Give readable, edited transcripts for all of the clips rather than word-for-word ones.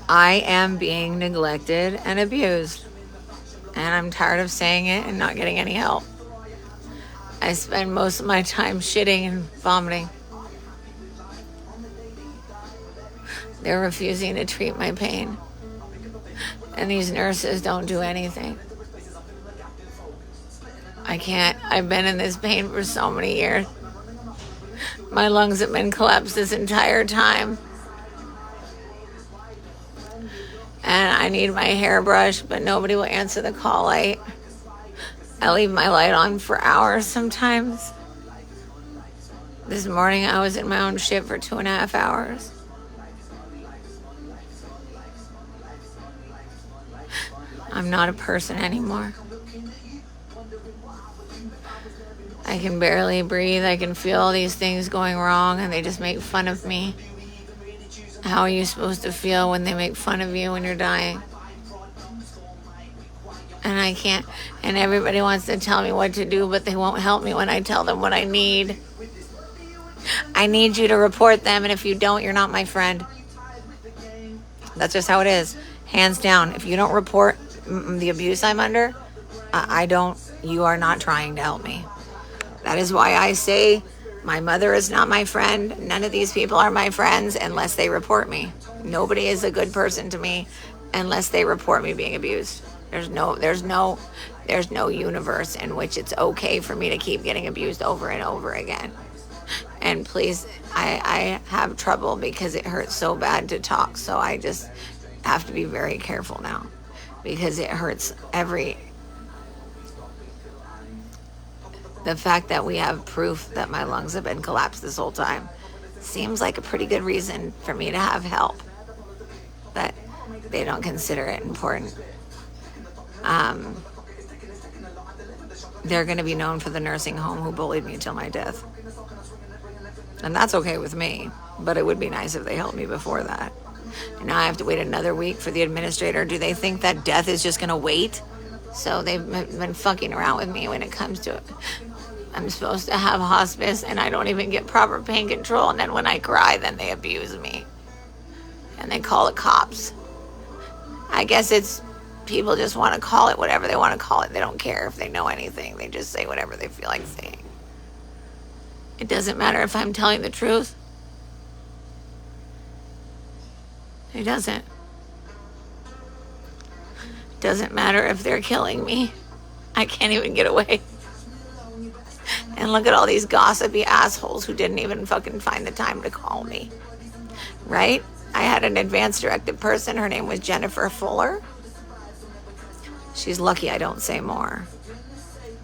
I am being neglected and abused. And I'm tired of saying it and not getting any help. I spend most of my time shitting and vomiting. They're refusing to treat my pain. And these nurses don't do anything. I can't. I've been in this pain for so many years. My lungs have been collapsed this entire time. And I need my hairbrush, but nobody will answer the call light. I leave my light on for hours sometimes. This morning I was in my own shit for 2.5 hours. I'm not a person anymore. I can barely breathe. I can feel all these things going wrong and they just make fun of me. How are you supposed to feel when they make fun of you when you're dying? And I can't, and everybody wants to tell me what to do, but they won't help me when I tell them what I need. I need you to report them, and if you don't, you're not my friend. That's just how it is. Hands down. If you don't report the abuse I'm under, you are not trying to help me. That is why I say my mother is not my friend. None of these people are my friends unless they report me. Nobody is a good person to me unless they report me being abused. There's no universe in which it's okay for me to keep getting abused over and over again. And please, I have trouble because it hurts so bad to talk. So I just have to be very careful now because it hurts the fact that we have proof that my lungs have been collapsed this whole time seems like a pretty good reason for me to have help. But they don't consider it important. They're going to be known for the nursing home who bullied me till my death. And that's okay with me, but it would be nice if they helped me before that. And now I have to wait another week for the administrator. Do they think that death is just going to wait? So they've been fucking around with me when it comes to it. I'm supposed to have hospice and I don't even get proper pain control. And then when I cry, then they abuse me. And they call the cops. I guess it's people just want to call it whatever they want to call it. They don't care if they know anything. They just say whatever they feel like saying. It doesn't matter if I'm telling the truth. It doesn't. It doesn't matter if they're killing me. I can't even get away. And look at all these gossipy assholes who didn't even fucking find the time to call me. Right? I had an advance directive person. Her name was Jennifer Fuller. She's lucky I don't say more.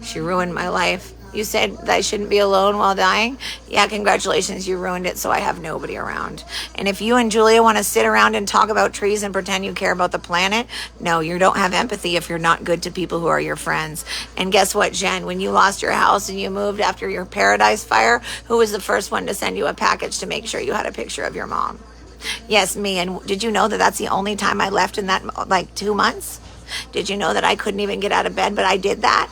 She ruined my life. You said that I shouldn't be alone while dying? Yeah, congratulations, you ruined it, so I have nobody around. And if you and Julia want to sit around and talk about trees and pretend you care about the planet, no, you don't have empathy if you're not good to people who are your friends. And guess what, Jen? When you lost your house and you moved after your Paradise fire, who was the first one to send you a package to make sure you had a picture of your mom? Yes, me. And did you know that that's the only time I left in that, 2 months? Did you know that I couldn't even get out of bed, but I did that?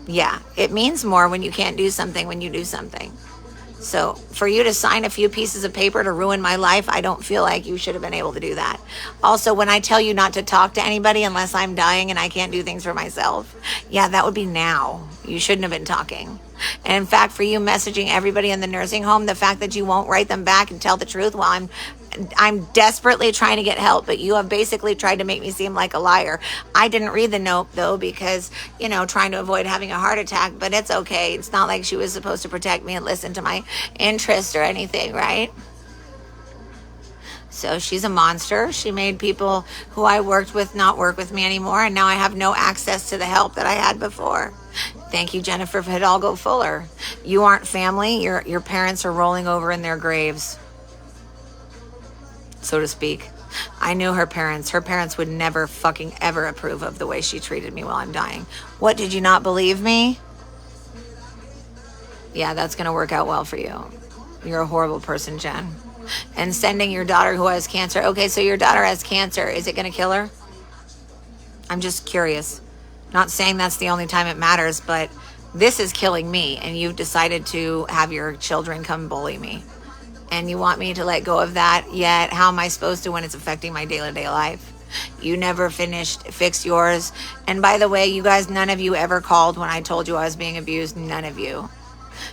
Yeah, it means more when you can't do something when you do something. So for you to sign a few pieces of paper to ruin my life, I don't feel like you should have been able to do that. Also, when I tell you not to talk to anybody unless I'm dying and I can't do things for myself, yeah, that would be now. You shouldn't have been talking. And in fact, for you messaging everybody in the nursing home, the fact that you won't write them back and tell the truth, well, I'm desperately trying to get help, but you have basically tried to make me seem like a liar. I didn't read the note, though, because, trying to avoid having a heart attack, but it's okay. It's not like she was supposed to protect me and listen to my interests or anything, right? So she's a monster. She made people who I worked with not work with me anymore, and now I have no access to the help that I had before. Thank you, Jennifer Hidalgo Fuller. You aren't family. Your parents are rolling over in their graves, so to speak. I knew her parents. Her parents would never fucking ever approve of the way she treated me while I'm dying. What, did you not believe me? Yeah, that's going to work out well for you. You're a horrible person, Jen. And sending your daughter who has cancer. Okay, so your daughter has cancer. Is it going to kill her? I'm just curious. Not saying that's the only time it matters, but this is killing me, and you've decided to have your children come bully me. and you want me to let go of that, yet how am I supposed to when it's affecting my day-to-day life? You never fixed yours. And by the way, you guys, none of you ever called when I told you I was being abused. None of you.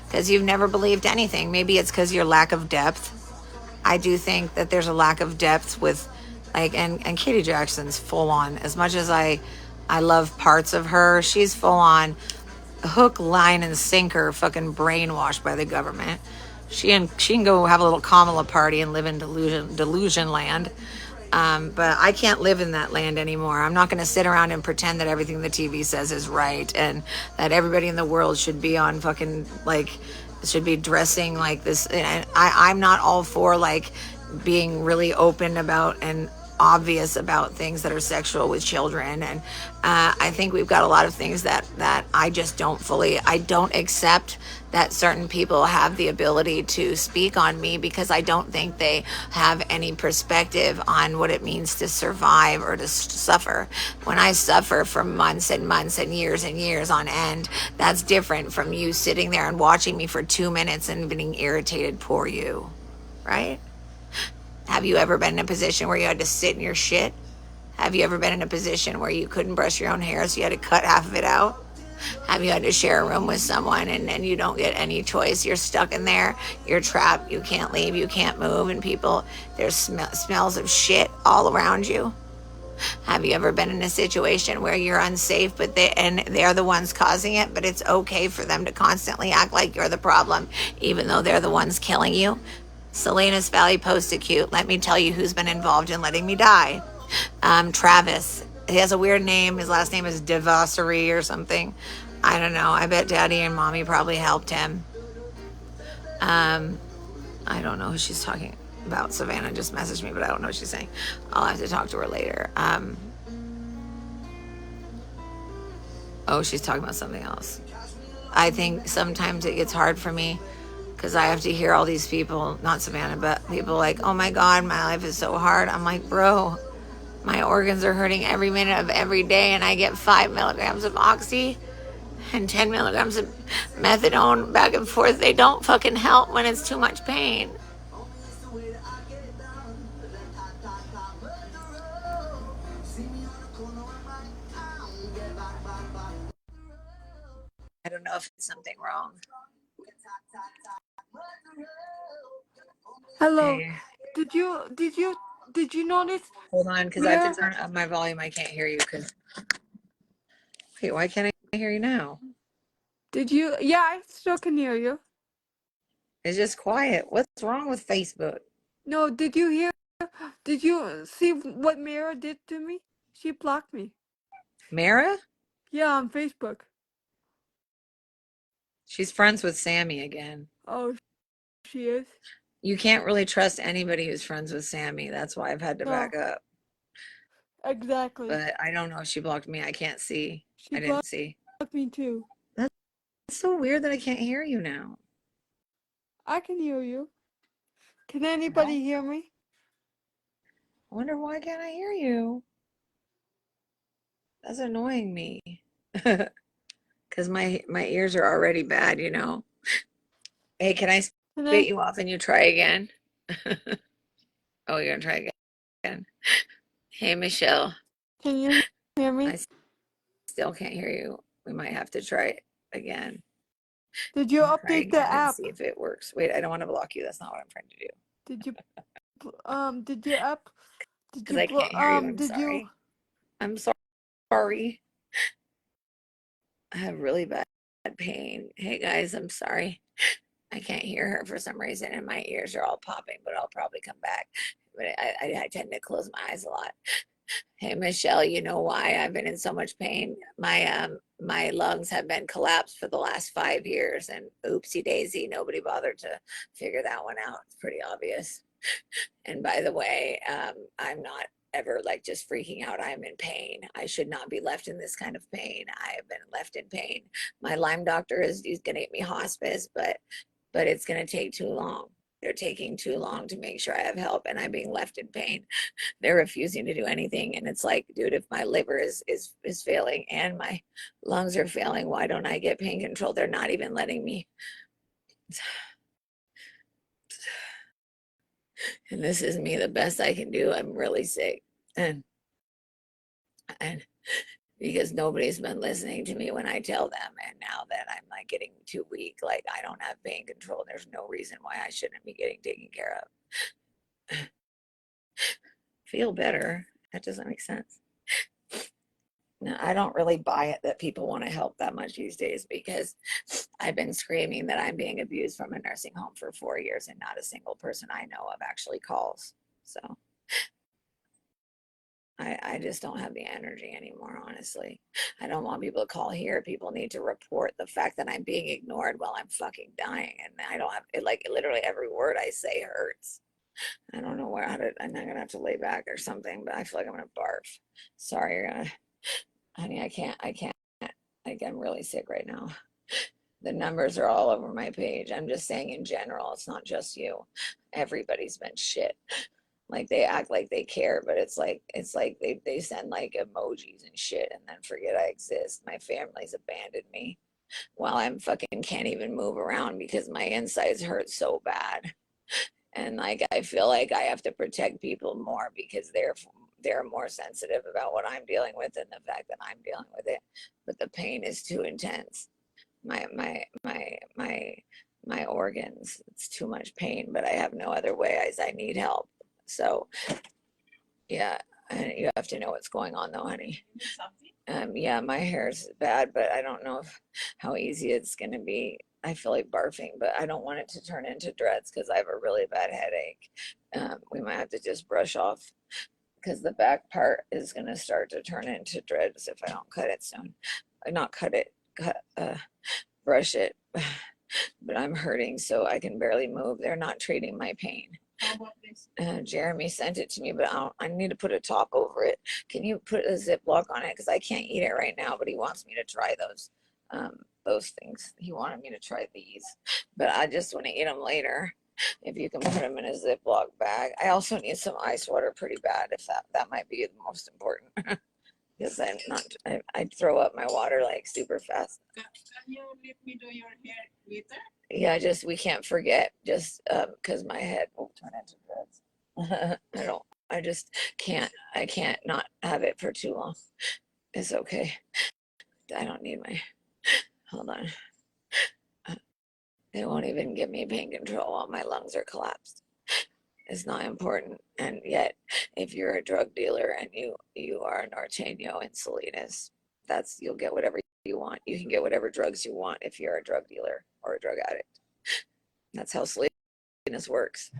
Because you've never believed anything. Maybe it's because your lack of depth. I do think that there's a lack of depth with, like, and Katie Jackson's full on. As much as I love parts of her, she's full on hook, line, and sinker fucking brainwashed by the government. She can go have a little Kamala party and live in delusion land. But I can't live in that land anymore. I'm not going to sit around and pretend that everything the TV says is right and that everybody in the world should be on fucking, like, should be dressing like this. And I'm not all for, like, being really open about and obvious about things that are sexual with children. And I think we've got a lot of things that I just I don't accept that certain people have the ability to speak on me, because I don't think they have any perspective on what it means to survive or to suffer. When I suffer for months and months and years on end, that's different from you sitting there and watching me for 2 minutes and being irritated. Poor you, right? Have you ever been in a position where you had to sit in your shit? Have you ever been in a position where you couldn't brush your own hair, so you had to cut half of it out? Have you had to share a room with someone and then you don't get any choice? You're stuck in there. You're trapped. You can't leave. You can't move. And there's smells of shit all around you. Have you ever been in a situation where you're unsafe, but they're the ones causing it, but it's okay for them to constantly act like you're the problem, even though they're the ones killing you? Salinas Valley Post-Acute. Let me tell you who's been involved in letting me die. Travis. He has a weird name. His last name is Devassery or something. I don't know. I bet Daddy and Mommy probably helped him. I don't know who she's talking about. Savannah just messaged me, but I don't know what she's saying. I'll have to talk to her later. Oh, she's talking about something else. I think sometimes it gets hard for me because I have to hear all these people, not Savannah, but people like, oh my God, my life is so hard. I'm like, bro, my organs are hurting every minute of every day, and I get 5 milligrams of oxy and 10 milligrams of methadone back and forth. They don't fucking help when it's too much pain. I don't know if it's something wrong. Hello. Hey, Did you notice? hold on, because I have to turn up my volume. I can't hear you. Wait, why can't I hear you now? Did you? Yeah, I still can hear you. It's just quiet. What's wrong with Facebook? No, did you hear? Did you see what Mara did to me? She blocked me. Mara? Yeah, on Facebook. She's friends with Sammy again. Oh, she is? You can't really trust anybody who's friends with Sammy. That's why I've had to back No, up. exactly. But I don't know if she blocked me. I can't see. She I didn't blocked see. me too. That's so weird that I can't hear you now. I can hear you. Can anybody No. hear me? I wonder why can't I hear you? That's annoying me. Because my ears are already bad, you know. Hey, can I Can spit I? you off and you try again? Oh, you're gonna try again. Hey, Michelle. Can you hear I me? still can't hear you. We might have to try it again. Did you Try update the again and app? see if it works. Wait, I don't want to block you. That's not what I'm trying to do. Did you? Did you app? Did Because you? I can't hear you. I'm Did you? sorry. I'm sorry. I have really bad pain. Hey guys, I'm sorry. I can't hear her for some reason, and my ears are all popping, but I'll probably come back. But I tend to close my eyes a lot. Hey Michelle, you know why I've been in so much pain? My lungs have been collapsed for the last 5 years, and oopsie daisy, nobody bothered to figure that one out. It's pretty obvious. And by the way, I'm not ever like just freaking out. I'm in pain. I should not be left in this kind of pain. I have been left in pain. My Lyme doctor he's going to get me hospice, but it's going to take too long. They're taking too long to make sure I have help, and I'm being left in pain. They're refusing to do anything, and it's like, dude, if my liver is failing and my lungs are failing, why don't I get pain control? They're not even letting me. And this is me, the best I can do. I'm really sick. And because nobody's been listening to me when I tell them. And now that I'm like getting too weak, like I don't have pain control, there's no reason why I shouldn't be getting taken care of. Feel better. That doesn't make sense. No, I don't really buy it that people want to help that much these days because I've been screaming that I'm being abused from a nursing home for 4 years and not a single person I know of actually calls. So I just don't have the energy anymore, honestly. I don't want people to call here. People need to report the fact that I'm being ignored while I'm fucking dying. And I don't have it, like literally every word I say hurts. I don't know where I'm not gonna have to lay back or something, but I feel like I'm gonna barf. Sorry, you're gonna, honey, I can't. Like I'm really sick right now. The numbers are all over my page. I'm just saying in general, it's not just you. Everybody's been shit. Like they act like they care, but it's like they send like emojis and shit and then forget I exist. My family's abandoned me while I'm fucking can't even move around because my insides hurt so bad. And like I feel like I have to protect people more because they're more sensitive about what I'm dealing with than the fact that I'm dealing with it. But the pain is too intense. My organs, it's too much pain, but I have no other way as I need help. So yeah, and you have to know what's going on though, honey. Yeah, my hair's bad, but I don't know how easy it's gonna be. I feel like barfing, but I don't want it to turn into dreads because I have a really bad headache. We might have to just brush off because the back part is gonna start to turn into dreads if I don't cut it soon. Not cut it, brush it. But I'm hurting, so I can barely move. They're not treating my pain. How about this? Jeremy sent it to me, but I need to put a top over it. Can you put a Ziploc on it? Because I can't eat it right now, but he wants me to try those things. He wanted me to try these, but I just want to eat them later. If you can put them in a Ziploc bag. I also need some ice water pretty bad. If that might be the most important. Because I throw up my water like super fast. Can you let me do your hair later? Yeah, just we can't forget just because my head will turn into dreads. I just I can't not have it for too long. It's okay. I don't need hold on. They won't even give me pain control while my lungs are collapsed. It's not important. And yet, if you're a drug dealer and you are Norteño and Salinas, you'll get whatever you want. You can get whatever drugs you want if you're a drug dealer or a drug addict. That's how Salinas works.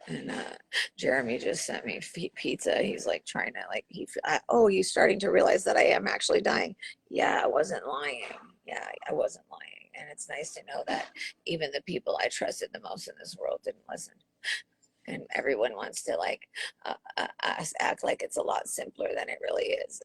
And Jeremy just sent me pizza. He's like trying to oh, you starting to realize that I am actually dying. Yeah, I wasn't lying. Yeah, I wasn't lying. And it's nice to know that even the people I trusted the most in this world didn't listen. And everyone wants to act like it's a lot simpler than it really is.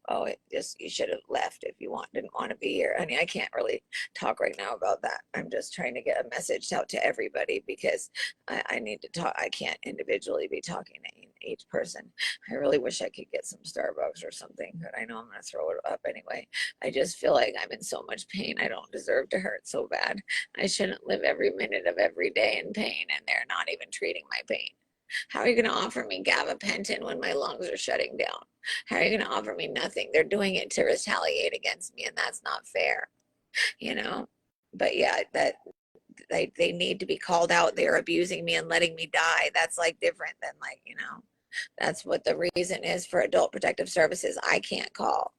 Oh, you should have left if you didn't want to be here. I mean, I can't really talk right now about that. I'm just trying to get a message out to everybody because I need to talk. I can't individually be talking to each person. I really wish I could get some Starbucks or something, but I know I'm going to throw it up anyway. I just feel like I'm in so much pain. I don't deserve to hurt so bad. I shouldn't live every minute of every day in pain, and they're not even treating my pain. How are you going to offer me gabapentin when my lungs are shutting down? How are you going to offer me nothing? They're doing it to retaliate against me, and that's not fair, you know? But yeah, that they need to be called out. They're abusing me and letting me die. That's like different than that's what the reason is for Adult Protective Services. I can't call.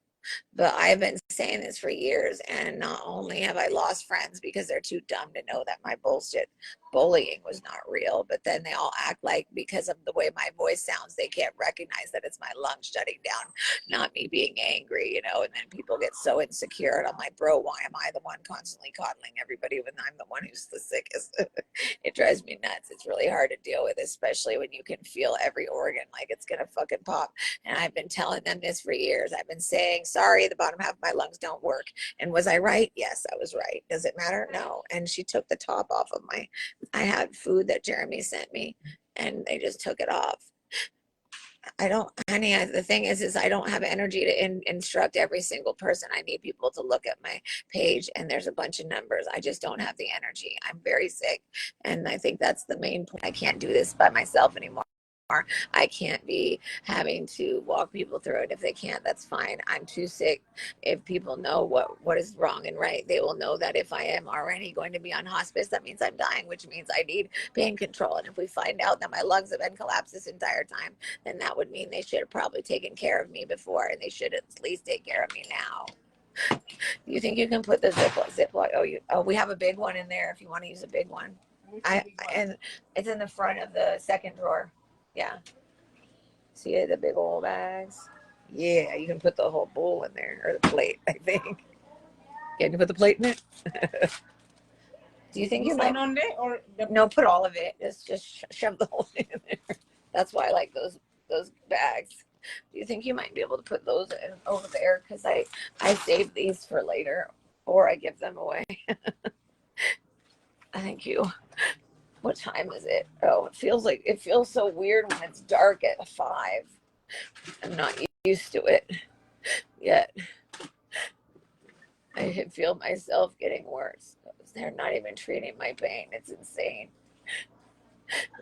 But I've been saying this for years, and not only have I lost friends because they're too dumb to know that my bullshit bullying was not real, but then they all act like because of the way my voice sounds, they can't recognize that it's my lungs shutting down, not me being angry, and then people get so insecure, and I'm like, bro, why am I the one constantly coddling everybody when I'm the one who's the sickest? It drives me nuts. It's really hard to deal with, especially when you can feel every organ like it's gonna fucking pop. And I've been telling them this for years. I've been saying, sorry, the bottom half of my lungs don't work. And was I right? Yes, I was right. Does it matter? No. And she took the top off of I had food that Jeremy sent me, and they just took it off. I don't, honey. The thing is I don't have energy to instruct every single person. I need people to look at my page, and there's a bunch of numbers. I just don't have the energy. I'm very sick, and I think that's the main point. I can't do this by myself anymore. I can't be having to walk people through it. If they can't, that's fine. I'm too sick. If people know what is wrong and right, they will know that if I am already going to be on hospice, that means I'm dying, which means I need pain control. And if we find out that my lungs have been collapsed this entire time, then that would mean they should have probably taken care of me before, and they should at least take care of me now. Do you think you can put the Ziploc? We have a big one in there if you want to use a big one. And it's in the front of the second drawer. Yeah. See the big old bags? Yeah, you can put the whole bowl in there, or the plate, I think. Can you put the plate in it? Do you think you might? On there or No, put all of it. Just shove the whole thing in there. That's why I like those bags. Do you think you might be able to put those in over there? Because I save these for later, or I give them away. Thank you. What time is it? Oh, it feels so weird when it's dark at 5. I'm not used to it yet. I feel myself getting worse. They're not even treating my pain. It's insane.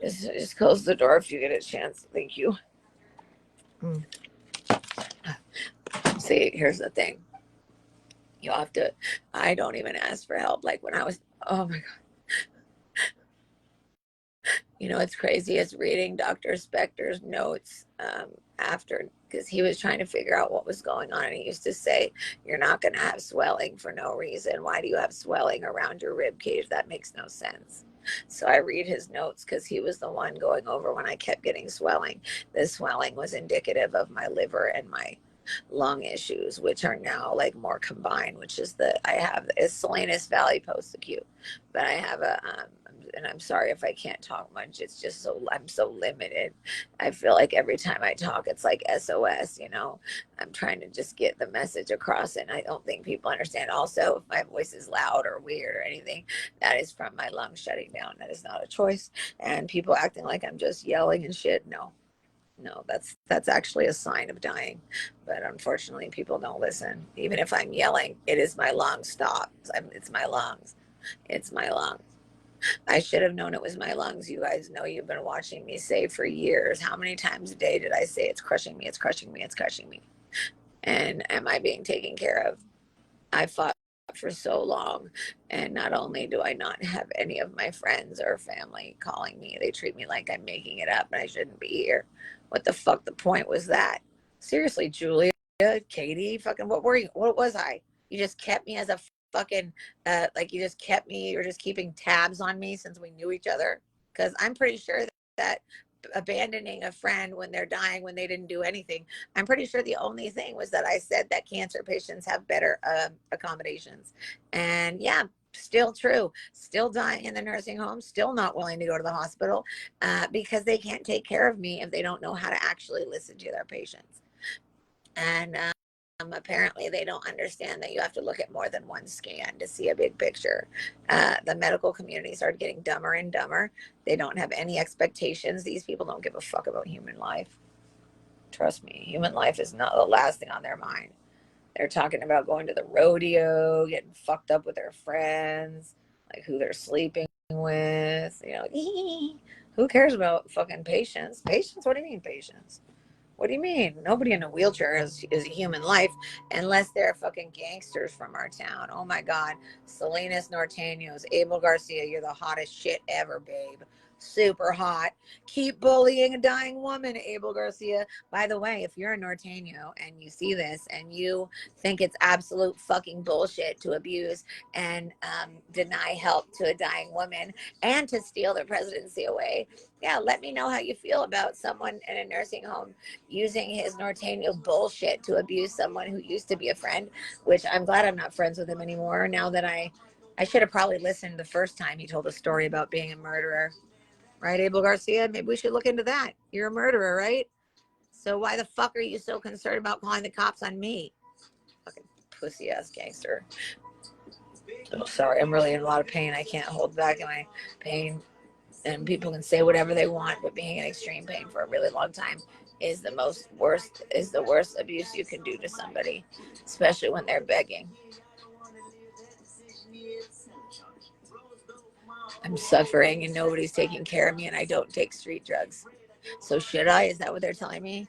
Just close the door if you get a chance. Thank you. See, here's the thing. You have to, I don't even ask for help. Like when I was, oh my God. You know, it's crazy. It's reading Dr. Spector's notes after, because he was trying to figure out what was going on. And he used to say, you're not going to have swelling for no reason. Why do you have swelling around your rib cage? That makes no sense. So I read his notes because he was the one going over when I kept getting swelling. The swelling was indicative of my liver and my lung issues, which are now like more combined, which is I have is Salinas Valley post-acute, but I have and I'm sorry if I can't talk much. It's just I'm so limited. I feel like every time I talk, it's like SOS, you know. I'm trying to just get the message across, and I don't think people understand. Also, if my voice is loud or weird or anything, that is from my lungs shutting down. That is not a choice. And people acting like I'm just yelling and shit. No, that's actually a sign of dying. But unfortunately, people don't listen. Even if I'm yelling, it is my lungs. Stop. It's my lungs. It's my lungs. I should have known it was my lungs. You guys know, you've been watching me say for years. How many times a day did I say it's crushing me? It's crushing me. It's crushing me. And am I being taken care of? I fought for so long, and not only do I not have any of my friends or family calling me, they treat me like I'm making it up and I shouldn't be here. What the fuck? The point was that? Seriously, Julia, Katie, fucking, what were you? What was I? You just kept me as a fucking like you just kept me. You're just keeping tabs on me since we knew each other. Because I'm pretty sure that abandoning a friend when they're dying, when they didn't do anything, I'm pretty sure the only thing was that I said that cancer patients have better accommodations. And yeah, still true. Still dying in the nursing home, still not willing to go to the hospital because they can't take care of me if they don't know how to actually listen to their patients. And apparently they don't understand that you have to look at more than one scan to see a big picture. The medical community started getting dumber and dumber. They don't have any expectations. These people don't give a fuck about human life. Trust me, human life is not the last thing on their mind. They're talking about going to the rodeo, getting fucked up with their friends, like who they're sleeping with. You know, who cares about fucking patients? Patients? What do you mean patients? What do you mean? Nobody in a wheelchair is a human life unless they're fucking gangsters from our town. Oh my God. Salinas Norteños, Abel Garcia, you're the hottest shit ever, babe. Super hot. Keep bullying a dying woman, Abel Garcia. By the way, if you're a Norteño and you see this and you think it's absolute fucking bullshit to abuse and deny help to a dying woman and to steal their presidency away, yeah, let me know how you feel about someone in a nursing home using his Norteño bullshit to abuse someone who used to be a friend, which I'm glad I'm not friends with him anymore. Now that I should have probably listened the first time he told a story about being a murderer. Right, Abel Garcia? Maybe we should look into that. You're a murderer, right? So why the fuck are you so concerned about calling the cops on me? Fucking pussy ass gangster. Oh, sorry, I'm really in a lot of pain. I can't hold back in my pain. and people can say whatever they want, but being in extreme pain for a really long time is the worst abuse you can do to somebody, especially when they're begging. I'm suffering and nobody's taking care of me, and I don't take street drugs. So should I? Is that what they're telling me?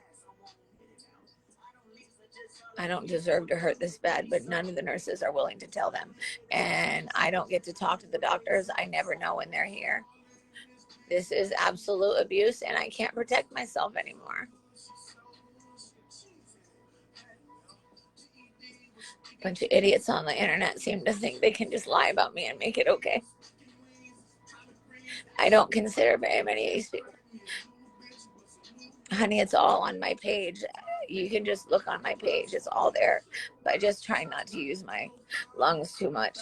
I don't deserve to hurt this bad, but none of the nurses are willing to tell them. And I don't get to talk to the doctors. I never know when they're here. This is absolute abuse, and I can't protect myself anymore. A bunch of idiots on the internet seem to think they can just lie about me and make it okay. I don't consider very many of these people. Honey, it's all on my page. You can just look on my page. It's all there. But I just try not to use my lungs too much.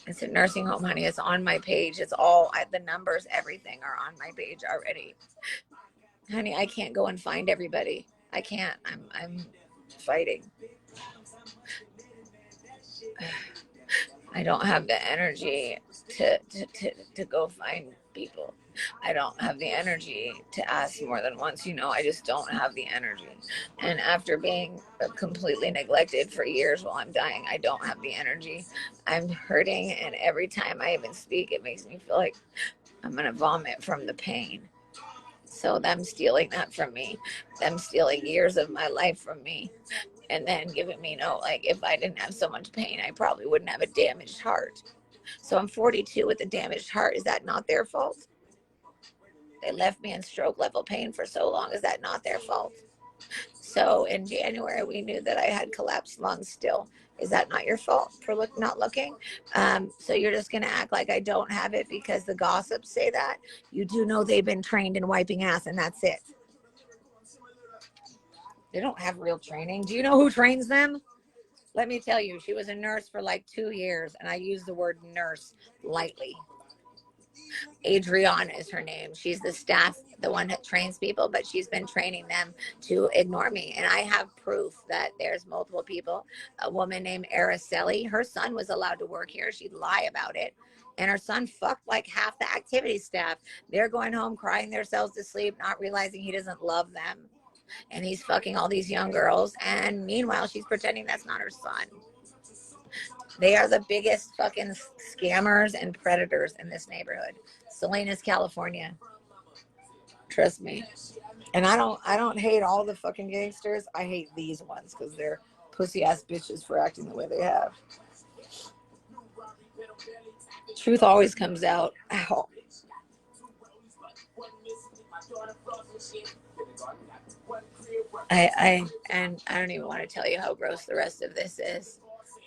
It's a nursing home, honey. It's on my page. It's all, the numbers, everything are on my page already. Honey, I can't go and find everybody. I can't. I'm fighting. I don't have the energy to go find people. I don't have the energy to ask more than once. I just don't have the energy. And after being completely neglected for years while I'm dying, I don't have the energy. I'm hurting, and every time I even speak, it makes me feel like I'm going to vomit from the pain. So them stealing that from me, them stealing years of my life from me, and then giving me if I didn't have so much pain, I probably wouldn't have a damaged heart. So I'm 42 with a damaged heart. Is that not their fault? They left me in stroke level pain for so long. Is that not their fault? So in January, we knew that I had collapsed lungs still. Is that not your fault for not looking? So you're just going to act like I don't have it because the gossips say that? You do know they've been trained in wiping ass, and that's it. They don't have real training. Do you know who trains them? Let me tell you, she was a nurse for like 2 years, and I use the word nurse lightly. Adriana is her name. She's the staff, the one that trains people, but she's been training them to ignore me. And I have proof that there's multiple people. A woman named Araceli, her son was allowed to work here. She'd lie about it. And her son fucked like half the activity staff. They're going home crying themselves to sleep, not realizing he doesn't love them. And he's fucking all these young girls. And meanwhile, she's pretending that's not her son. They are the biggest fucking scammers and predators in this neighborhood. Salinas, California. Trust me. And I don't hate all the fucking gangsters. I hate these ones because they're pussy ass bitches for acting the way they have. Truth always comes out. Ow. I don't even want to tell you how gross the rest of this is.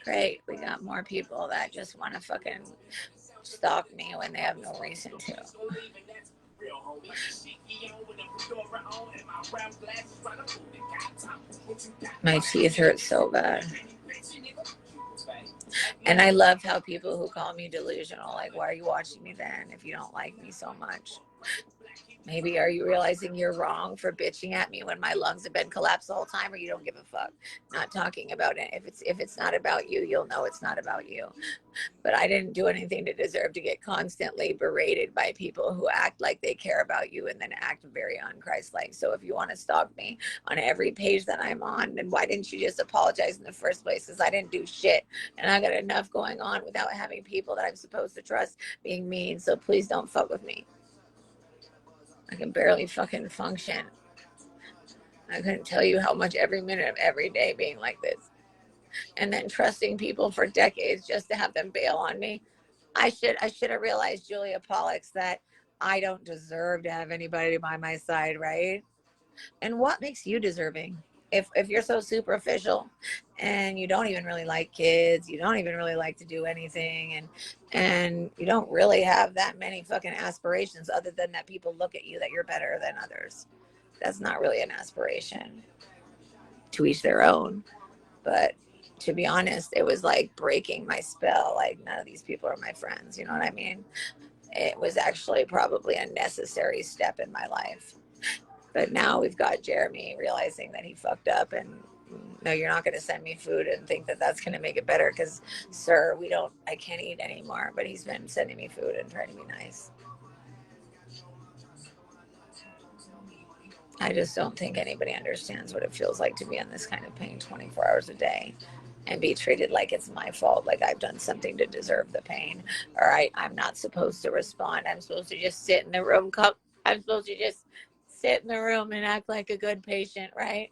Great, we got more people that just want to fucking stalk me when they have no reason to. My teeth hurt so bad. And I love how people who call me delusional, like, why are you watching me then if you don't like me so much? Maybe are you realizing you're wrong for bitching at me when my lungs have been collapsed the whole time, or you don't give a fuck? Not talking about it. If it's not about you, you'll know it's not about you. But I didn't do anything to deserve to get constantly berated by people who act like they care about you and then act very un-Christ-like. So if you want to stalk me on every page that I'm on, then why didn't you just apologize in the first place? Because I didn't do shit. And I got enough going on without having people that I'm supposed to trust being mean. So please don't fuck with me. I can barely fucking function. I couldn't tell you how much every minute of every day being like this. And then trusting people for decades just to have them bail on me. I should have realized, Julia Pollux, that I don't deserve to have anybody by my side, right? And what makes you deserving? If you're so superficial and you don't even really like kids, you don't even really like to do anything, and you don't really have that many fucking aspirations other than that people look at you that you're better than others. That's not really an aspiration. To each their own. But to be honest, it was like breaking my spell. Like, none of these people are my friends. You know what I mean? It was actually probably a necessary step in my life. But now we've got Jeremy realizing that he fucked up, and no, you're not going to send me food and think that that's going to make it better because, sir, I can't eat anymore. But he's been sending me food and trying to be nice. I just don't think anybody understands what it feels like to be in this kind of pain 24 hours a day and be treated like it's my fault, like I've done something to deserve the pain, or I'm not supposed to respond. I'm supposed to just sit in the room. I'm supposed to just sit in the room and act like a good patient, right?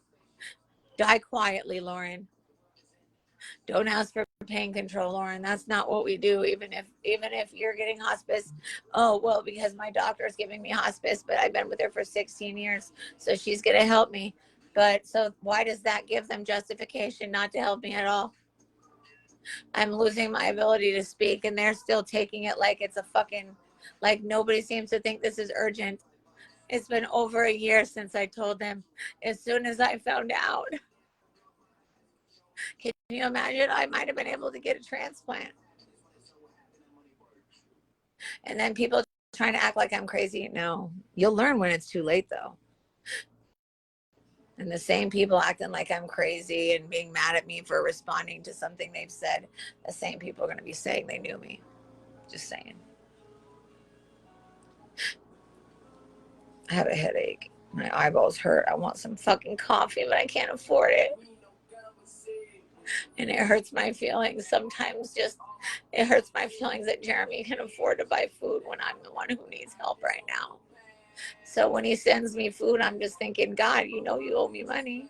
Die quietly, Lauren. Don't ask for pain control, Lauren. That's not what we do. Even if you're getting hospice, oh well, because my doctor is giving me hospice, but I've been with her for 16 years, so she's gonna help me. But so why does that give them justification not to help me at all? I'm losing my ability to speak, and they're still taking it like it's a fucking, like nobody seems to think this is urgent. It's been over a year since I told them. As soon as I found out, can you imagine? I might have been able to get a transplant. And then people trying to act like I'm crazy. No, you'll learn when it's too late, though. And the same people acting like I'm crazy and being mad at me for responding to something they've said, the same people are going to be saying they knew me. Just saying. I have a headache. My eyeballs hurt. I want some fucking coffee, but I can't afford it. And it hurts my feelings sometimes. It hurts my feelings that Jeremy can afford to buy food when I'm the one who needs help right now. So when he sends me food, I'm just thinking, God, you know you owe me money.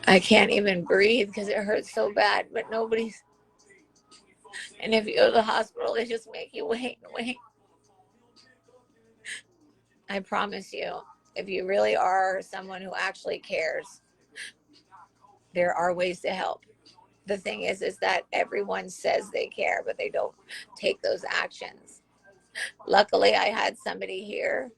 I can't even breathe because it hurts so bad, but nobody's. And if you go to the hospital, they just make you wait and wait. I promise you, if you really are someone who actually cares, there are ways to help. The thing is that everyone says they care, but they don't take those actions. Luckily, I had somebody here.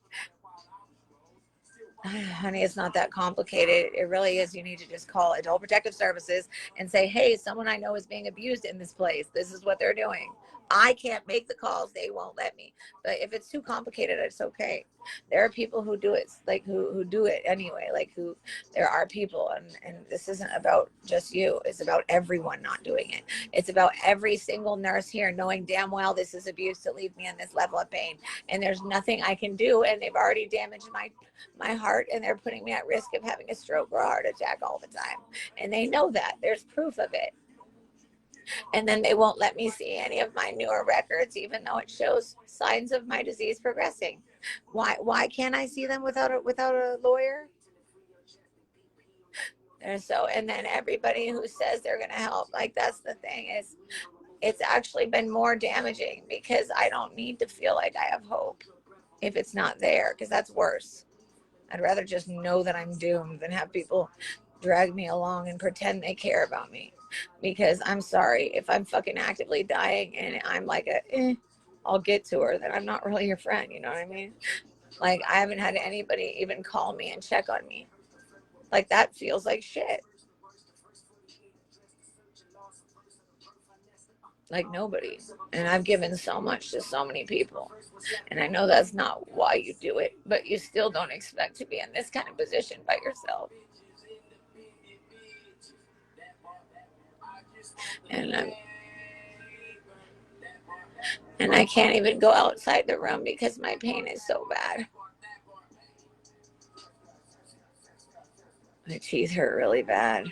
Honey, it's not that complicated. It really is. You need to just call Adult Protective Services and say, hey, someone I know is being abused in this place. This is what they're doing. I can't make the calls. They won't let me. But if it's too complicated, it's okay. There are people who do it, like who do it anyway. Like there are people, and this isn't about just you. It's about everyone not doing it. It's about every single nurse here knowing damn well this is abuse to leave me in this level of pain. And there's nothing I can do. And they've already damaged my heart, and they're putting me at risk of having a stroke or a heart attack all the time. And they know that. There's proof of it. And then they won't let me see any of my newer records, even though it shows signs of my disease progressing. Why can't I see them without a lawyer? And then everybody who says they're going to help, like, that's the thing, is it's actually been more damaging because I don't need to feel like I have hope if it's not there, because that's worse. I'd rather just know that I'm doomed than have people drag me along and pretend they care about me. Because I'm sorry, if I'm fucking actively dying and I'm like I'll get to her, then I'm not really your friend. You know what I mean? Like, I haven't had anybody even call me and check on me. Like, that feels like shit. Like, nobody. And I've given so much to so many people. And I know that's not why you do it, but you still don't expect to be in this kind of position by yourself. And I can't even go outside the room because my pain is so bad. My teeth hurt really bad.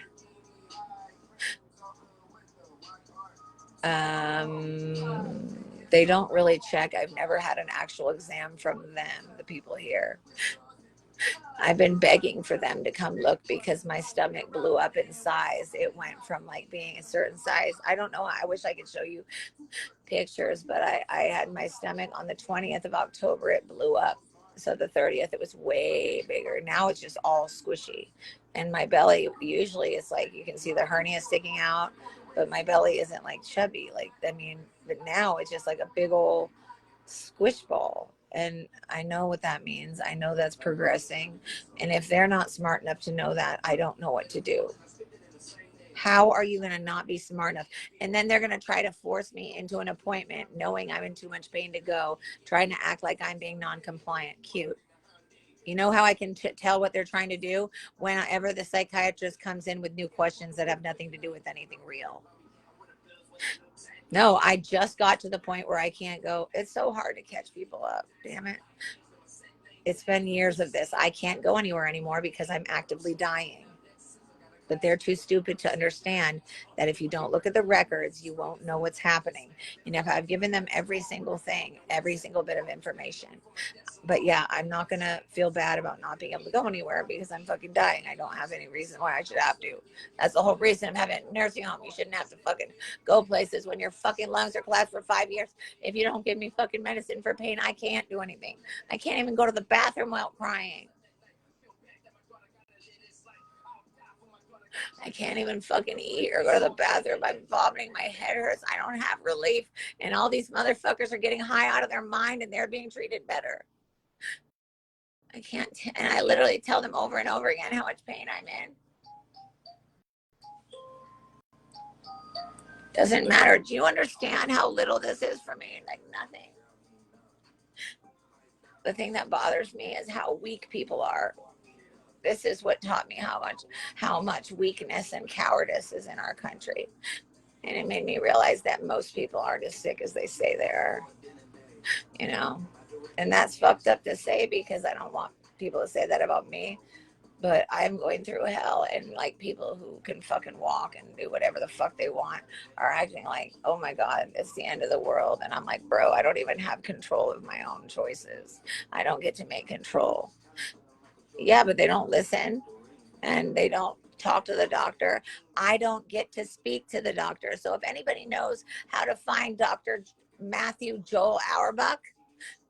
They don't really check. I've never had an actual exam from them, the people here. I've been begging for them to come look because my stomach blew up in size. It went from like being a certain size. I don't know. I wish I could show you pictures, but I had my stomach on the 20th of October. It blew up. So the 30th, it was way bigger. Now it's just all squishy. And my belly usually is like, you can see the hernia sticking out, but my belly isn't like chubby. But now it's just like a big old squish ball. And I know what that means. I know that's progressing. And if they're not smart enough to know that, I don't know what to do. How are you going to not be smart enough? And then they're going to try to force me into an appointment knowing I'm in too much pain to go, trying to act like I'm being non-compliant. Cute. You know how I can tell what they're trying to do? Whenever the psychiatrist comes in with new questions that have nothing to do with anything real. No, I just got to the point where I can't go. It's so hard to catch people up. Damn it. It's been years of this. I can't go anywhere anymore because I'm actively dying. But they're too stupid to understand that if you don't look at the records, you won't know what's happening. And if I've given them every single thing, every single bit of information. But yeah, I'm not going to feel bad about not being able to go anywhere because I'm fucking dying. I don't have any reason why I should have to. That's the whole reason of having a nursing home. You shouldn't have to fucking go places when your fucking lungs are collapsed for 5 years. If you don't give me fucking medicine for pain, I can't do anything. I can't even go to the bathroom without crying. I can't even fucking eat or go to the bathroom. I'm vomiting. My head hurts. I don't have relief. And all these motherfuckers are getting high out of their mind and they're being treated better. I can't. And I literally tell them over and over again how much pain I'm in. Doesn't matter. Do you understand how little this is for me? Like nothing. The thing that bothers me is how weak people are. This is what taught me how much weakness and cowardice is in our country. And it made me realize that most people aren't as sick as they say they are, you know? And that's fucked up to say because I don't want people to say that about me. But I'm going through hell, and like people who can fucking walk and do whatever the fuck they want are acting like, oh my God, it's the end of the world. And I'm like, bro, I don't even have control of my own choices. I don't get to make control. Yeah, but they don't listen and they don't talk to the doctor. I don't get to speak to the doctor. So if anybody knows how to find Dr. Matthew Joel Auerbach,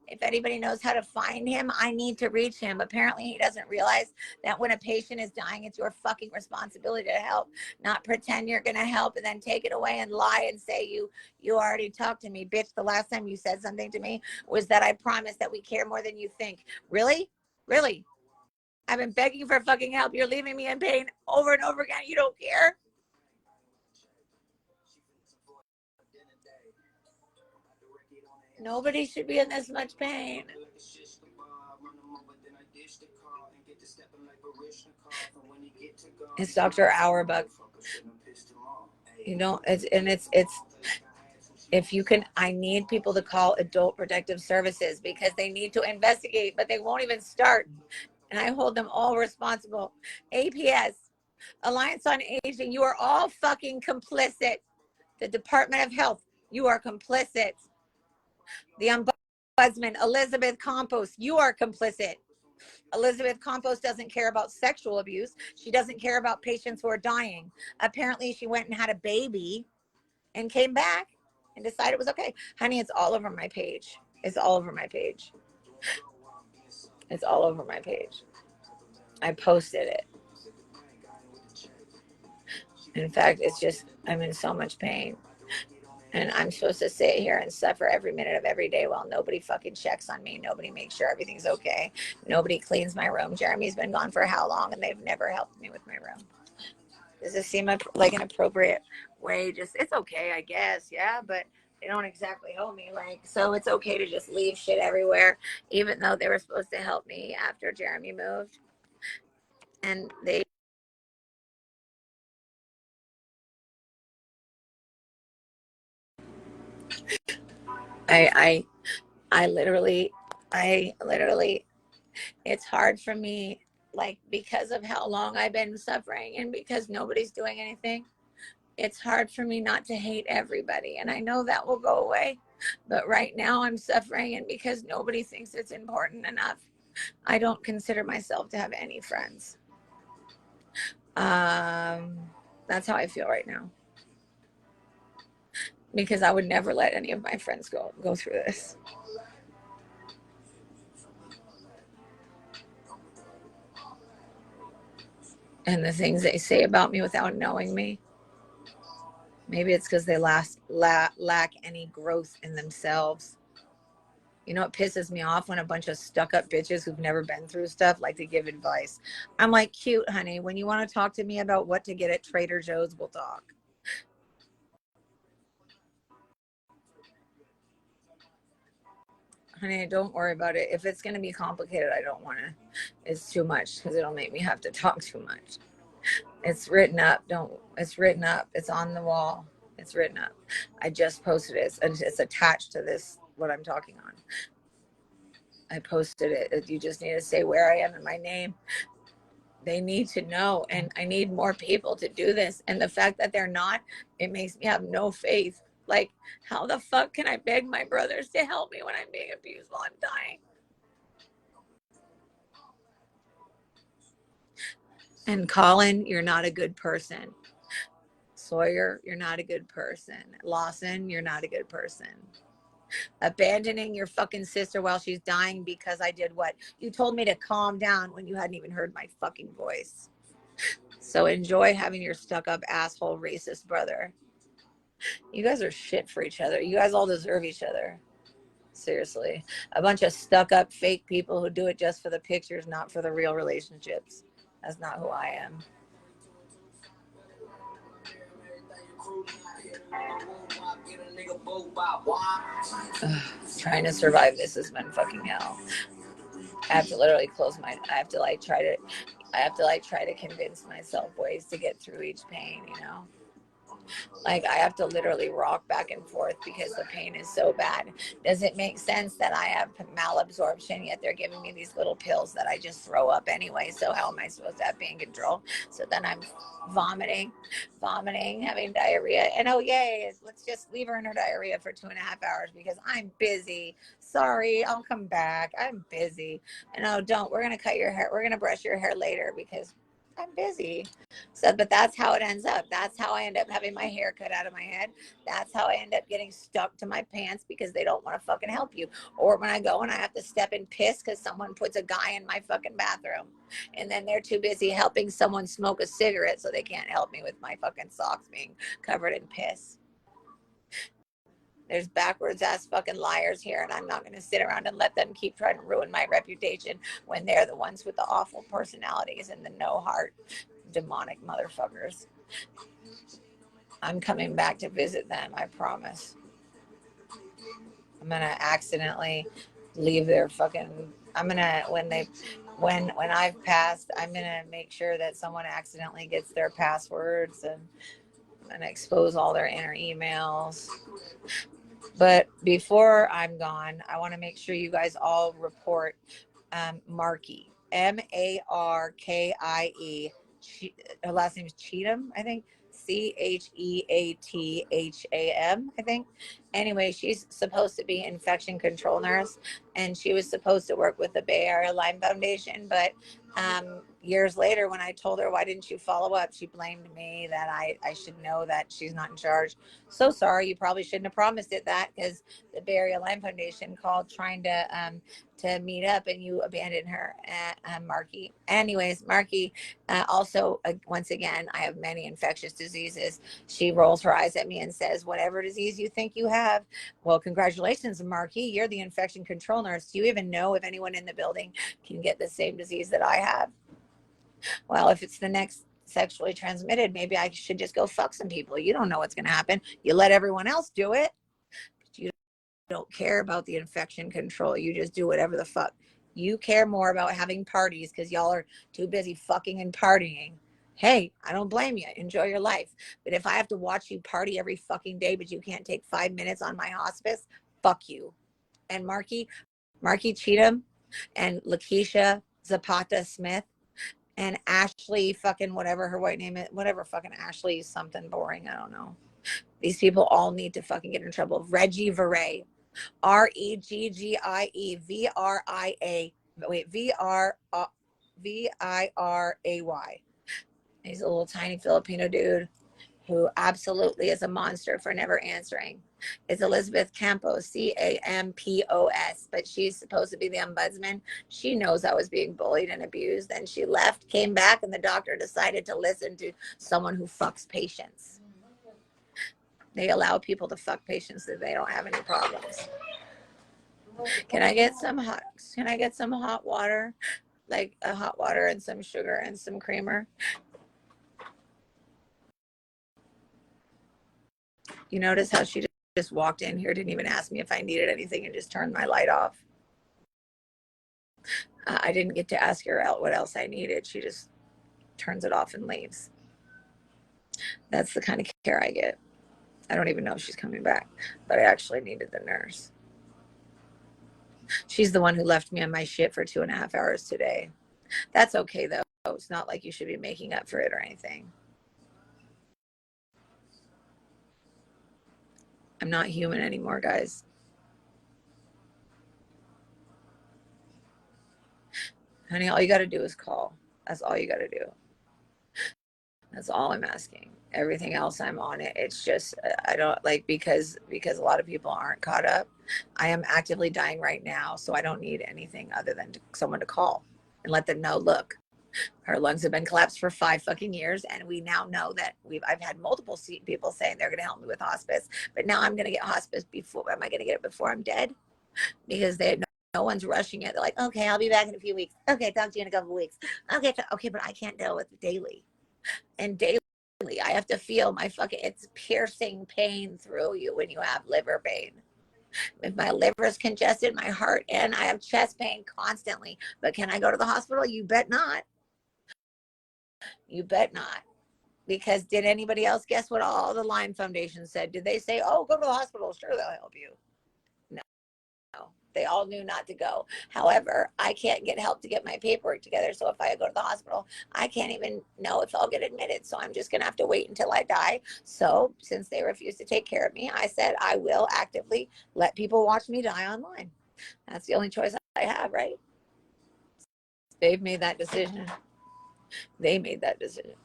if anybody knows how to find him, I need to reach him. Apparently he doesn't realize that when a patient is dying, it's your fucking responsibility to help, not pretend you're going to help and then take it away and lie and say you already talked to me. Bitch, the last time you said something to me was that I promised that we care more than you think. Really? Really? I've been begging for fucking help. You're leaving me in pain over and over again. You don't care? Nobody should be in this much pain. It's Dr. Auerbach. You know, it's if you can, I need people to call Adult Protective Services because they need to investigate, but they won't even start. And I hold them all responsible. APS, Alliance on Aging, you are all fucking complicit. The Department of Health, you are complicit. The Ombudsman, Elizabeth Campos, you are complicit. Elizabeth Campos doesn't care about sexual abuse. She doesn't care about patients who are dying. Apparently, she went and had a baby and came back and decided it was okay. Honey, it's all over my page. It's all over my page. It's all over my page. I posted it. In fact, it's just, I'm in so much pain. And I'm supposed to sit here and suffer every minute of every day while nobody fucking checks on me. Nobody makes sure everything's okay. Nobody cleans my room. Jeremy's been gone for how long and they've never helped me with my room. Does this seem like an appropriate way? Just, it's okay, I guess. Yeah, but they don't exactly help me. Like, so it's okay to just leave shit everywhere, even though they were supposed to help me after Jeremy moved. And they, I, I literally, it's hard for me, like, because of how long I've been suffering and because nobody's doing anything. It's hard for me not to hate everybody. And I know that will go away. But right now I'm suffering. And because nobody thinks it's important enough, I don't consider myself to have any friends. That's how I feel right now. Because I would never let any of my friends go through this. And the things they say about me without knowing me, maybe it's because they lack any growth in themselves. You know, it pisses me off when a bunch of stuck-up bitches who've never been through stuff like to give advice. I'm like, cute, honey. When you want to talk to me about what to get at Trader Joe's, we'll talk. Honey, don't worry about it. If it's going to be complicated, I don't want to. It's too much because it'll make me have to talk too much. It's written up. It's written up. It's on the wall. It's written up. I just posted it, and it's attached to this, what I'm talking on. I posted it. You just need to say where I am and my name. They need to know, and I need more people to do this. And the fact that they're not, it makes me have no faith. Like, how the fuck can I beg my brothers to help me when I'm being abused while I'm dying? And Colin, you're not a good person. Sawyer, you're not a good person. Lawson, you're not a good person. Abandoning your fucking sister while she's dying because I did what? You told me to calm down when you hadn't even heard my fucking voice. So enjoy having your stuck up asshole racist brother. You guys are shit for each other. You guys all deserve each other. Seriously. A bunch of stuck up fake people who do it just for the pictures, not for the real relationships. That's not who I am. Ugh, trying to survive this has been fucking hell. I have to literally close my, I have to try to convince myself ways to get through each pain, you know? Like, I have to literally rock back and forth because the pain is so bad. Does it make sense that I have malabsorption, yet they're giving me these little pills that I just throw up anyway? So how am I supposed to have pain control? So then I'm vomiting, having diarrhea. And oh, yay, let's just leave her in her diarrhea for 2.5 hours because I'm busy. Sorry, I'll come back. I'm busy. And oh, don't, we're going to cut your hair. We're going to brush your hair later because I'm busy. So, but that's how it ends up. That's how I end up having my hair cut out of my head. That's how I end up getting stuck to my pants because they don't want to fucking help you. Or when I go and I have to step in piss because someone puts a guy in my fucking bathroom. And then they're too busy helping someone smoke a cigarette so they can't help me with my fucking socks being covered in piss. There's backwards ass fucking liars here, and I'm not going to sit around and let them keep trying to ruin my reputation when they're the ones with the awful personalities and the no heart demonic motherfuckers. I'm coming back to visit them, I promise. I'm going to accidentally leave their fucking, I'm going to, when I've passed, I'm going to make sure that someone accidentally gets their passwords, and I'm going to expose all their inner emails. But before I'm gone, I want to make sure you guys all report Markie, Markie. Her last name is Cheatham, I think. Cheatham, I think. Anyway, she's supposed to be infection control nurse, and she was supposed to work with the Bay Area Lyme Foundation. But years later, when I told her, why didn't you follow up? She blamed me that I should know that she's not in charge. So sorry, you probably shouldn't have promised it that, because the Bay Area Lyme Foundation called trying to meet up, and you abandoned her, Markie. Anyways, Markie, also, once again, I have many infectious diseases. She rolls her eyes at me and says, whatever disease you think you have, well, congratulations, Markie. You're the infection control nurse. Do you even know if anyone in the building can get the same disease that I have? Well, if it's the next sexually transmitted, maybe I should just go fuck some people. You don't know what's going to happen. You let everyone else do it. But you don't care about the infection control. You just do whatever the fuck. You care more about having parties because y'all are too busy fucking and partying. Hey, I don't blame you. Enjoy your life. But if I have to watch you party every fucking day, but you can't take 5 minutes on my hospice, fuck you. And Markie Cheatham, and Lakeisha Zapata Smith, and Ashley fucking whatever her white name is, whatever fucking Ashley something boring, I don't know. These people all need to fucking get in trouble. Reggie Viray, Reggie Vria, wait, Viray. He's a little tiny Filipino dude who absolutely is a monster for never answering. It's Elizabeth Campos, Campos, but she's supposed to be the ombudsman. She knows I was being bullied and abused, and she left, came back, and the doctor decided to listen to someone who fucks patients. They allow people to fuck patients that they don't have any problems. Can I get some hot water? Like a hot water and some sugar and some creamer? You notice how she just walked in here, didn't even ask me if I needed anything, and just turned my light off. I didn't get to ask her out what else I needed. She just turns it off and leaves. That's the kind of care I get. I don't even know if she's coming back, but I actually needed the nurse. She's the one who left me on my shit for 2.5 hours today. That's okay, though. It's not like you should be making up for it or anything. I'm not human anymore, guys. Honey, all you got to do is call. That's all you got to do. That's all I'm asking. Everything else, I'm on it. It's just I don't like because a lot of people aren't caught up. I am actively dying right now, so I don't need anything other than someone to call and let them know. Look, her lungs have been collapsed for 5 fucking years, and we now know that I've had multiple people saying they're going to help me with hospice, but now I'm going to get hospice before. Am I going to get it before I'm dead? Because no one's rushing it. They're like, okay, I'll be back in a few weeks. Okay, talk to you in a couple of weeks. Okay, but I can't deal with it daily. And daily, I have to feel my fucking, it's piercing pain through you when you have liver pain. If my liver is congested, my heart, and I have chest pain constantly. But can I go to the hospital? You bet not. You bet not. Because did anybody else guess what all the Lyme Foundation said? Did they say, oh, go to the hospital? Sure, they'll help you. No. They all knew not to go. However, I can't get help to get my paperwork together. So if I go to the hospital, I can't even know if I'll get admitted. So I'm just going to have to wait until I die. So since they refuse to take care of me, I said I will actively let people watch me die online. That's the only choice I have, right? They've made that decision. They made that decision.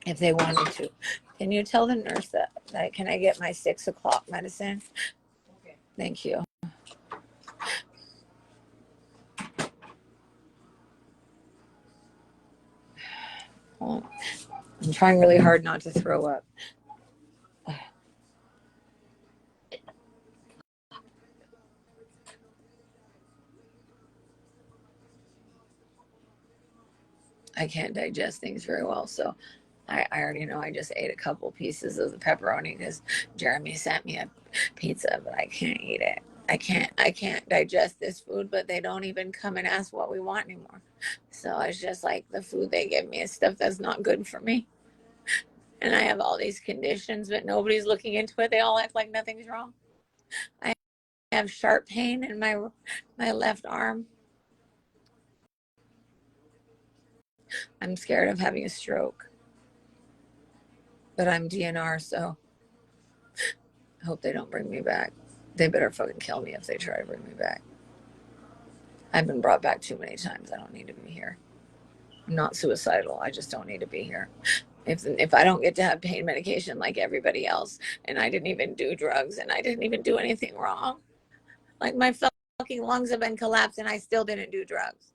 If they wanted to. Can you tell the nurse that can I get my 6 o'clock medicine? Okay. Thank you. Well, I'm trying really hard not to throw up. I can't digest things very well, so I already know I just ate a couple pieces of the pepperoni because Jeremy sent me a pizza, but I can't eat it. I can't digest this food, but they don't even come and ask what we want anymore. So it's just like the food they give me is stuff that's not good for me. And I have all these conditions, but nobody's looking into it. They all act like nothing's wrong. I have sharp pain in my left arm. I'm scared of having a stroke. But I'm DNR, so I hope they don't bring me back. They better fucking kill me if they try to bring me back. I've been brought back too many times. I don't need to be here. I'm not suicidal. I just don't need to be here. If I don't get to have pain medication like everybody else, and I didn't even do drugs, and I didn't even do anything wrong, like my fucking lungs have been collapsed, and I still didn't do drugs.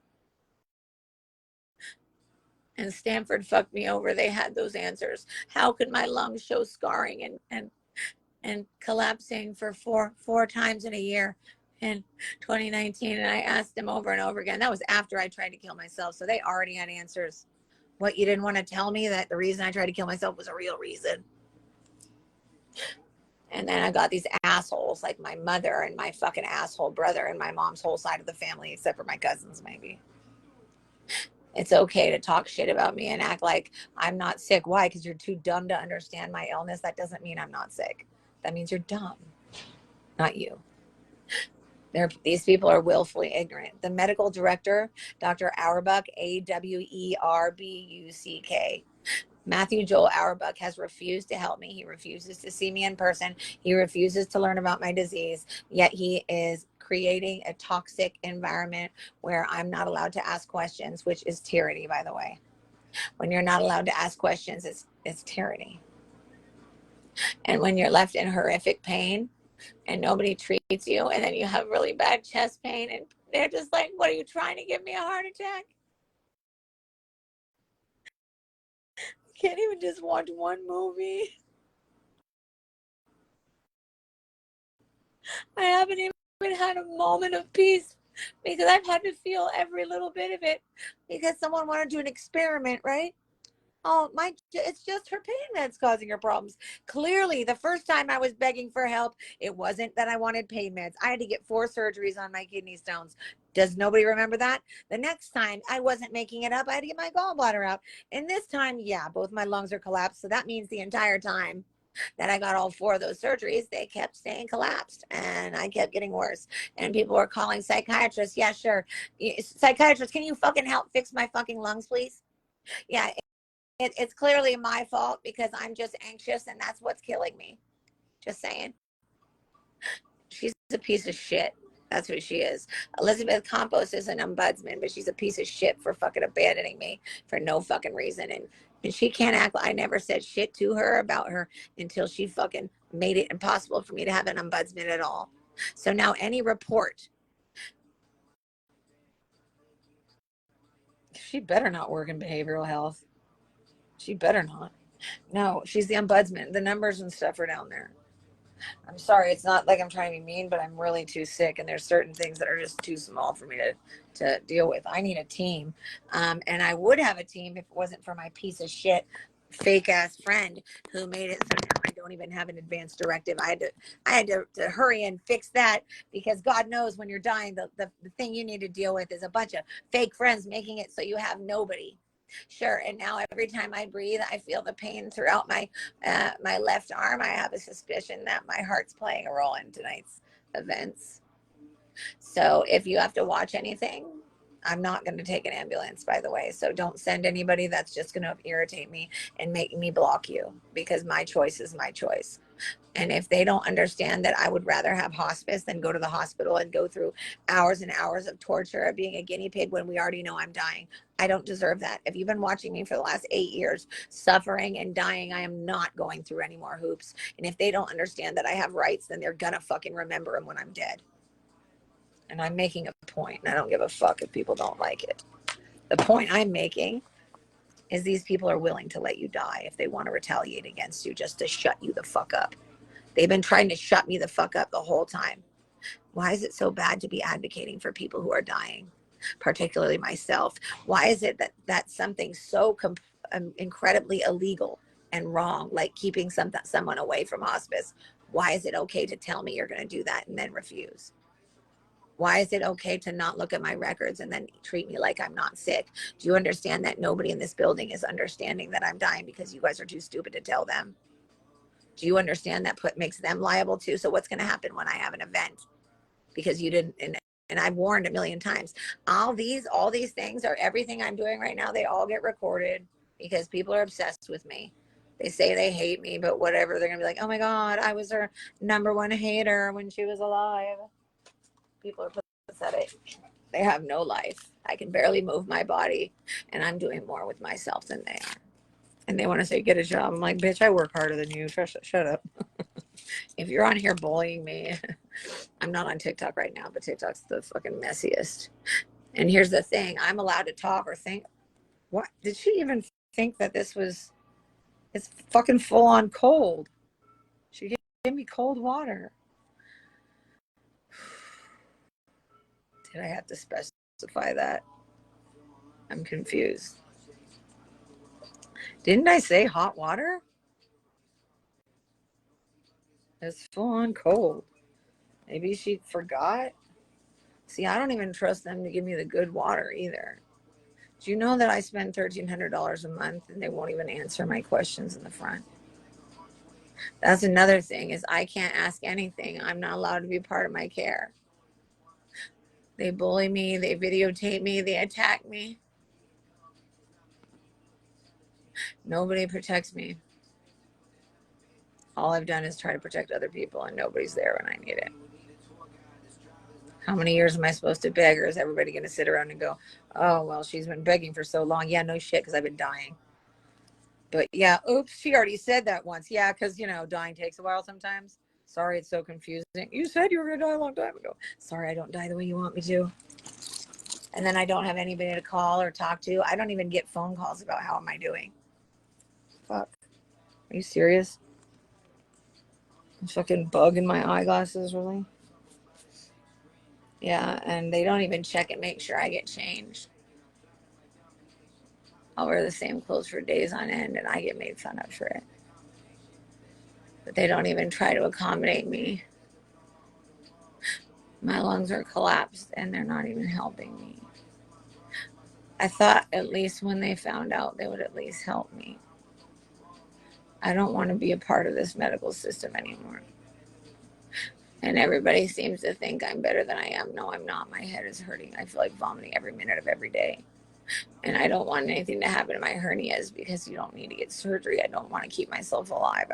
And Stanford fucked me over. They had those answers. How could my lungs show scarring and collapsing for four times in a year in 2019? And I asked them over and over again. That was after I tried to kill myself. So they already had answers. What, you didn't want to tell me that the reason I tried to kill myself was a real reason? And then I got these assholes like my mother and my fucking asshole brother and my mom's whole side of the family, except for my cousins, maybe. It's okay to talk shit about me and act like I'm not sick. Why? Because you're too dumb to understand my illness. That doesn't mean I'm not sick. That means you're dumb, not you. These people are willfully ignorant. The medical director, Dr. Auerbach, Awerbuck, Matthew Joel Auerbach, has refused to help me. He refuses to see me in person. He refuses to learn about my disease, yet he is creating a toxic environment where I'm not allowed to ask questions, which is tyranny, by the way. When you're not allowed to ask questions, it's tyranny. And when you're left in horrific pain and nobody treats you, and then you have really bad chest pain, and they're just like, what, are you trying to give me a heart attack? I can't even just watch one movie. I haven't even had a moment of peace because I've had to feel every little bit of it because someone wanted to do an experiment, right? Oh, it's just her pain that's causing her problems. Clearly, the first time I was begging for help, it wasn't that I wanted pain meds. I had to get 4 surgeries on my kidney stones. Does nobody remember that? The next time, I wasn't making it up. I had to get my gallbladder out. And this time, yeah, both my lungs are collapsed. So that means the entire time that I got all 4 of those surgeries, they kept staying collapsed and I kept getting worse. And people were calling psychiatrists. Yeah, sure. Psychiatrist, can you fucking help fix my fucking lungs, please? Yeah, it's clearly my fault because I'm just anxious and that's what's killing me. Just saying. She's a piece of shit. That's who she is. Elizabeth Campos is an ombudsman, but she's a piece of shit for fucking abandoning me for no fucking reason. And she can't act like I never said shit to her about her until she fucking made it impossible for me to have an ombudsman at all. So now any report, she better not work in behavioral health. She better not. No, she's the ombudsman. The numbers and stuff are down there. I'm sorry, it's not like I'm trying to be mean, but I'm really too sick, and there's certain things that are just too small for me to deal with. I need a team, and I would have a team if it wasn't for my piece of shit, fake ass friend who made it so now I don't even have an advance directive. I had to hurry and fix that because God knows when you're dying, the thing you need to deal with is a bunch of fake friends making it so you have nobody. Sure. And now every time I breathe, I feel the pain throughout my left arm. I have a suspicion that my heart's playing a role in tonight's events. So if you have to watch anything, I'm not going to take an ambulance, by the way. So don't send anybody that's just going to irritate me and make me block you because my choice is my choice. And if they don't understand that I would rather have hospice than go to the hospital and go through hours and hours of torture of being a guinea pig when we already know I'm dying, I don't deserve that. If you've been watching me for the last 8 years, suffering and dying, I am not going through any more hoops. And if they don't understand that I have rights, then they're gonna fucking remember them when I'm dead. And I'm making a point, and I don't give a fuck if people don't like it. The point I'm making is these people are willing to let you die if they want to retaliate against you just to shut you the fuck up. They've been trying to shut me the fuck up the whole time. Why is it so bad to be advocating for people who are dying, particularly myself? Why is it that that's something so incredibly illegal and wrong, like keeping someone away from hospice? Why is it okay to tell me you're going to do that and then refuse? Why is it okay to not look at my records and then treat me like I'm not sick? Do you understand that nobody in this building is understanding that I'm dying because you guys are too stupid to tell them? Do you understand that makes them liable too? So what's going to happen when I have an event because you didn't? And I've warned a million times. All these things are everything I'm doing right now. They all get recorded because people are obsessed with me. They say they hate me, but whatever. They're going to be like, oh my God, I was her #1 hater when she was alive. People are pathetic. They have no life. I can barely move my body, and I'm doing more with myself than they are. And they want to say, get a job. I'm like, bitch, I work harder than you. Shut up. If you're on here bullying me, I'm not on TikTok right now, but TikTok's the fucking messiest. And here's the thing. I'm allowed to talk or think. What? Did she even think that this was, it's fucking full on cold. She gave me cold water. Did I have to specify that? I'm confused. Didn't I say hot water? It's full on cold. Maybe she forgot. See, I don't even trust them to give me the good water either. Do you know that I spend $1,300 a month and they won't even answer my questions in the front? That's another thing is I can't ask anything. I'm not allowed to be part of my care. They bully me. They videotape me. They attack me. Nobody protects me. All I've done is try to protect other people and nobody's there when I need it. How many years am I supposed to beg, or is everybody going to sit around and go, oh, well, she's been begging for so long. Yeah, no shit, because I've been dying. But yeah, oops, she already said that once. Yeah, because, dying takes a while sometimes. Sorry, it's so confusing. You said you were going to die a long time ago. Sorry, I don't die the way you want me to. And then I don't have anybody to call or talk to. I don't even get phone calls about how am I doing. Fuck. Are you serious? A fucking bug in my eyeglasses, really? Yeah, and they don't even check and make sure I get changed. I'll wear the same clothes for days on end and I get made fun of for it. But they don't even try to accommodate me. My lungs are collapsed and they're not even helping me. I thought at least when they found out, they would at least help me. I don't want to be a part of this medical system anymore. And everybody seems to think I'm better than I am. No, I'm not. My head is hurting. I feel like vomiting every minute of every day. And I don't want anything to happen to my hernias because you don't need to get surgery. I don't want to keep myself alive.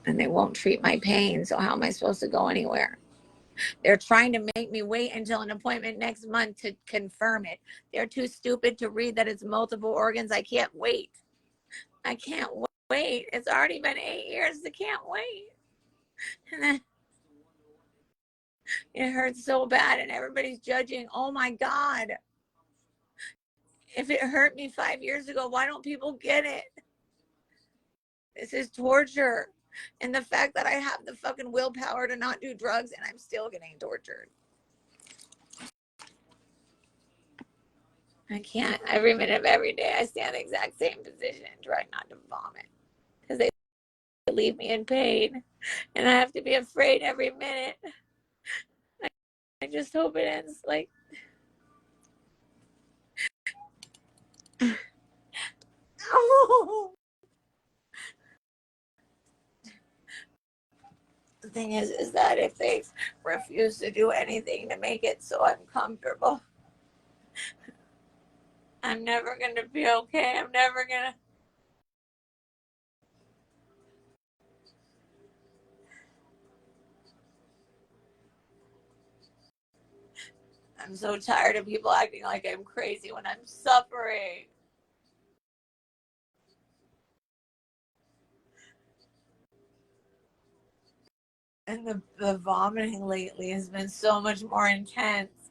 And they won't treat my pain. So how am I supposed to go anywhere? They're trying to make me wait until an appointment next month to confirm it. They're too stupid to read that it's multiple organs. I can't wait. I can't wait. It's already been 8 years. I can't wait. And then it hurts so bad and everybody's judging. Oh my God. If it hurt me 5 years ago, why don't people get it? This is torture. And the fact that I have the fucking willpower to not do drugs and I'm still getting tortured. I can't. Every minute of every day, I stay in the exact same position and try not to vomit because they leave me in pain. And I have to be afraid every minute. I just hope it ends like. Oh. The thing is that if they refuse to do anything to make it so I'm comfortable, I'm never going to be okay. I'm never going to. I'm so tired of people acting like I'm crazy when I'm suffering. And the vomiting lately has been so much more intense.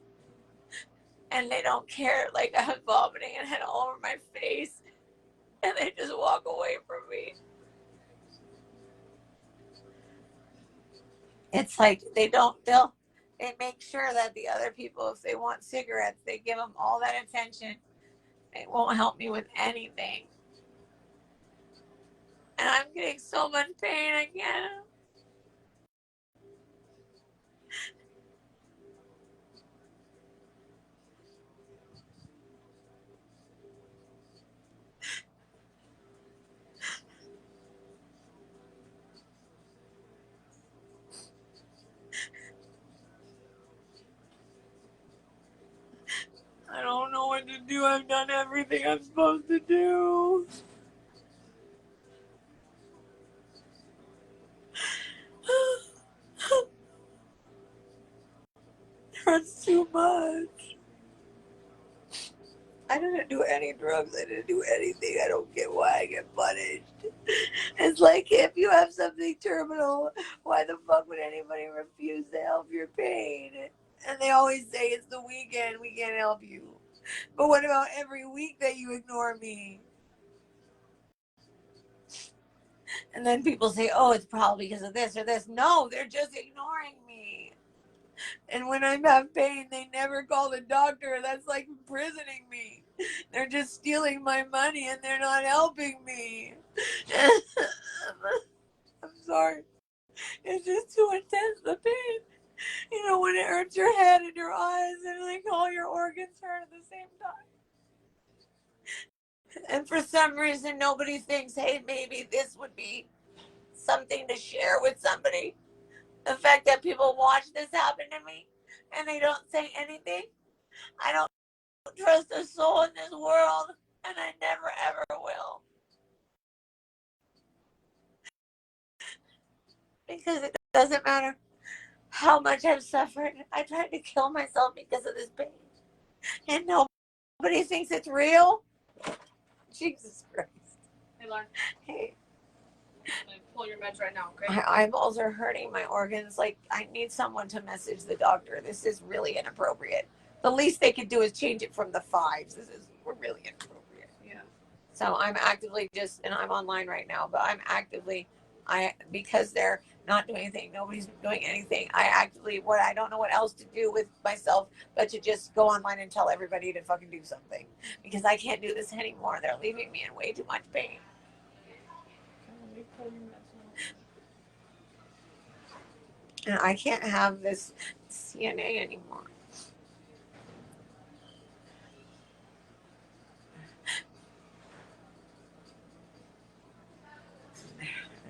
And they don't care. Like, I'm vomiting and head all over my face. And they just walk away from me. It's like they make sure that the other people, if they want cigarettes, they give them all that attention. It won't help me with anything. And I'm getting so much pain, I can't. I don't know what to do. I've done everything I'm supposed to do. It hurts too much. I didn't do any drugs. I didn't do anything. I don't get why I get punished. It's like if you have something terminal, why the fuck would anybody refuse to help your pain? And they always say it's the weekend, we can't help you. But what about every week that you ignore me? And then people say, oh, it's probably because of this or this. No, they're just ignoring me. And when I have pain, they never call the doctor. That's like imprisoning me. They're just stealing my money and they're not helping me. I'm sorry. It's just too intense, the pain. You know, when it hurts your head and your eyes and like all your organs hurt at the same time. And for some reason, nobody thinks, hey, maybe this would be something to share with somebody. The fact that people watch this happen to me and they don't say anything. I don't trust a soul in this world, and I never ever will. Because it doesn't matter how much I've suffered. I tried to kill myself because of this pain. And nobody thinks it's real. Jesus Christ. Hey, Lauren. Hey. I'm gonna pull your meds right now, okay? My eyeballs are hurting, my organs. Like, I need someone to message the doctor. This is really inappropriate. The least they could do is change it from the 5s. We're really inappropriate. Yeah. So I'm actively and I'm online right now, but because they're not doing anything, nobody's doing anything. I don't know what else to do with myself, but to just go online and tell everybody to fucking do something. Because I can't do this anymore. They're leaving me in way too much pain. And I can't have this CNA anymore.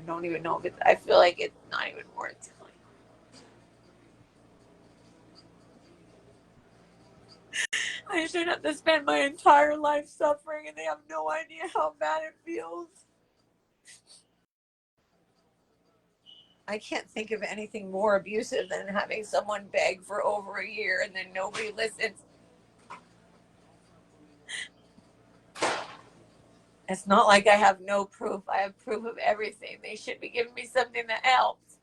don't even know if it's, I feel like it's not even worth telling. I shouldn't have to spend my entire life suffering, and they have no idea how bad it feels. I can't think of anything more abusive than having someone beg for over a year and then nobody listens. It's not like I have no proof. I have proof of everything. They should be giving me something that helps.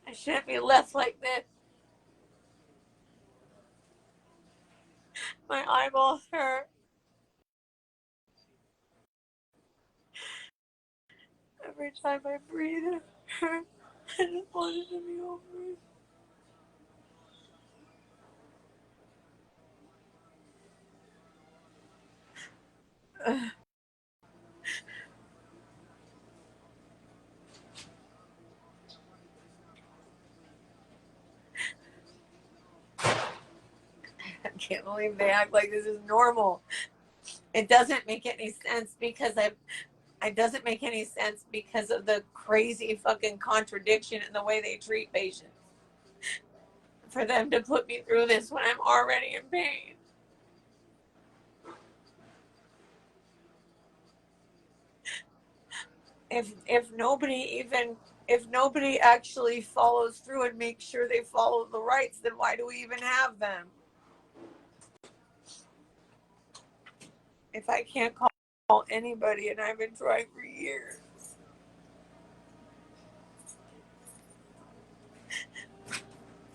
I shouldn't be left like this. My eyeballs hurt. Every time I breathe, it hurts. I just want it to be over. I can't believe they act like this is normal. It doesn't make any sense because it doesn't make any sense because of the crazy fucking contradiction in the way they treat patients. For them to put me through this when I'm already in pain. If nobody actually follows through and makes sure they follow the rights, then why do we even have them? If I can't call anybody, and I've been trying for years.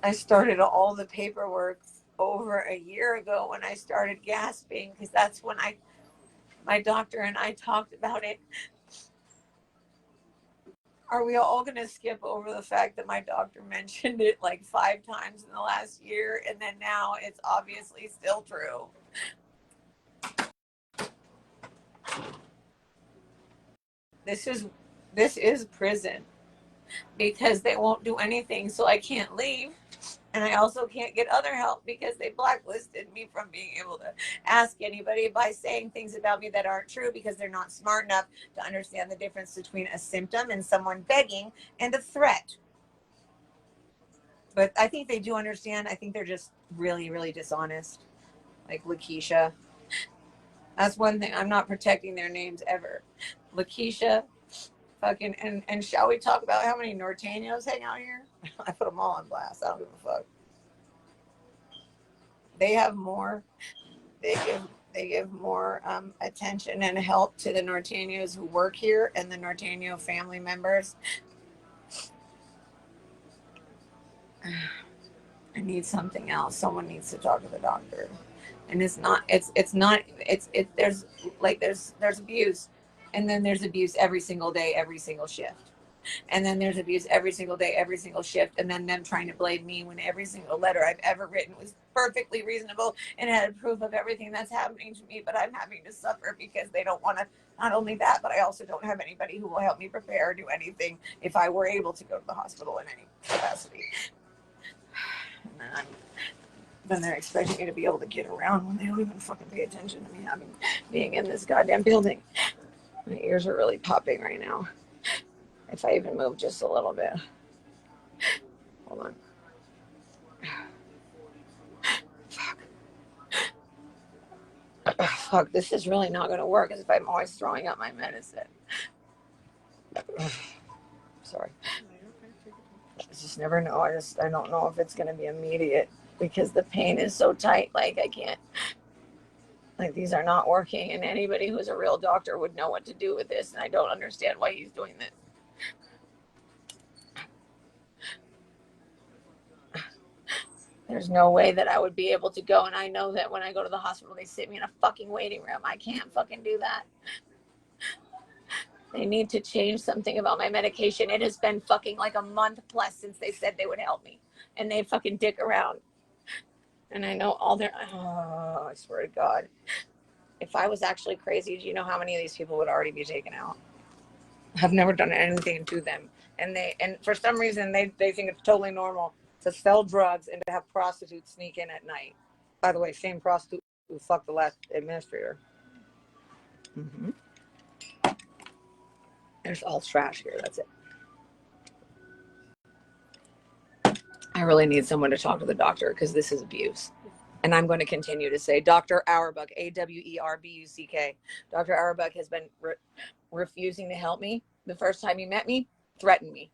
I started all the paperwork over a year ago when I started gasping, because that's when my doctor and I talked about it. Are we all going to skip over the fact that my doctor mentioned it like 5 times in the last year, and then now it's obviously still true? This is prison, because they won't do anything, so I can't leave. And I also can't get other help because they blacklisted me from being able to ask anybody by saying things about me that aren't true, because they're not smart enough to understand the difference between a symptom and someone begging and a threat. But I think they do understand. I think they're just really, really dishonest. Like Lakeisha. That's one thing. I'm not protecting their names ever. Lakeisha, fucking, and shall we talk about how many Norteños hang out here? I put them all on blast. I don't give a fuck. They have more. They give more attention and help to the Norteños who work here and the Norteño family members. I need something else. Someone needs to talk to the doctor. And there's abuse, and then there's abuse every single day, every single shift. And then there's abuse every single day, every single shift, and then them trying to blame me when every single letter I've ever written was perfectly reasonable and had proof of everything that's happening to me, but I'm having to suffer because they don't want to. Not only that, but I also don't have anybody who will help me prepare or do anything if I were able to go to the hospital in any capacity. And then they're expecting me to be able to get around when they don't even fucking pay attention to me being in this goddamn building. My ears are really popping right now. If I even move just a little bit. Hold on. Fuck, this is really not going to work if I'm always throwing up my medicine. Sorry. I just never know. I don't know if it's going to be immediate because the pain is so tight. Like I can't, like these are not working, and anybody who's a real doctor would know what to do with this, and I don't understand why he's doing this. There's no way that I would be able to go, and I know that when I go to the hospital, they sit me in a fucking waiting room. I can't fucking do that. They need to change something about my medication. It has been fucking like a month plus since they said they would help me, and they fucking dick around. And I know all their, I swear to God. If I was actually crazy, do you know how many of these people would already be taken out? I've never done anything to them. And for some reason, they think it's totally normal to sell drugs and to have prostitutes sneak in at night. By the way, same prostitute who fucked the last administrator. Mm-hmm. There's all trash here. That's it. I really need someone to talk to the doctor because this is abuse. And I'm going to continue to say Dr. Auerbach, Awerbuck. Dr. Auerbach has been refusing to help me. The first time he met me, threatened me.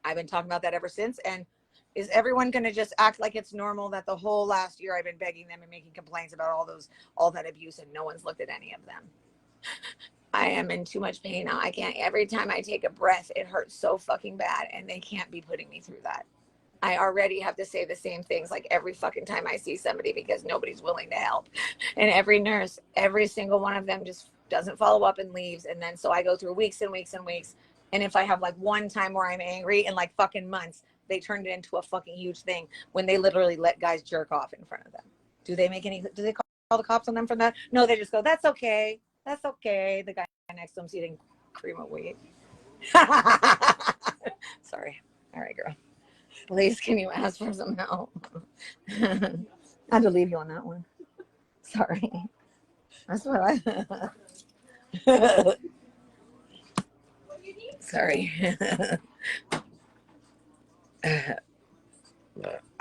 I've been talking about that ever since. And is everyone going to just act like it's normal that the whole last year I've been begging them and making complaints about all that abuse, and no one's looked at any of them? I am in too much pain now. I can't. Every time I take a breath, it hurts so fucking bad, and they can't be putting me through that. I already have to say the same things like every fucking time I see somebody because nobody's willing to help. And every nurse, every single one of them just doesn't follow up and leaves. And then so I go through weeks and weeks and weeks. And if I have like one time where I'm angry in like fucking months, they turned it into a fucking huge thing when they literally let guys jerk off in front of them. Do they call the cops on them for that? No, they just go, that's okay. That's okay. The guy next to him's eating cream of wheat. Sorry. All right, girl. Please, can you ask for some help? I had to leave you on that one. Sorry. That's what I... Sorry.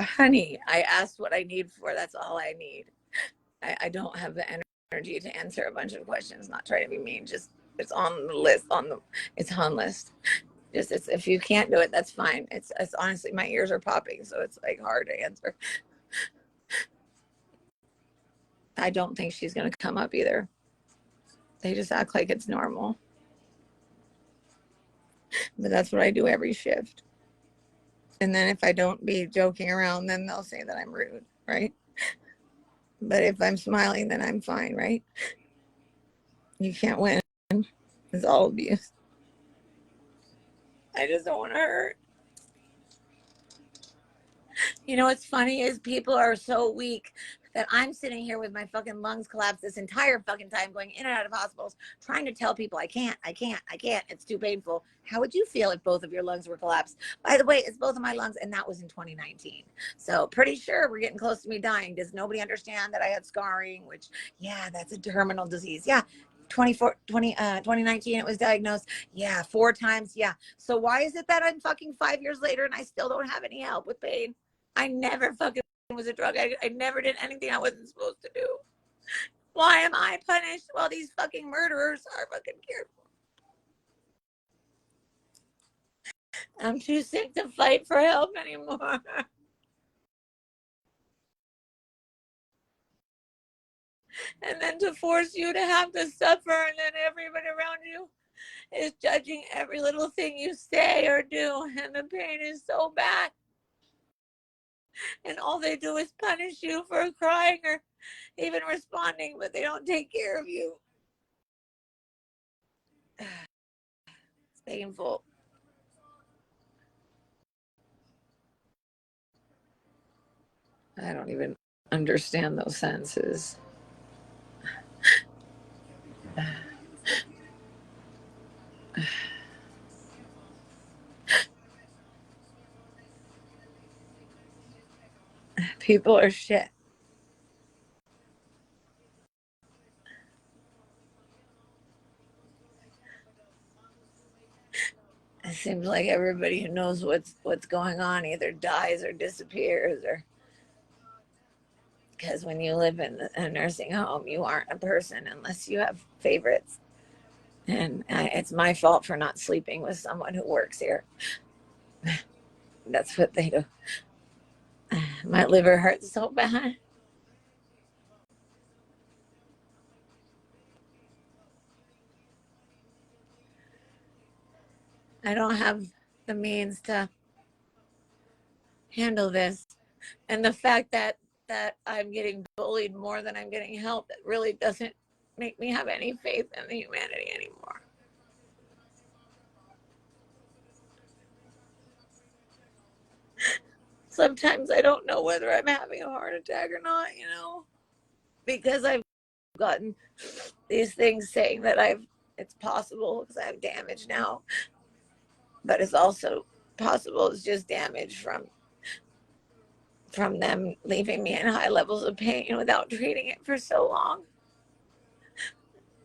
Honey, I asked what I need for. That's all I need. I don't have the energy to answer a bunch of questions. Not trying to be mean. Just it's on the list. It's on list. Just if you can't do it, that's fine. It's honestly, my ears are popping, so it's like hard to answer. I don't think she's gonna come up either. They just act like it's normal. But that's what I do every shift. And then if I don't be joking around, then they'll say that I'm rude, right? But if I'm smiling, then I'm fine, right? You can't win. It's all abuse. I just don't want to hurt. You know what's funny is people are so weak that I'm sitting here with my fucking lungs collapsed this entire fucking time, going in and out of hospitals, trying to tell people I can't. It's too painful. How would you feel if both of your lungs were collapsed? By the way, it's both of my lungs, and that was in 2019. So pretty sure we're getting close to me dying. Does nobody understand that I had scarring, which, yeah, that's a terminal disease. Yeah. 2019 it was diagnosed. Yeah, 4 times. Yeah. So why is it that I'm fucking 5 years later and I still don't have any help with pain? I never fucking was a drug addict. I never did anything I wasn't supposed to do. Why am I punished while these fucking murderers are fucking cared for? I'm too sick to fight for help anymore. And then to force you to have to suffer, and then everybody around you is judging every little thing you say or do, and the pain is so bad. And all they do is punish you for crying or even responding, but they don't take care of you. It's painful. I don't even understand those sentences. People are shit. It seems like everybody who knows what's going on either dies or disappears, or because when you live in a nursing home, you aren't a person unless you have favorites. And it's my fault for not sleeping with someone who works here. That's what they do. My liver hurts so bad. I don't have the means to handle this. And the fact that I'm getting bullied more than I'm getting help, it really doesn't make me have any faith in the humanity anymore. Sometimes I don't know whether I'm having a heart attack or not, because I've gotten these things saying that it's possible because I have damage now, but it's also possible it's just damage from them leaving me in high levels of pain without treating it for so long.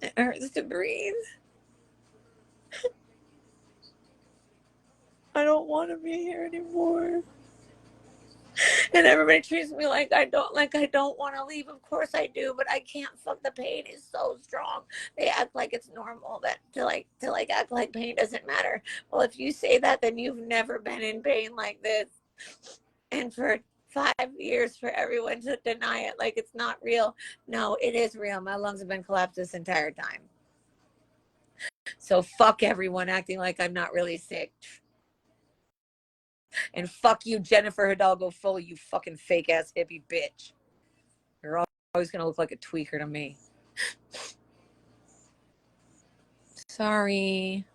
It hurts to breathe. I don't want to be here anymore. And everybody treats me like I don't want to leave. Of course I do, but I can't. Fuck, the pain is so strong. They act like it's normal that to act like pain doesn't matter. Well, if you say that, then you've never been in pain like this. And for 5 years for everyone to deny it like it's not real. No, it is real. My lungs have been collapsed this entire time. So fuck everyone acting like I'm not really sick. And fuck you, Jennifer Hidalgo Foley, you fucking fake ass hippie bitch. You're always gonna look like a tweaker to me. Sorry.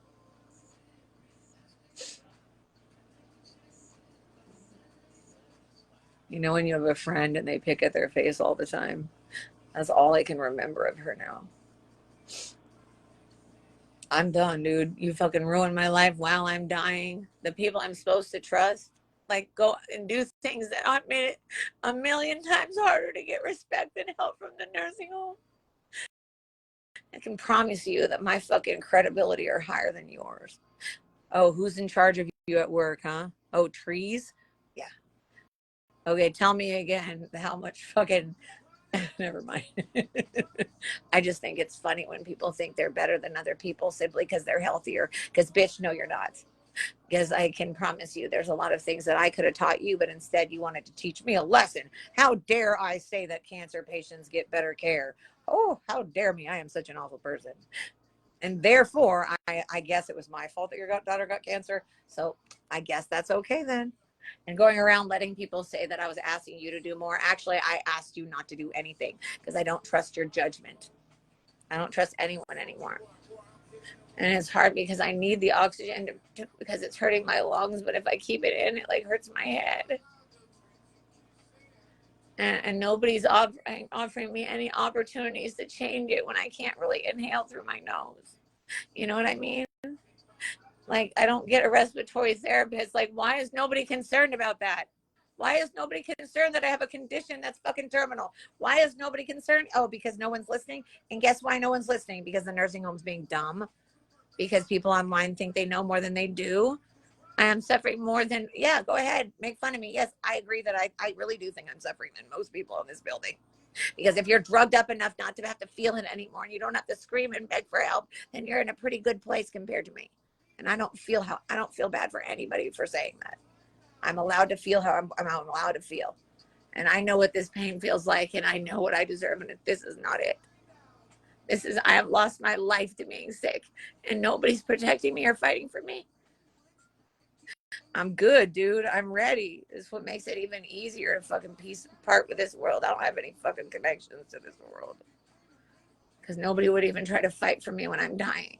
You know when you have a friend and they pick at their face all the time? That's all I can remember of her now. I'm done, dude. You fucking ruined my life while I'm dying. The people I'm supposed to trust, like, go and do things that I've made it a million times harder to get respect and help from the nursing home. I can promise you that my fucking credibility are higher than yours. Oh, who's in charge of you at work, huh? Oh, trees? Yeah. Okay, tell me again how much fucking... Never mind. I just think it's funny when people think they're better than other people simply because they're healthier. Because, bitch, no, you're not. Because I can promise you there's a lot of things that I could have taught you, but instead you wanted to teach me a lesson. How dare I say that cancer patients get better care? Oh, how dare me. I am such an awful person. And therefore, I guess it was my fault that your daughter got cancer. So I guess that's okay then. And going around letting people say that I was asking you to do more. Actually, I asked you not to do anything because I don't trust your judgment. I don't trust anyone anymore. And it's hard because I need the oxygen because it's hurting my lungs. But if I keep it in, it like hurts my head. And nobody's offering me any opportunities to change it when I can't really inhale through my nose. You know what I mean? Like, I don't get a respiratory therapist. Like, why is nobody concerned about that? Why is nobody concerned that I have a condition that's fucking terminal? Why is nobody concerned? Oh, because no one's listening. And guess why no one's listening? Because the nursing home's being dumb. Because people online think they know more than they do. I am suffering more than, yeah, go ahead. Make fun of me. Yes, I agree that I really do think I'm suffering than most people in this building. Because if you're drugged up enough not to have to feel it anymore and you don't have to scream and beg for help, then you're in a pretty good place compared to me. And I don't feel bad for anybody for saying that. I'm allowed to feel how I'm allowed to feel. And I know what this pain feels like, and I know what I deserve, and this is not it. I have lost my life to being sick, and nobody's protecting me or fighting for me. I'm good, dude. I'm ready. This is what makes it even easier to fucking part with this world. I don't have any fucking connections to this world. Because nobody would even try to fight for me when I'm dying.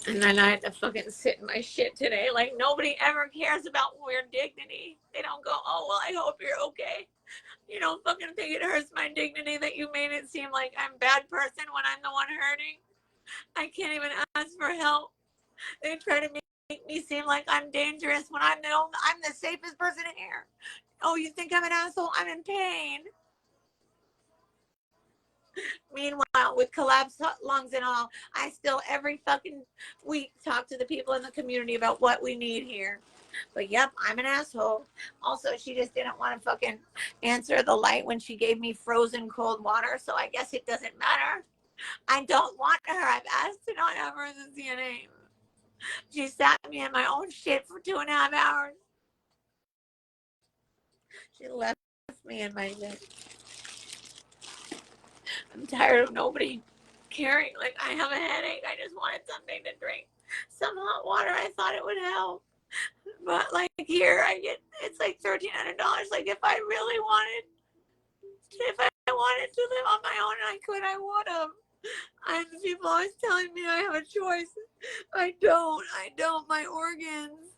And then I had to fucking sit in my shit today. Like, nobody ever cares about your dignity. They don't go, oh, well, I hope you're okay. You don't fucking think it hurts my dignity that you made it seem like I'm a bad person when I'm the one hurting? I can't even ask for help. They try to make me seem like I'm dangerous when I'm the safest person here. Oh, you think I'm an asshole? I'm in pain. Meanwhile, with collapsed lungs and all, I still every fucking week talk to the people in the community about what we need here. But yep, I'm an asshole. Also, she just didn't want to fucking answer the light when she gave me frozen cold water, so I guess it doesn't matter. I don't want her. I've asked to not have her as a CNA. She sat me in my own shit for 2.5 hours. She left me in my bed. I'm tired of nobody caring. Like, I have a headache. I just wanted something to drink. Some hot water. I thought it would help. But, like, here, it's like $1,300. Like, if I really wanted to live on my own and I could, I would have. And people always telling me I have a choice. I don't. My organs.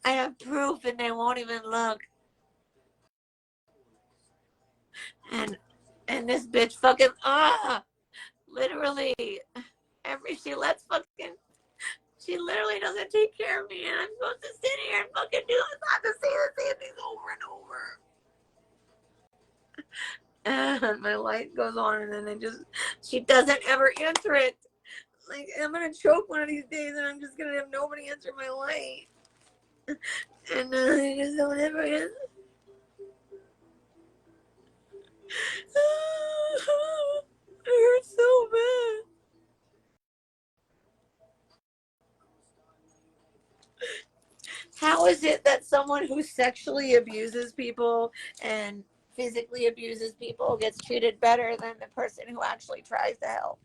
I have proof and they won't even look. And this bitch fucking, literally, she lets fucking She literally doesn't take care of me, and I'm supposed to sit here and fucking do this. I have to say the same things over and over. And my light goes on, and then she doesn't ever answer it. Like, I'm gonna choke one of these days, and I'm just gonna have nobody answer my light. And I just don't ever answer. It hurts so bad. How is it that someone who sexually abuses people and physically abuses people gets treated better than the person who actually tries to help?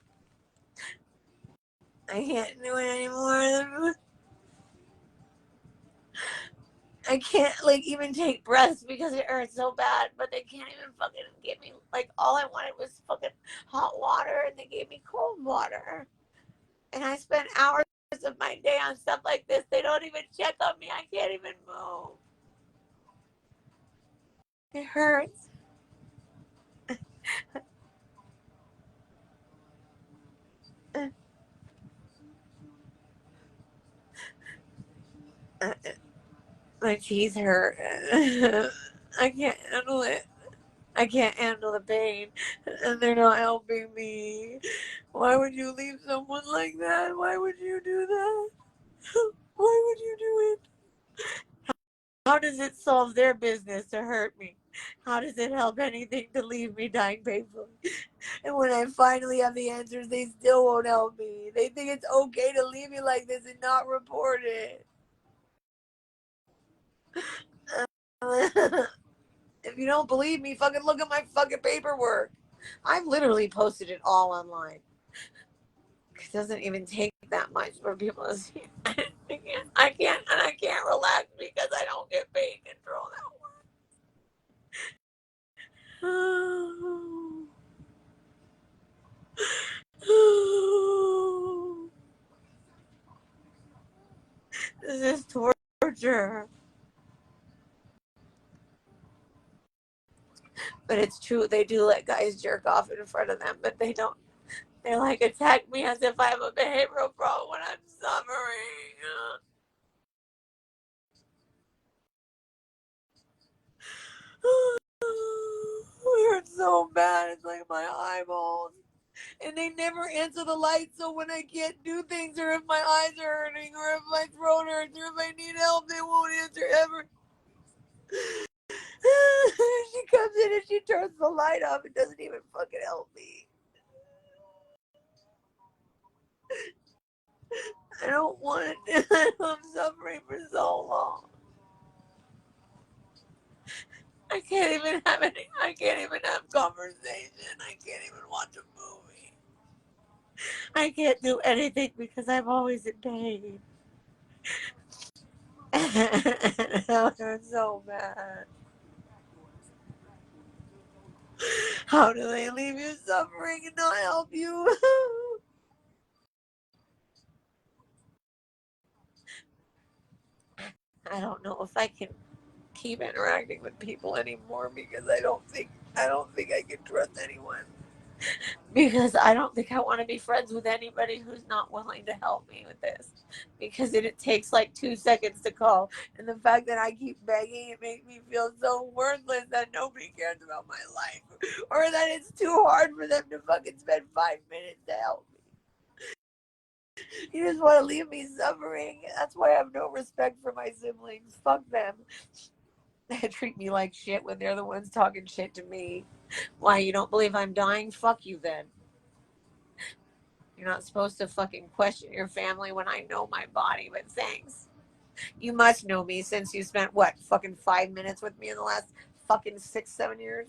I can't do it anymore. I can't like even take breaths because it hurts so bad, but they can't even fucking give me like all I wanted was fucking hot water and they gave me cold water. And I spent hours of my day on stuff like this. They don't even check on me. I can't even move. It hurts. My teeth hurt. I can't handle it. I can't handle the pain. And they're not helping me. Why would you leave someone like that? Why would you do that? Why would you do it? How does it solve their business to hurt me? How does it help anything to leave me dying painfully? And when I finally have the answers, they still won't help me. They think it's okay to leave me like this and not report it. If you don't believe me, fucking look at my fucking paperwork. I've literally posted it all online. It doesn't even take that much for people to see. I can't relax because I don't get paid control that one. This is torture. But it's true, they do let guys jerk off in front of them, but they don't. They like attack me as if I have a behavioral problem when I'm suffering. It hurts so bad. It's like my eyeballs. And they never answer the light, so when I can't do things, or if my eyes are hurting, or if my throat hurts, or if I need help, they won't answer ever. She comes in and she turns the light off. It doesn't even fucking help me. I don't want it. I'm suffering for so long. I can't even have any. I can't even have conversation. I can't even watch a movie. I can't do anything because I'm always in pain. They're so bad. How do they leave you suffering and not help you? I don't know if I can keep interacting with people anymore because I don't think I can trust anyone. Because I don't think I want to be friends with anybody who's not willing to help me with this. Because it takes like 2 seconds to call. And the fact that I keep begging, it makes me feel so worthless that nobody cares about my life. Or that it's too hard for them to fucking spend 5 minutes to help me. You just want to leave me suffering. That's why I have no respect for my siblings. Fuck them. They treat me like shit when they're the ones talking shit to me. Why, you don't believe I'm dying? Fuck you then. You're not supposed to fucking question your family when I know my body, but thanks. You must know me since you spent, what, fucking 5 minutes with me in the last fucking 6, 7 years?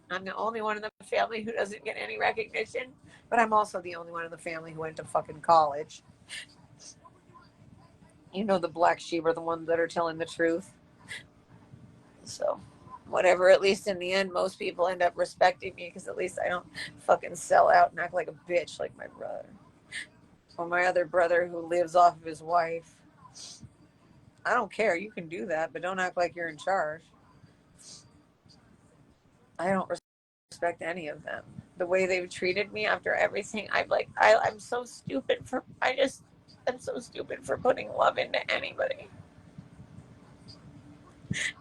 I'm the only one in the family who doesn't get any recognition, but I'm also the only one in the family who went to fucking college. You know, the black sheep are the ones that are telling the truth. So, whatever, at least in the end, most people end up respecting me because at least I don't fucking sell out and act like a bitch like my brother. Or my other brother who lives off of his wife. I don't care. You can do that, but don't act like you're in charge. I don't respect any of them. the way they've treated me after everything. I'm so stupid for, I'm so stupid for putting love into anybody.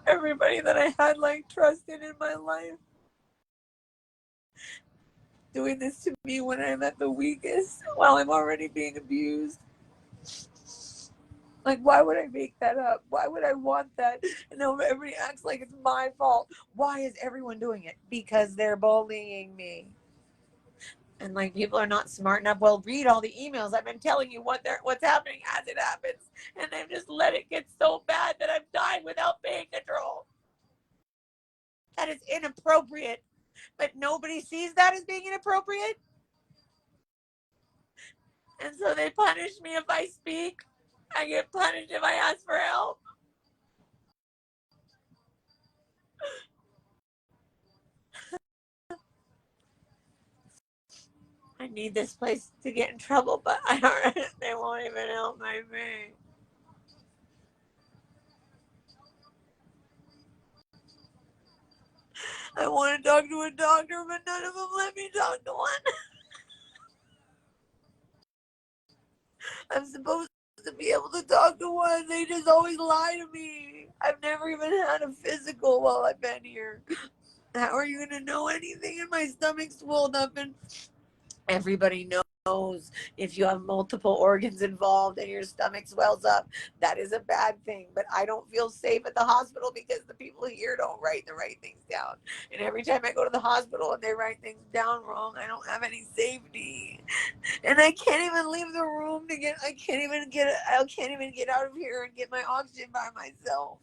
Everybody that I had like trusted in my life, doing this to me when I'm at the weakest while I'm already being abused. Like, why would I make that up? Why would I want that? And everybody acts like it's my fault. Why is everyone doing it? Because they're bullying me. And like, people are not smart enough. Well, read all the emails. I've been telling you what's happening as it happens, and they've just let it get so bad that I've died without pain control. That is inappropriate, but nobody sees that as being inappropriate, and so they punish me if I speak. I get punished if I ask for help. I need this place to get in trouble, but I don't. They won't even help my pain. I want to talk to a doctor, but none of them let me talk to one. I'm supposed to be able to talk to one. They just always lie to me. I've never even had a physical while I've been here. How are you going to know anything? And my stomach's swelled up, and everybody knows if you have multiple organs involved and your stomach swells up, that is a bad thing. But I don't feel safe at the hospital because the people here don't write the right things down. And every time I go to the hospital and they write things down wrong, I don't have any safety. And I can't even leave the room I can't even get out of here and get my oxygen by myself.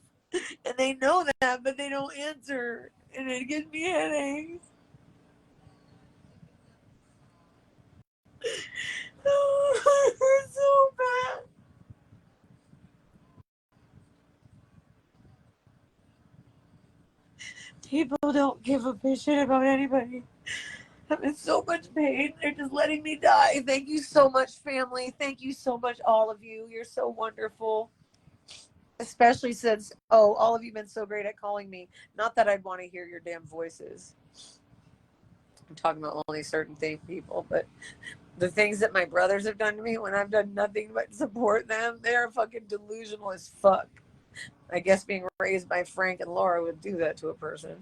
And they know that, but they don't answer. And it gives me headaches. Oh, it hurts so bad. People don't give a shit about anybody. I'm in so much pain. They're just letting me die. Thank you so much, family. Thank you so much, all of you. You're so wonderful. Especially since, all of you have been so great at calling me. Not that I'd want to hear your damn voices. I'm talking about only certain people, but the things that my brothers have done to me when I've done nothing but support them, they're fucking delusional as fuck. I guess being raised by Frank and Laura would do that to a person.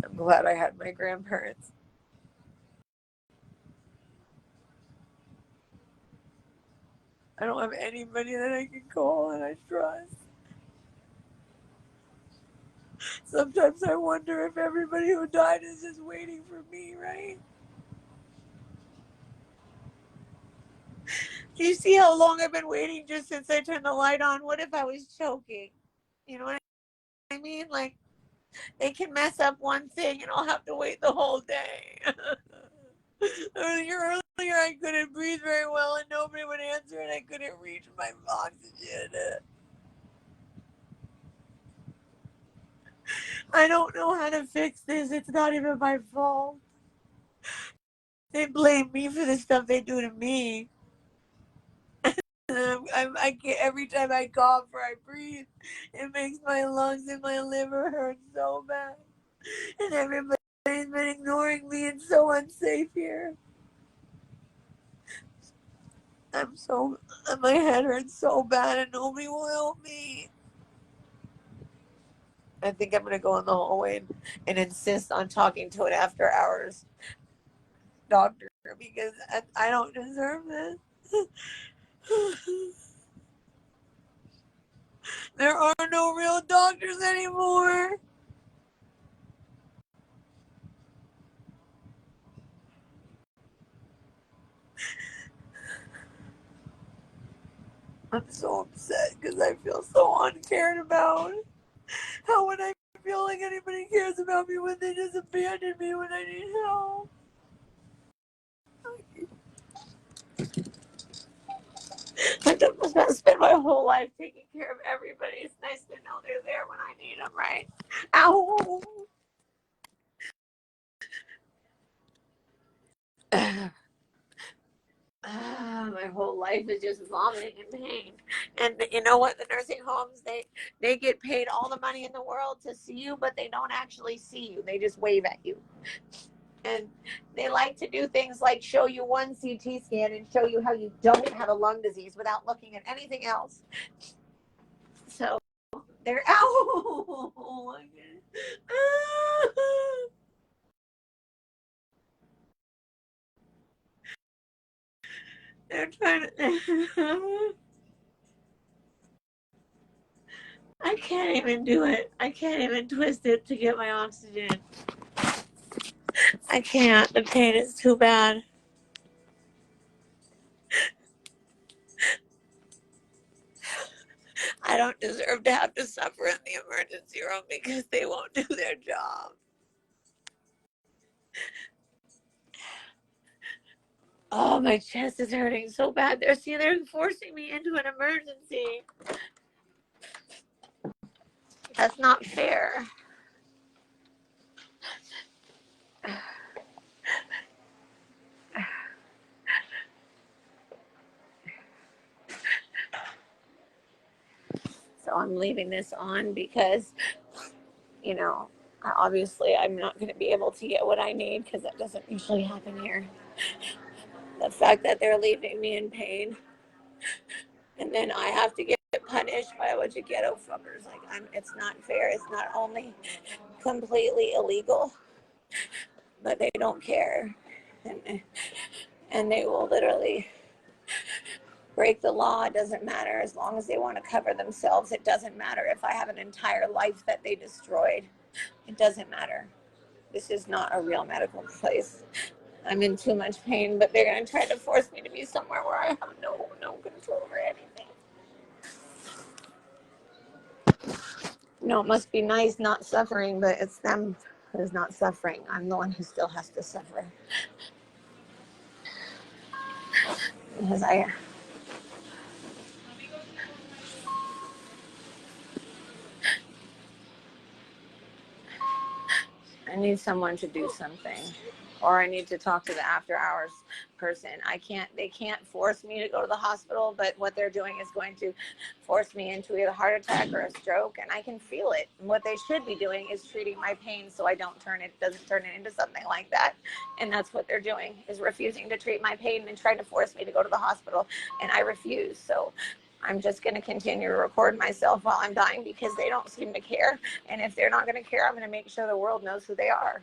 I'm glad I had my grandparents. I don't have anybody that I can call and I trust. Sometimes I wonder if everybody who died is just waiting for me, right? Do you see how long I've been waiting just since I turned the light on? What if I was choking? You know what I mean? Like, they can mess up one thing and I'll have to wait the whole day. Earlier, I couldn't breathe very well and nobody would answer and I couldn't reach my oxygen. I don't know how to fix this. It's not even my fault. They blame me for the stuff they do to me. I get, every time I cough or I breathe, it makes my lungs and my liver hurt so bad. And everybody's been ignoring me. It's so unsafe here. My head hurts so bad and nobody will help me. I think I'm going to go in the hallway and insist on talking to an after hours doctor because I don't deserve this. There are no real doctors anymore. I'm so upset because I feel so uncared about. How would I feel like anybody cares about me when they just abandon me when I need help? I'm gonna spend my whole life taking care of everybody. It's nice to know they're there when I need them, right? Ow! My whole life is just vomiting in pain. And you know what? The nursing homes, they get paid all the money in the world to see you, but they don't actually see you. They just wave at you. And they like to do things like show you one CT scan and show you how you don't have a lung disease without looking at anything else. So they're oh my God. They're trying to. I can't even do it. I can't even twist it to get my oxygen. I can't. The pain is too bad. I don't deserve to have to suffer in the emergency room because they won't do their job. Oh, my chest is hurting so bad. They're forcing me into an emergency. That's not fair. So I'm leaving this on because, you know, obviously I'm not going to be able to get what I need because that doesn't usually happen here. The fact that they're leaving me in pain and then I have to get punished by a bunch of ghetto fuckers. Like, it's not fair. It's not only completely illegal, but they don't care. And they will literally break the law. It doesn't matter as long as they want to cover themselves. It doesn't matter if I have an entire life that they destroyed. It doesn't matter. This is not a real medical place. I'm in too much pain, but they're going to try to force me to be somewhere where I have no control over anything. No, it must be nice not suffering, but it's them who's not suffering. I'm the one who still has to suffer. Because I need someone to do something, or I need to talk to the after hours person. They can't force me to go to the hospital, but what they're doing is going to force me into either a heart attack or a stroke, and I can feel it. And what they should be doing is treating my pain so I doesn't turn it into something like that. And that's what they're doing, is refusing to treat my pain and trying to force me to go to the hospital, and I refuse. So I'm just going to continue to record myself while I'm dying because they don't seem to care. And if they're not going to care, I'm going to make sure the world knows who they are.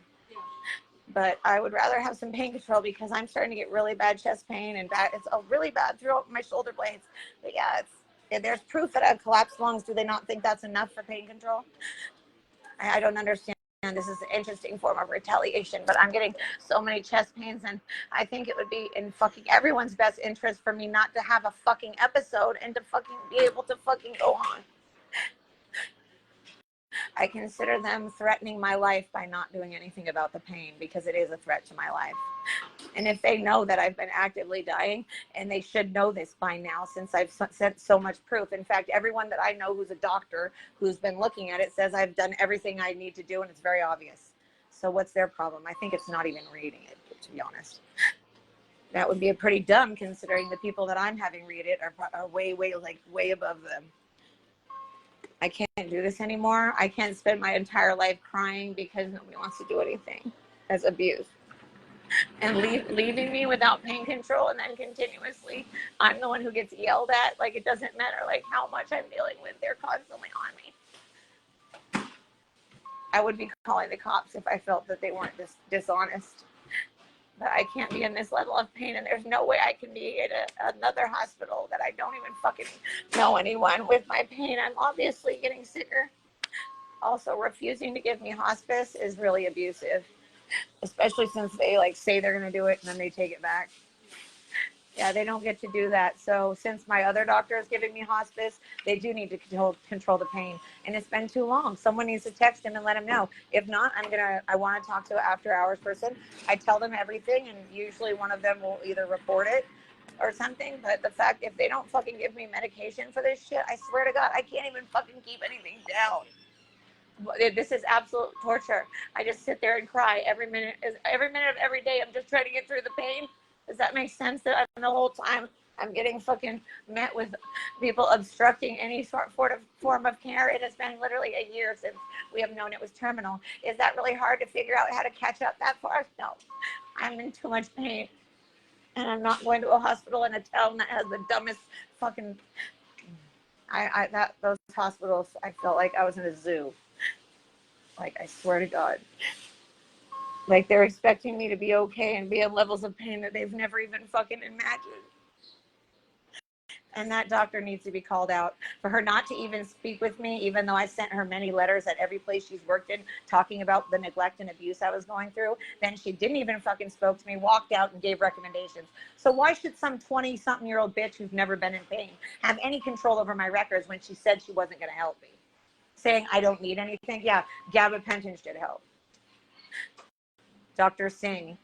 But I would rather have some pain control because I'm starting to get really bad chest pain and it's really bad through my shoulder blades. But yeah, there's proof that I have collapsed lungs. Do they not think that's enough for pain control? I don't understand. This is an interesting form of retaliation, but I'm getting so many chest pains, and I think it would be in fucking everyone's best interest for me not to have a fucking episode and to fucking be able to fucking go on. I consider them threatening my life by not doing anything about the pain because it is a threat to my life. And if they know that I've been actively dying, and they should know this by now since I've sent so much proof. In fact, everyone that I know who's a doctor who's been looking at it says I've done everything I need to do, and it's very obvious. So what's their problem? I think it's not even reading it, to be honest. That would be a pretty dumb considering the people that I'm having read it are way above them. I can't do this anymore. I can't spend my entire life crying because nobody wants to do anything. That's abuse. And leaving me without pain control, and then continuously I'm the one who gets yelled at. Like, it doesn't matter like how much I'm dealing with, they're constantly on me. I would be calling the cops if I felt that they weren't dishonest, but I can't be in this level of pain, and there's no way I can be at another hospital that I don't even fucking know anyone with my pain. I'm obviously getting sicker. Also, refusing to give me hospice is really abusive, especially since they say they're going to do it and then they take it back. Yeah, they don't get to do that. So since my other doctor is giving me hospice, they do need to control the pain. And it's been too long. Someone needs to text him and let him know. If not, I want to talk to an after hours person. I tell them everything, and usually one of them will either report it or something. But the fact, if they don't fucking give me medication for this shit, I swear to God, I can't even fucking keep anything down. This is absolute torture. I just sit there and cry every minute of every day. I'm just trying to get through the pain. Does that make sense? That I'm the whole time I'm getting fucking met with people obstructing any form of care. It has been literally a year since we have known it was terminal. Is that really hard to figure out how to catch up that far? No. I'm in too much pain. And I'm not going to a hospital in a town that has the dumbest fucking... those hospitals, I felt like I was in a zoo. Like, I swear to God. Like, they're expecting me to be okay and be in levels of pain that they've never even fucking imagined. And that doctor needs to be called out. For her not to even speak with me, even though I sent her many letters at every place she's worked in talking about the neglect and abuse I was going through, then she didn't even fucking spoke to me, walked out and gave recommendations. So why should some 20-something-year-old bitch who's never been in pain have any control over my records when she said she wasn't going to help me? Saying I don't need anything? Yeah, gabapentin should help. Dr. Singh.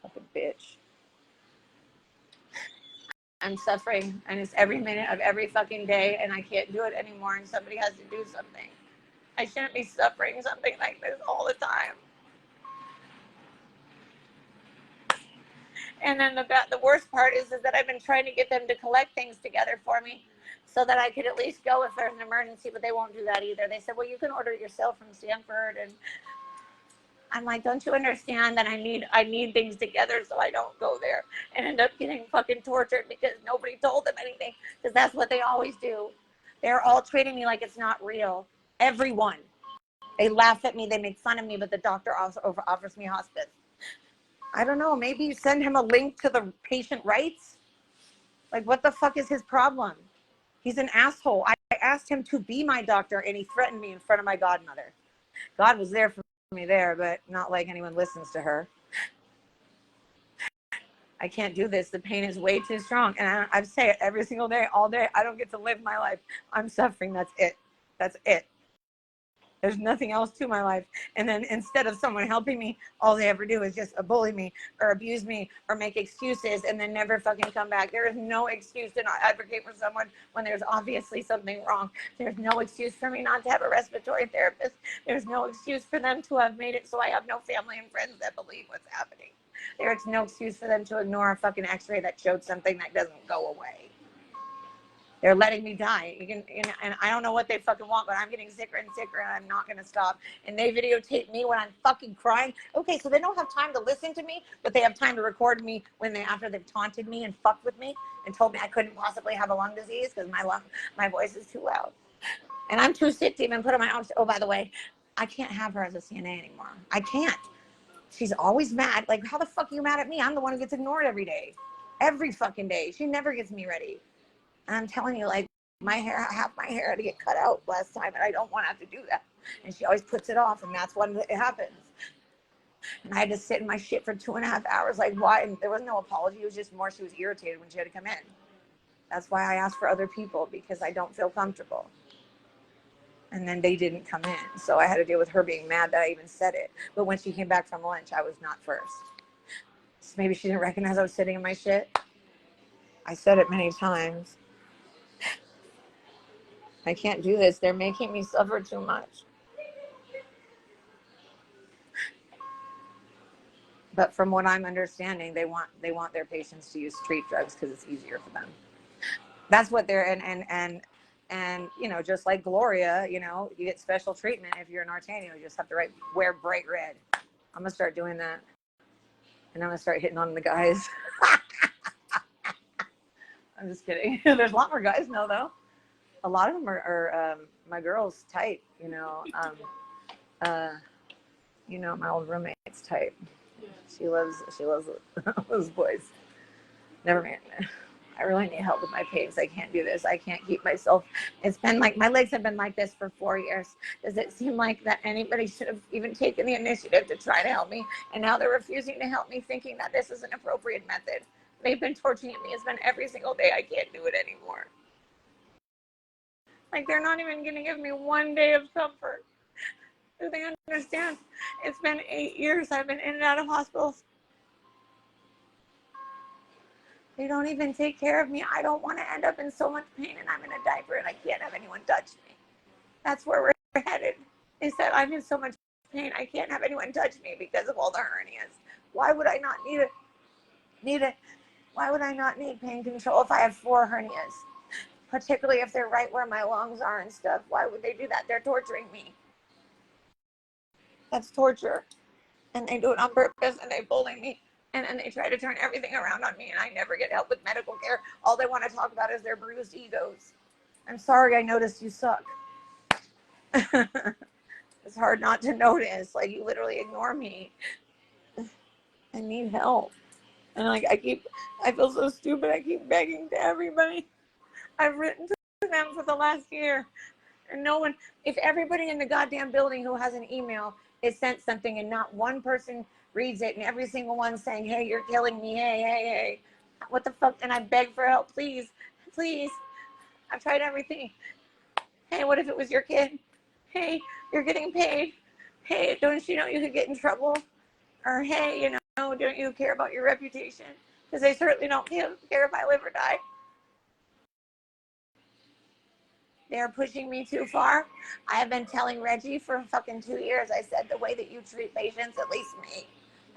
Fucking bitch. I'm suffering, and it's every minute of every fucking day, and I can't do it anymore, and somebody has to do something. I shouldn't be suffering something like this all the time. And then the worst part is that I've been trying to get them to collect things together for me so that I could at least go if there's an emergency, but they won't do that either. They said, well, you can order it yourself from Stanford, and I'm like, don't you understand that I need things together so I don't go there and end up getting fucking tortured because nobody told them anything, because that's what they always do. They're all treating me like it's not real. Everyone. They laugh at me, they make fun of me, but the doctor also offers me hospice. I don't know, maybe you send him a link to the patient rights? Like, what the fuck is his problem? He's an asshole. I asked him to be my doctor, and he threatened me in front of my godmother. God was there for me there, but not like anyone listens to her. I can't do this. The pain is way too strong. And I say it every single day, all day. I don't get to live my life. I'm suffering. That's it. That's it. There's nothing else to my life. And then instead of someone helping me, all they ever do is just bully me or abuse me or make excuses and then never fucking come back. There is no excuse to not advocate for someone when there's obviously something wrong. There's no excuse for me not to have a respiratory therapist. There's no excuse for them to have made it so I have no family and friends that believe what's happening. There's no excuse for them to ignore a fucking x-ray that showed something that doesn't go away. They're letting me die. And I don't know what they fucking want, but I'm getting sicker and sicker, and I'm not going to stop. And they videotape me when I'm fucking crying. Okay, so they don't have time to listen to me, but they have time to record me after they've taunted me and fucked with me and told me I couldn't possibly have a lung disease because my voice is too loud. And I'm too sick to even put on my own. Oh, by the way, I can't have her as a CNA anymore. I can't. She's always mad. Like, how the fuck are you mad at me? I'm the one who gets ignored every day. Every fucking day. She never gets me ready. And I'm telling you, like, half my hair had to get cut out last time, and I don't want to have to do that. And she always puts it off, and that's when it happens. And I had to sit in my shit for 2.5 hours. Like, why? And there was no apology. It was just more she was irritated when she had to come in. That's why I asked for other people, because I don't feel comfortable. And then they didn't come in. So I had to deal with her being mad that I even said it. But when she came back from lunch, I was not first. So maybe she didn't recognize I was sitting in my shit. I said it many times. I can't do this. They're making me suffer too much. But from what I'm understanding, they want their patients to use street drugs because it's easier for them. That's what they're and you know, just like Gloria, you know, you get special treatment if you're an Artanian. You just have to wear bright red. I'm gonna start doing that, and I'm gonna start hitting on the guys. I'm just kidding. There's a lot more guys now, though. A lot of them are my girl's type, you know. You know, my old roommate's type. She loves those boys. Never mind. I really need help with my pains. I can't do this. I can't keep myself. It's been like, my legs have been like this for 4 years. Does it seem like that anybody should have even taken the initiative to try to help me? And now they're refusing to help me, thinking that this is an appropriate method. They've been torturing me. It's been every single day. I can't do it anymore. Like, they're not even going to give me 1 day of comfort. Do they understand? It's been 8 years. I've been in and out of hospitals. They don't even take care of me. I don't want to end up in so much pain, and I'm in a diaper, and I can't have anyone touch me. That's where we're headed. They said, I'm in so much pain, I can't have anyone touch me because of all the hernias. Why would I not need it? Why would I not need pain control if I have 4 hernias? Particularly if they're right where my lungs are and stuff. Why would they do that? They're torturing me. That's torture. And they do it on purpose and they bully me. And they try to turn everything around on me and I never get help with medical care. All they want to talk about is their bruised egos. I'm sorry, I noticed you suck. It's hard not to notice. Like, you literally ignore me. I need help. And like, I feel so stupid. I keep begging to everybody. I've written to them for the last year. And no one, if everybody in the goddamn building who has an email is sent something and not one person reads it and every single one saying, hey, you're killing me. Hey. What the fuck? And I beg for help. Please. I've tried everything. Hey, what if it was your kid? Hey, you're getting paid. Hey, don't you know you could get in trouble? Or hey, don't you care about your reputation? Because they certainly don't care if I live or die. They're pushing me too far. I have been telling Reggie for fucking 2 years. I said, the way that you treat patients, at least me,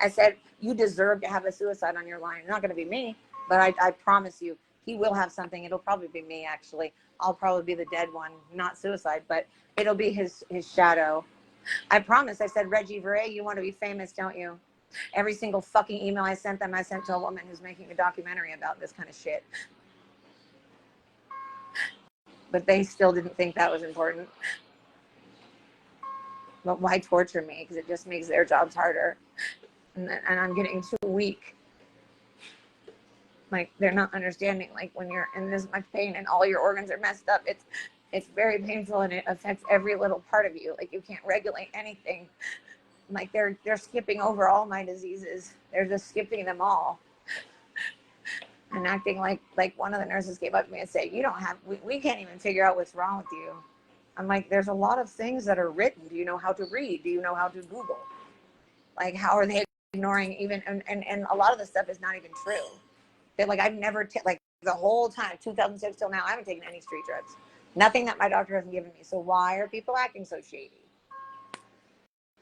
I said, you deserve to have a suicide on your line. It's not going to be me, but I promise you, he will have something. It'll probably be me, actually. I'll probably be the dead one, not suicide, but it'll be his shadow. I promise. I said, Reggie Verret, you want to be famous, don't you? Every single fucking email I sent them, I sent to a woman who's making a documentary about this kind of shit. But they still didn't think that was important. But why torture me? Because it just makes their jobs harder. And I'm getting too weak. Like, they're not understanding. Like, when you're in this much pain and all your organs are messed up, it's very painful and it affects every little part of you. Like, you can't regulate anything. Like, they're skipping over all my diseases. They're just skipping them all. And acting like one of the nurses came up to me and said, we can't even figure out what's wrong with you. I'm like, there's a lot of things that are written. Do you know how to read? Do you know how to Google? Like, how are they ignoring even, and a lot of the stuff is not even true. They're like, I've never, like the whole time, 2006 till now, I haven't taken any street drugs. Nothing that my doctor hasn't given me. So why are people acting so shady?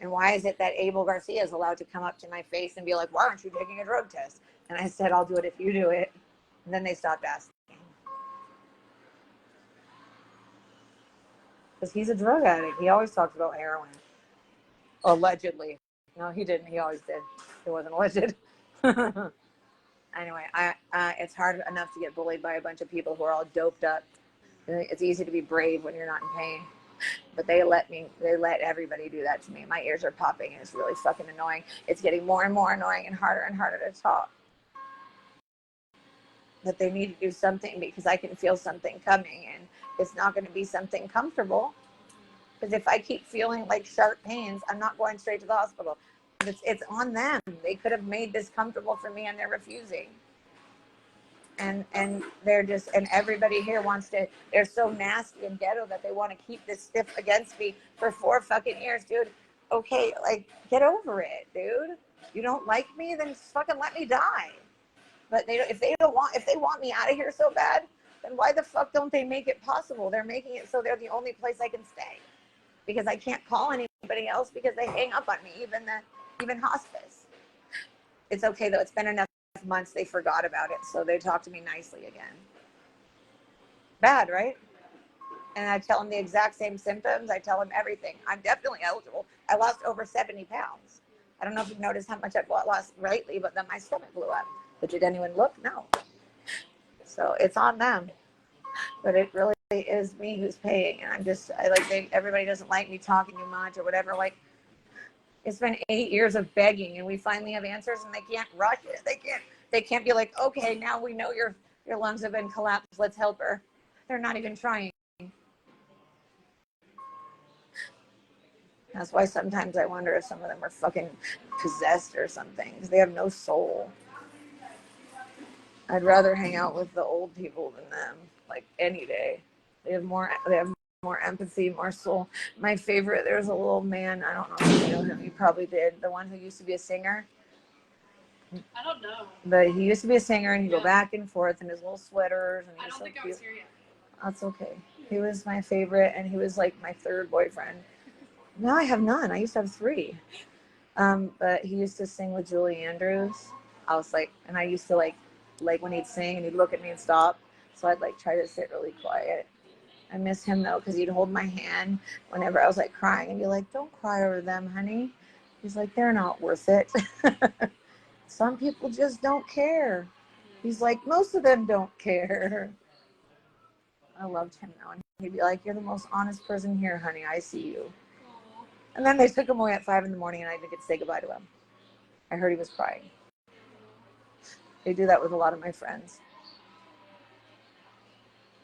And why is it that Abel Garcia is allowed to come up to my face and be like, why aren't you taking a drug test? And I said, I'll do it if you do it. And then they stopped asking. Because he's a drug addict. He always talks about heroin. Allegedly. No, he didn't. He always did. It wasn't alleged. Anyway, it's hard enough to get bullied by a bunch of people who are all doped up. It's easy to be brave when you're not in pain. But they let everybody do that to me. My ears are popping and it's really fucking annoying. It's getting more and more annoying and harder to talk. That they need to do something because I can feel something coming and it's not going to be something comfortable. Because if I keep feeling like sharp pains, I'm not going straight to the hospital. It's on them. They could have made this comfortable for me and they're refusing. And they're just, and everybody here they're so nasty and ghetto that they want to keep this stiff against me for 4 fucking years, dude. Okay, like, get over it, dude. You don't like me, then fucking let me die. But if they want me out of here so bad, then why the fuck don't they make it possible? They're making it so they're the only place I can stay. Because I can't call anybody else because they hang up on me, even hospice. It's okay though, it's been enough months, they forgot about it, so they talk to me nicely again. Bad, right? And I tell them the exact same symptoms. I tell them everything. I'm definitely eligible. I lost over 70 pounds. I don't know if you've noticed how much I've lost lately, but then my stomach blew up. But did anyone look? No. So it's on them. But it really is me who's paying. And everybody doesn't like me talking too much or whatever. Like, it's been 8 years of begging and we finally have answers and they can't rush it. They can't be like, okay, now we know your lungs have been collapsed. Let's help her. They're not even trying. That's why sometimes I wonder if some of them are fucking possessed or something, because they have no soul. I'd rather hang out with the old people than them, like any day. They have more empathy, more soul. My favorite, there's a little man, I don't know if you know him, you probably did, the one who used to be a singer. I don't know. But he used to be a singer and he'd go back and forth in his little sweaters. And I don't think I was here yet. That's okay. He was my favorite and he was like my 3rd boyfriend. Now I have none. I used to have 3. But he used to sing with Julie Andrews. I was like, and I used to like like when he'd sing and he'd look at me and stop. So I'd like try to sit really quiet. I miss him though, because he'd hold my hand whenever I was like crying and be like, don't cry over them, honey. He's like, they're not worth it. Some people just don't care. He's like, most of them don't care. I loved him though. And he'd be like, you're the most honest person here, honey. I see you. And then they took him away at 5 a.m. and I didn't get to say goodbye to him. I heard he was crying. They do that with a lot of my friends.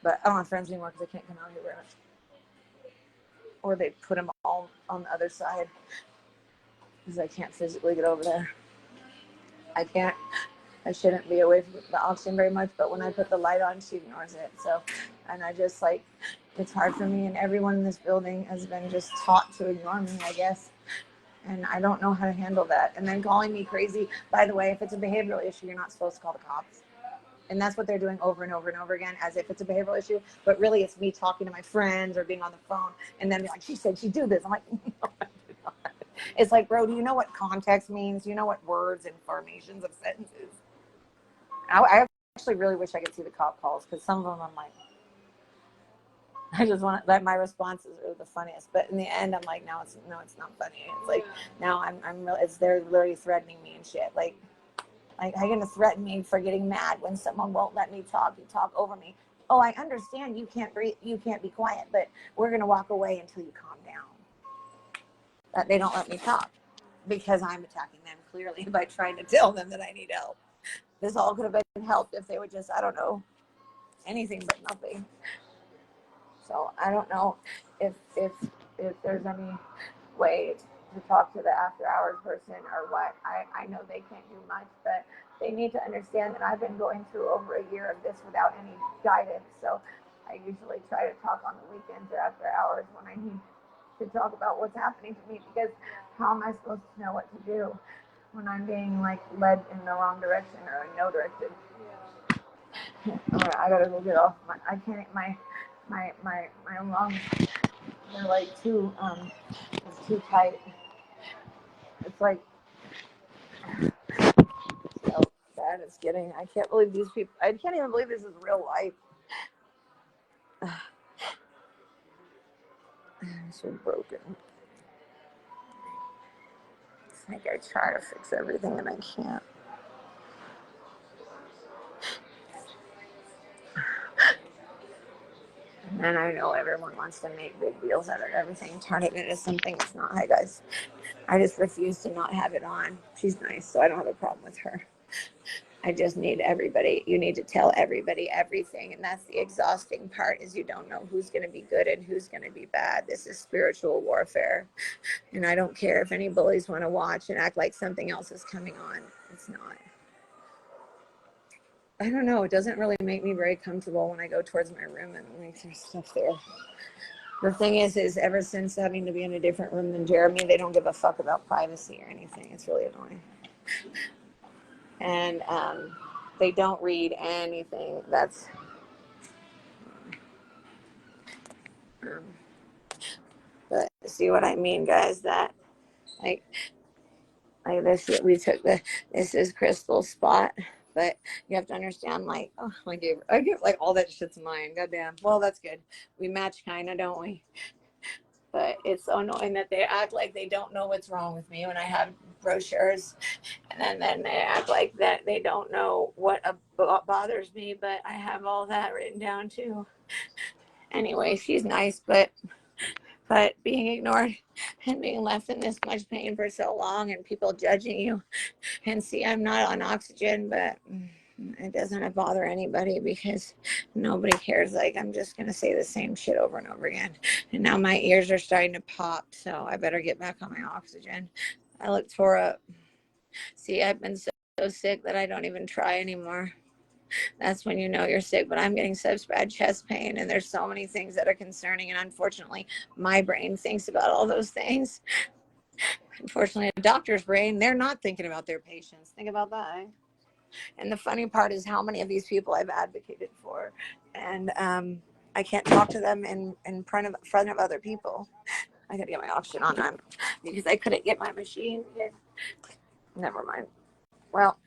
But I don't have friends anymore because I can't come out here very much. Or they put them all on the other side because I can't physically get over there. I shouldn't be away from the oxygen very much, but when I put the light on, she ignores it. So, and I just like, it's hard for me, and everyone in this building has been just taught to ignore me, I guess. And I don't know how to handle that. And then calling me crazy. By the way, if it's a behavioral issue, you're not supposed to call the cops. And that's what they're doing over and over and over again, as if it's a behavioral issue. But really, it's me talking to my friends or being on the phone. And then they're like, she said she'd do this. I'm like, no, I do not. It's like, bro, do you know what context means? Do you know what words and formations of sentences? I actually really wish I could see the cop calls, because some of them I'm like, I just want to, like, my responses are the funniest. But in the end, I'm like, no, it's not funny. It's like, now I'm really, they're literally threatening me and shit. Like how you gonna threaten me for getting mad when someone won't let me talk? You talk over me. Oh, I understand you can't breathe, you can't be quiet, but we're gonna walk away until you calm down. That they don't let me talk because I'm attacking them clearly by trying to tell them that I need help. This all could have been helped if they would just, I don't know, anything but nothing. So I don't know if there's any way to talk to the after hours person or what. I know they can't do much, but they need to understand that I've been going through over a year of this without any guidance. So I usually try to talk on the weekends or after hours when I need to talk about what's happening to me, because how am I supposed to know what to do when I'm being like led in the wrong direction or in no direction? I gotta go get off. I can't. My lungs, they're like it's too tight. It's like so bad. It's getting. I can't believe these people. I can't even believe this is real life. I'm so broken. It's like I try to fix everything and I can't. And I know everyone wants to make big deals out of everything, turn it into something it's not. Hi guys, I just refuse to not have it on. She's nice, so I don't have a problem with her. I just need everybody. You need to tell everybody everything. And that's the exhausting part, is you don't know who's going to be good and who's going to be bad. This is spiritual warfare. And I don't care if any bullies want to watch and act like something else is coming on. It's not. I don't know. It doesn't really make me very comfortable when I go towards my room and like there's stuff there. The thing is ever since having to be in a different room than Jeremy, they don't give a fuck about privacy or anything. It's really annoying. And they don't read anything. That's but see what I mean, guys? That like this, this is Crystal's spot, but you have to understand, like, oh, I gave like all that shit's mine. Goddamn. Well, that's good. We match, kind of, don't we? But it's so annoying that they act like they don't know what's wrong with me when I have brochures, and then they act like that they don't know what bothers me, but I have all that written down too. Anyway, she's nice, but being ignored and being left in this much pain for so long and people judging you, and see, I'm not on oxygen, but it doesn't bother anybody because nobody cares. Like, I'm just going to say the same shit over and over again. And now my ears are starting to pop, so I better get back on my oxygen. I look tore up. See, I've been so sick that I don't even try anymore. That's when you know you're sick. But I'm getting such bad chest pain, and there's so many things that are concerning, and unfortunately my brain thinks about all those things. Unfortunately, a doctor's brain, they're not thinking about their patients. Think about that. And the funny part is how many of these people I've advocated for, and I can't talk to them in front of other people. I gotta get my oxygen on because I couldn't get my machine here. Never mind. Well,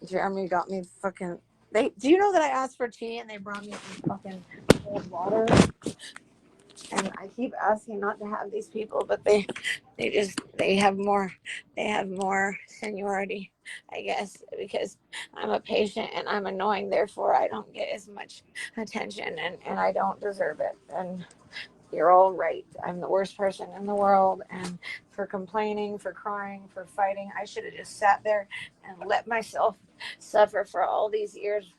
Jeremy got me fucking Do you know that I asked for tea and they brought me fucking cold water? And I keep asking not to have these people, but they have more seniority, I guess, because I'm a patient and I'm annoying, therefore I don't get as much attention and I don't deserve it. And you're all right. I'm the worst person in the world, and for complaining, for crying, for fighting, I should have just sat there and let myself suffer for all these years.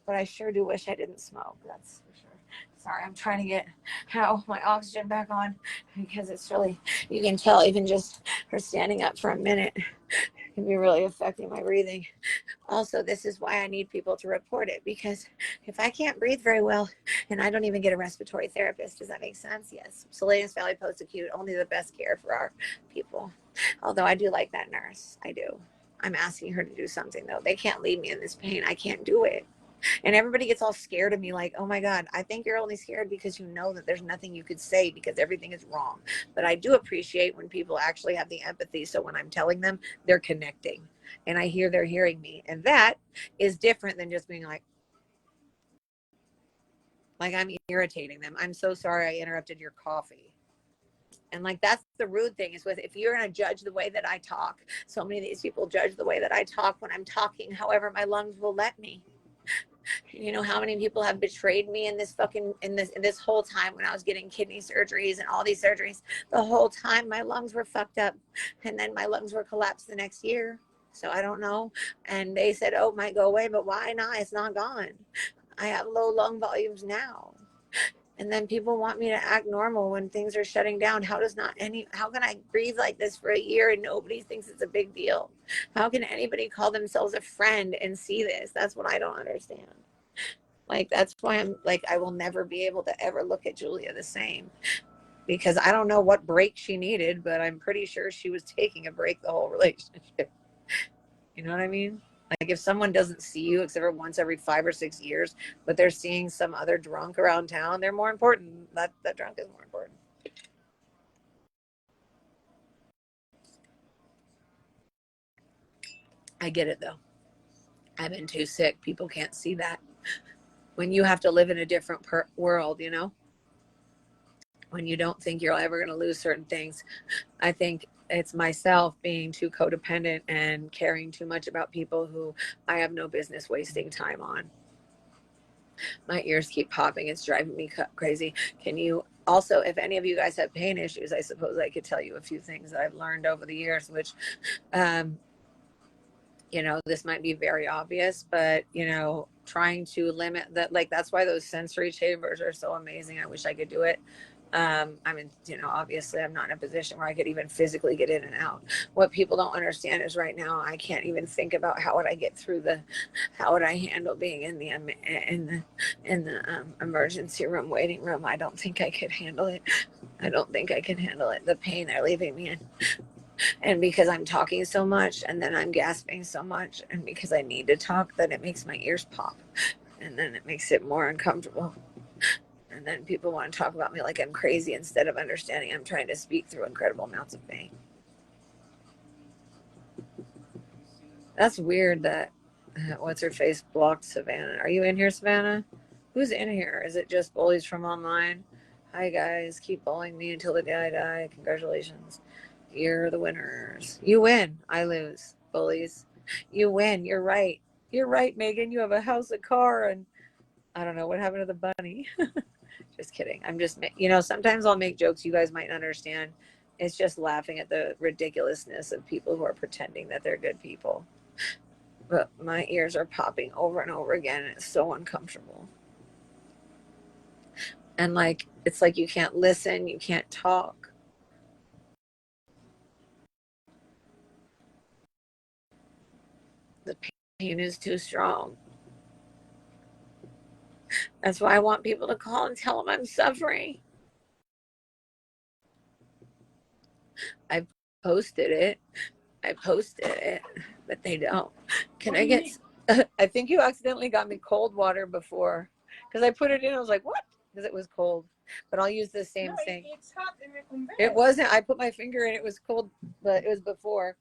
But I sure do wish I didn't smoke. That's for sure. Sorry, I'm trying to get how my oxygen back on because it's really, you can tell even just for standing up for a minute can be really affecting my breathing. Also, this is why I need people to report it, because if I can't breathe very well and I don't even get a respiratory therapist, does that make sense? Yes. Salinas Valley Post Acute, only the best care for our people. Although I do like that nurse. I do. I'm asking her to do something though. They can't leave me in this pain. I can't do it. And everybody gets all scared of me like, oh my God, I think you're only scared because you know that there's nothing you could say because everything is wrong. But I do appreciate when people actually have the empathy. So when I'm telling them, they're connecting and I hear they're hearing me. And that is different than just being like I'm irritating them. I'm so sorry I interrupted your coffee. And like, that's the rude thing is with, if you're going to judge the way that I talk, so many of these people judge the way that I talk when I'm talking, however my lungs will let me. You know how many people have betrayed me in this whole time when I was getting kidney surgeries and all these surgeries. The whole time my lungs were fucked up, and then my lungs were collapsed the next year. So I don't know. And they said, oh, it might go away, but why not? It's not gone. I have low lung volumes now. And then people want me to act normal when things are shutting down. How can I breathe like this for a year and nobody thinks it's a big deal? How can anybody call themselves a friend and see this? That's what I don't understand. Like, that's why I'm like, I will never be able to ever look at Julia the same, because I don't know what break she needed, but I'm pretty sure she was taking a break the whole relationship. You know what I mean? Like, if someone doesn't see you except for once every 5 or 6 years, but they're seeing some other drunk around town, they're more important. That drunk is more important. I get it though. I've been too sick. People can't see that. When you have to live in a different world, you know, when you don't think you're ever going to lose certain things. I think it's myself being too codependent and caring too much about people who I have no business wasting time on. My ears keep popping. It's driving me crazy. Can you also, if any of you guys have pain issues, I suppose I could tell you a few things that I've learned over the years, which, you know, this might be very obvious, but, you know, trying to limit that, like, that's why those sensory chambers are so amazing. I wish I could do it. I mean, you know, obviously I'm not in a position where I could even physically get in and out. What people don't understand is right now I can't even think about how would I get through how would I handle being in the emergency room, waiting room. I don't think I could handle it. I don't think I can handle it. The pain they're leaving me in. And because I'm talking so much and then I'm gasping so much and because I need to talk, then it makes my ears pop and then it makes it more uncomfortable. And then people want to talk about me like I'm crazy instead of understanding I'm trying to speak through incredible amounts of pain. That's weird that what's her face blocked Savannah. Are you in here, Savannah? Who's in here? Is it just bullies from online? Hi guys, keep bullying me until the day I die. Congratulations. You're the winners. You win. I lose. Bullies. You win. You're right. You're right, Megan. You have a house, a car, and I don't know what happened to the bunny. Just kidding. I'm just, you know, sometimes I'll make jokes you guys might understand. It's just laughing at the ridiculousness of people who are pretending that they're good people. But my ears are popping over and over again. And it's so uncomfortable. And like, it's like you can't listen, you can't talk. The pain is too strong. That's why I want people to call and tell them I'm suffering. I posted it, but they don't. Can I get? I think you accidentally got me cold water before, because I put it in. I was like, what? Because it was cold. But I'll use the same thing. It's hot in bed. It wasn't. I put my finger in. It was cold, but it was before.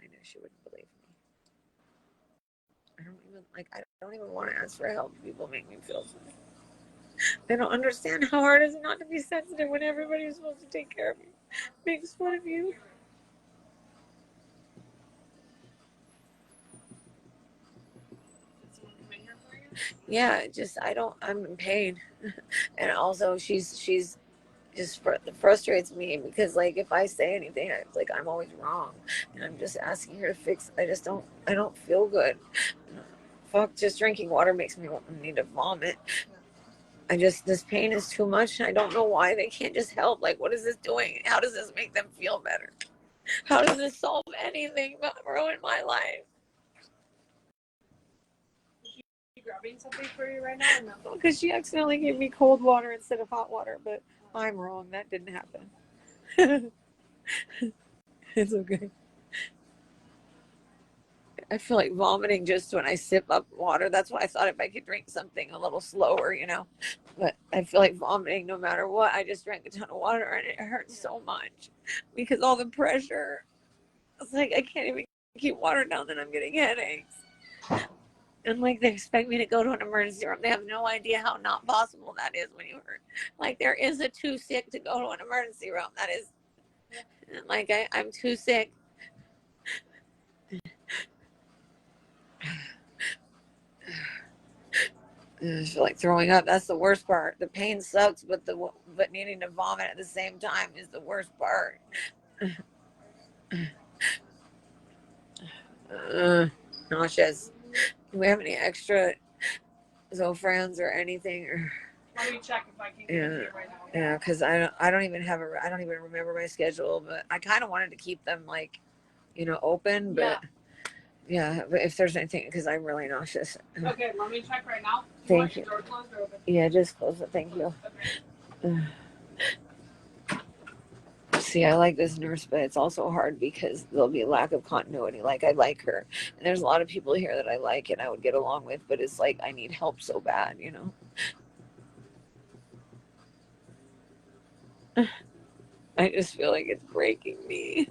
I knew she wouldn't believe me. even want to ask for help. People make me feel so. They don't understand how hard it is not to be sensitive when everybody's supposed to take care of you. Makes fun of you. Yeah, I'm in pain. And also she's just frustrates me because like if I say anything, it's like I'm always wrong. And I'm just asking her to fix. I don't feel good. Fuck, just drinking water makes me need to vomit. This pain is too much. I don't know why they can't just help. Like, what is this doing? How does this make them feel better? How does this solve anything but ruin my life? Grabbing something for you right now or no? Because she accidentally gave me cold water instead of hot water, but I'm wrong. That didn't happen. It's okay. I feel like vomiting just when I sip up water. That's why I thought if I could drink something a little slower, But I feel like vomiting no matter what. I just drank a ton of water and it hurts so much because all the pressure. It's like I can't even keep water down, then I'm getting headaches. And like they expect me to go to an emergency room. They have no idea how not possible that is when you hurt. Like there is a too sick to go to an emergency room. That is, like I'm too sick. I feel like throwing up. That's the worst part. The pain sucks, but needing to vomit at the same time is the worst part. Nauseous. Do we have any extra Zofrans or anything? Let me check if I can get it right now. Yeah, because I don't even remember my schedule, but I kind of wanted to keep them like, open, but yeah, but if there's anything, because I'm really nauseous. Okay, let me check right now. Thank you. Door closed or open? Yeah, just close it. Thank you. Okay. See, I like this nurse, but it's also hard because there'll be a lack of continuity. Like, I like her. And there's a lot of people here that I like and I would get along with, but it's like I need help so bad, I just feel like it's breaking me.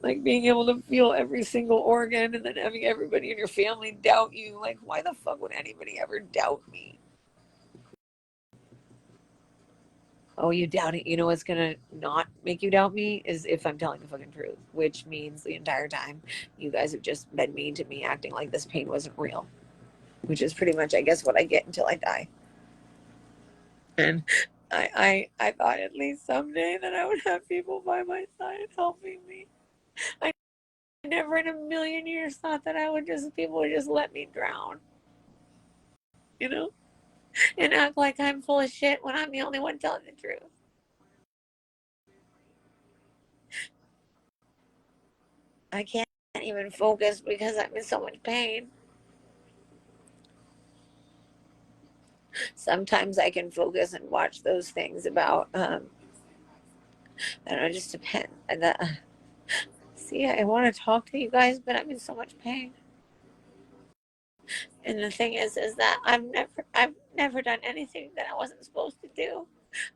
Like being able to feel every single organ and then having everybody in your family doubt you. Like, why the fuck would anybody ever doubt me? Oh, you doubt it. You know what's gonna not make you doubt me is if I'm telling the fucking truth, which means the entire time you guys have just been mean to me, acting like this pain wasn't real, which is pretty much, I guess, what I get until I die. And I thought at least someday that I would have people by my side helping me. I never in a million years thought that people would just let me drown, and act like I'm full of shit when I'm the only one telling the truth. I can't even focus because I'm in so much pain. Sometimes I can focus and watch those things about, I don't know, it just depends. And see, I want to talk to you guys, but I'm in so much pain. And the thing is that I've never done anything that I wasn't supposed to do.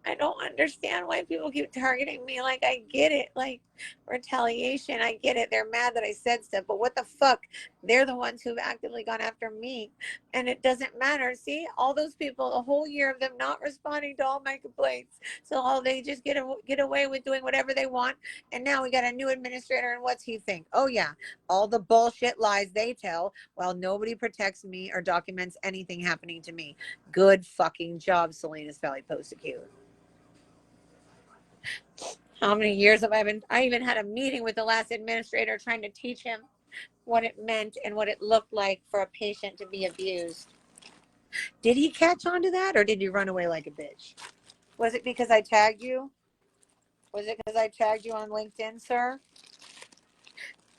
I don't understand why people keep targeting me. Like, I get it, like retaliation. I get it. They're mad that I said stuff, but what the fuck? They're the ones who've actively gone after me, and it doesn't matter. See, all those people, a whole year of them not responding to all my complaints, so all they just get away with doing whatever they want. And now we got a new administrator, and what's he think? Oh yeah, all the bullshit lies they tell, while nobody protects me or documents anything happening to me. Good fucking job, Salinas Valley Post-Acute. How many years have I even had a meeting with the last administrator trying to teach him what it meant and what it looked like for a patient to be abused. Did he catch on to that, or did you run away like a bitch? Was it because I tagged you? Was it because I tagged you on LinkedIn, sir?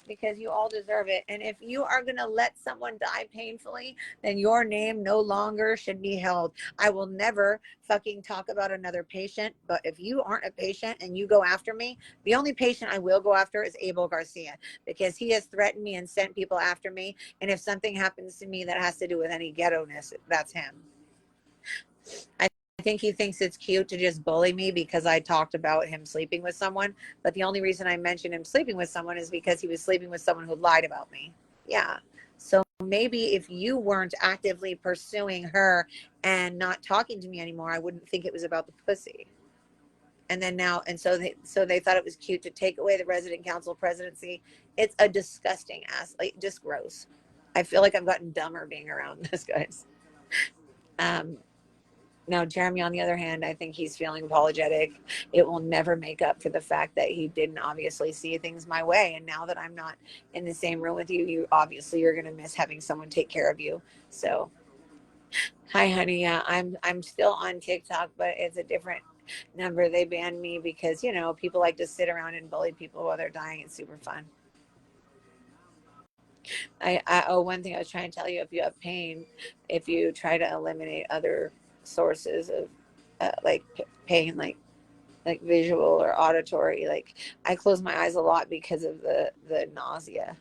Because you all deserve it. And if you are going to let someone die painfully, then your name no longer should be held. I will never fucking talk about another patient, but if you aren't a patient and you go after me, the only patient I will go after is Abel Garcia, because he has threatened me and sent people after me. And if something happens to me that has to do with any ghetto-ness, that's him. I think he thinks it's cute to just bully me because I talked about him sleeping with someone. But the only reason I mentioned him sleeping with someone is because he was sleeping with someone who lied about me. Yeah. So maybe if you weren't actively pursuing her and not talking to me anymore, I wouldn't think it was about the pussy. And then now, and so they thought it was cute to take away the resident council presidency. It's a disgusting ass, like just gross. I feel like I've gotten dumber being around this, guys. Now, Jeremy, on the other hand, I think he's feeling apologetic. It will never make up for the fact that he didn't obviously see things my way. And now that I'm not in the same room with you, you obviously you're going to miss having someone take care of you. So, hi, honey. Yeah, I'm still on TikTok, but it's a different number. They banned me because, you know, people like to sit around and bully people while they're dying. It's super fun. One thing I was trying to tell you, if you have pain, if you try to eliminate other sources of pain, like visual or auditory, like I close my eyes a lot because of the nausea.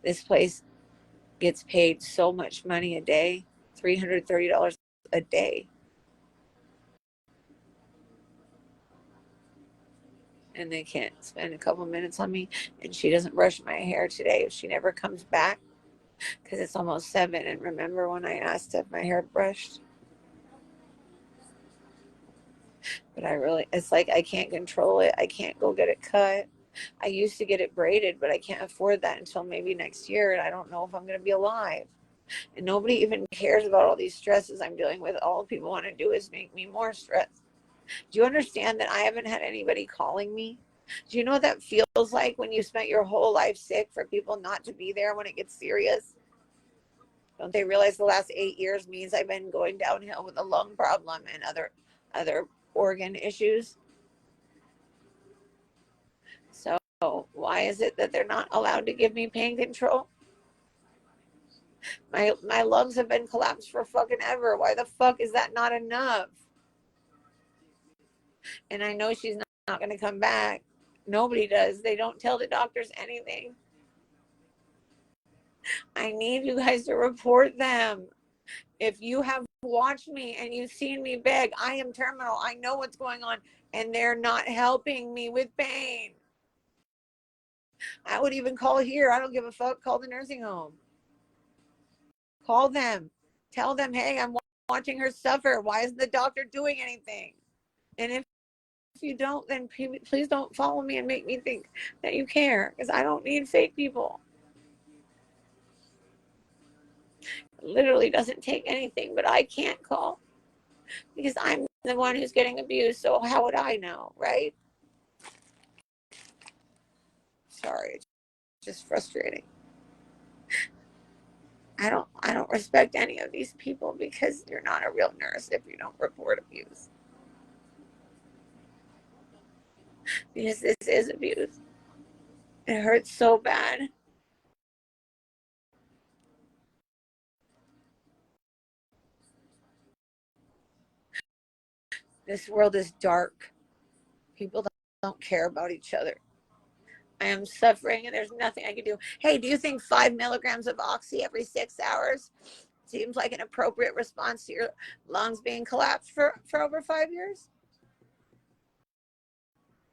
This place gets paid so much money a day, $330 a day. And they can't spend a couple minutes on me. And she doesn't brush my hair today. If she never comes back, because it's almost 7. And remember when I asked if my hair brushed? But it's like I can't control it. I can't go get it cut. I used to get it braided, but I can't afford that until maybe next year. And I don't know if I'm going to be alive. And nobody even cares about all these stresses I'm dealing with. All people want to do is make me more stressed. Do you understand that I haven't had anybody calling me? Do you know what that feels like when you spent your whole life sick for people not to be there when it gets serious? Don't they realize the last 8 years means I've been going downhill with a lung problem and other organ issues? So why is it that they're not allowed to give me pain control? My lungs have been collapsed for fucking ever. Why the fuck is that not enough? And I know she's not going to come back. Nobody does. They don't tell the doctors anything. I need you guys to report them. If you have watched me and you've seen me beg, I am terminal. I know what's going on, and they're not helping me with pain. I would even call here. I don't give a fuck. Call the nursing home. Call them. Tell them, hey, I'm watching her suffer. Why isn't the doctor doing anything? And if you don't, then please don't follow me and make me think that you care, because I don't need fake people. It literally doesn't take anything, but I can't call because I'm the one who's getting abused. So how would I know, right? Sorry, it's just frustrating. I don't respect any of these people because you're not a real nurse if you don't report abuse. Because this is abuse. It hurts so bad. This world is dark. People don't care about each other. I am suffering and there's nothing I can do. Hey, do you think 5 milligrams of oxy every 6 hours seems like an appropriate response to your lungs being collapsed for over 5 years?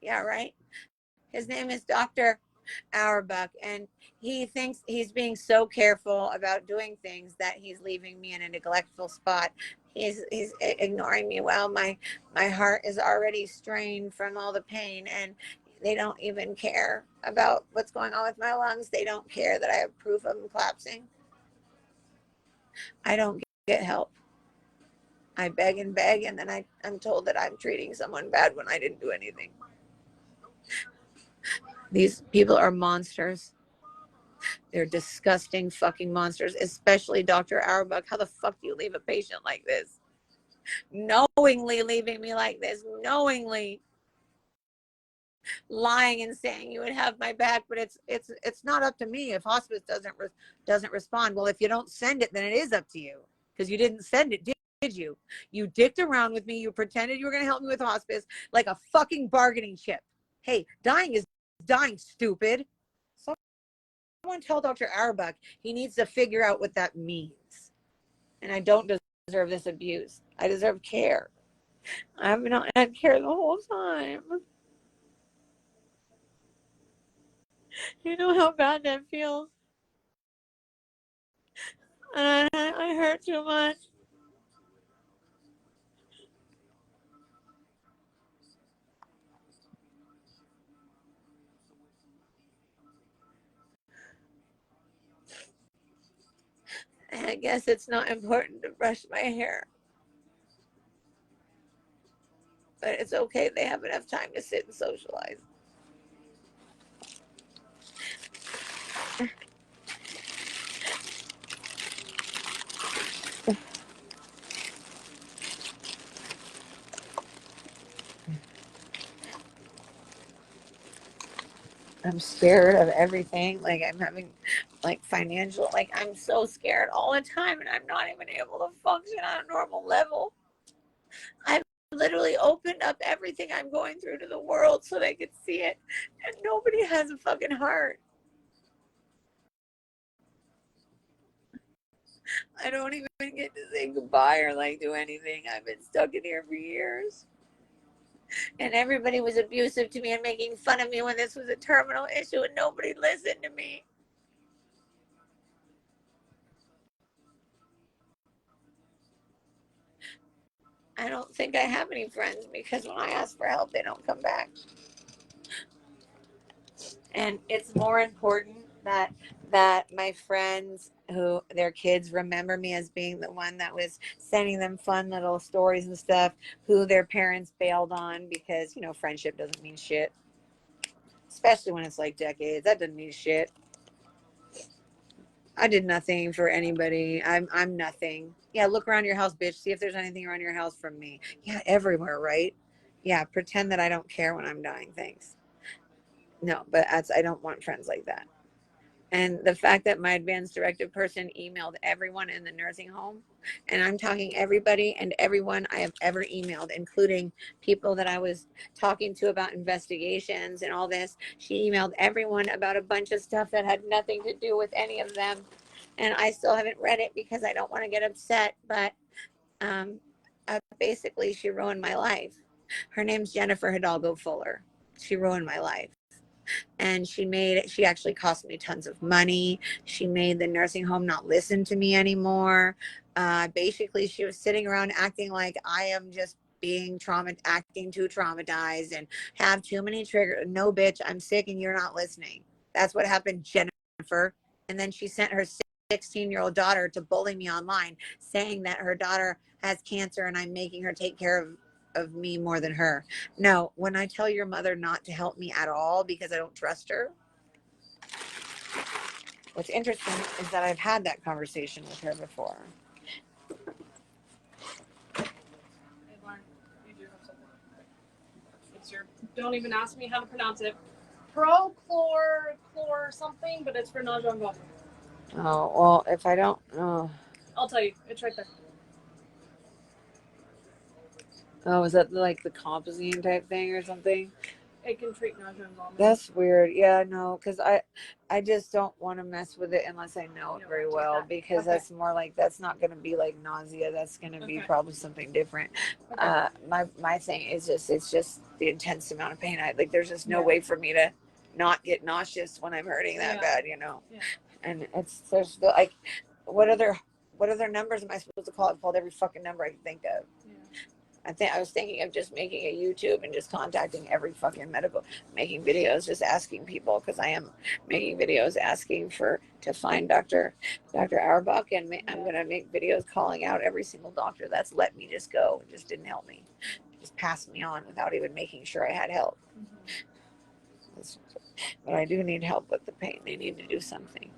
Yeah, right. His name is Dr. Auerbach, and he thinks he's being so careful about doing things that he's leaving me in a neglectful spot. He's ignoring me while my heart is already strained from all the pain, and they don't even care about what's going on with my lungs. They don't care that I have proof of them collapsing. I don't get help. I beg, and then I'm told that I'm treating someone bad when I didn't do anything. These people are monsters. They're disgusting fucking monsters, especially Dr. Auerbach. How the fuck do you leave a patient like this? Knowingly leaving me like this, knowingly lying and saying you would have my back, but it's not up to me if hospice doesn't respond. Well, if you don't send it, then it is up to you because you didn't send it, did you? You dicked around with me. You pretended you were going to help me with hospice like a fucking bargaining chip. Hey, dying is dying, stupid. Someone tell Dr. Auerbach he needs to figure out what that means. And I don't deserve this abuse. I deserve care. I've not had care the whole time. You know how bad that feels? And I hurt too much. I guess it's not important to brush my hair. But it's okay. They have enough time to sit and socialize. I'm scared of everything. Like I'm having like financial, like I'm so scared all the time and I'm not even able to function on a normal level. I've literally opened up everything I'm going through to the world so they could see it. And nobody has a fucking heart. I don't even get to say goodbye or like do anything. I've been stuck in here for years. And everybody was abusive to me and making fun of me when this was a terminal issue and nobody listened to me. I don't think I have any friends because when I ask for help, they don't come back. And it's more important that my friends who their kids remember me as being the one that was sending them fun little stories and stuff, who their parents bailed on because, you know, friendship doesn't mean shit. Especially when it's like decades. That doesn't mean shit. I did nothing for anybody. I'm nothing. Yeah, look around your house, bitch. See if there's anything around your house from me. Yeah, everywhere, right? Yeah, pretend that I don't care when I'm dying. Thanks. No, but I don't want friends like that. And the fact that my advanced directive person emailed everyone in the nursing home, and I'm talking everybody and everyone I have ever emailed, including people that I was talking to about investigations and all this. She emailed everyone about a bunch of stuff that had nothing to do with any of them. And I still haven't read it because I don't want to get upset. But basically, she ruined my life. Her name's Jennifer Hidalgo Fuller. She ruined my life. And she actually cost me tons of money. She made the nursing home not listen to me anymore. Basically, she was sitting around acting like I am just acting too traumatized and have too many triggers. No, bitch, I'm sick and you're not listening. That's what happened, Jennifer. And then she sent her 16-year-old daughter to bully me online, saying that her daughter has cancer and I'm making her take care of me more than her. No, when I tell your mother not to help me at all because I don't trust her, what's interesting is that I've had that conversation with her before. Don't even ask me how to pronounce it. Prochlor something, but it's for nausea and vomiting. Oh, well, if I don't, I'll tell you. It's right there. Oh, is that like the Compazine type thing or something? It can treat nausea and vomiting. That's weird. Yeah, no, because I just don't want to mess with it unless I know it very well, because that's more like, that's not going to be like nausea. That's going to be probably something different. My thing is it's just the intense amount of pain. There's just no way for me to not get nauseous when I'm hurting that bad, you know. Yeah. And there's like, what other numbers am I supposed to call? I've called every fucking number I can think of. Yeah. I was thinking of just making a YouTube and just contacting every fucking making videos, just asking people, because I am making videos asking to find Dr. Auerbach, and I'm going to make videos calling out every single doctor that's let me just go and just didn't help me, just passed me on without even making sure I had help. But I do need help with the pain. They need to do something.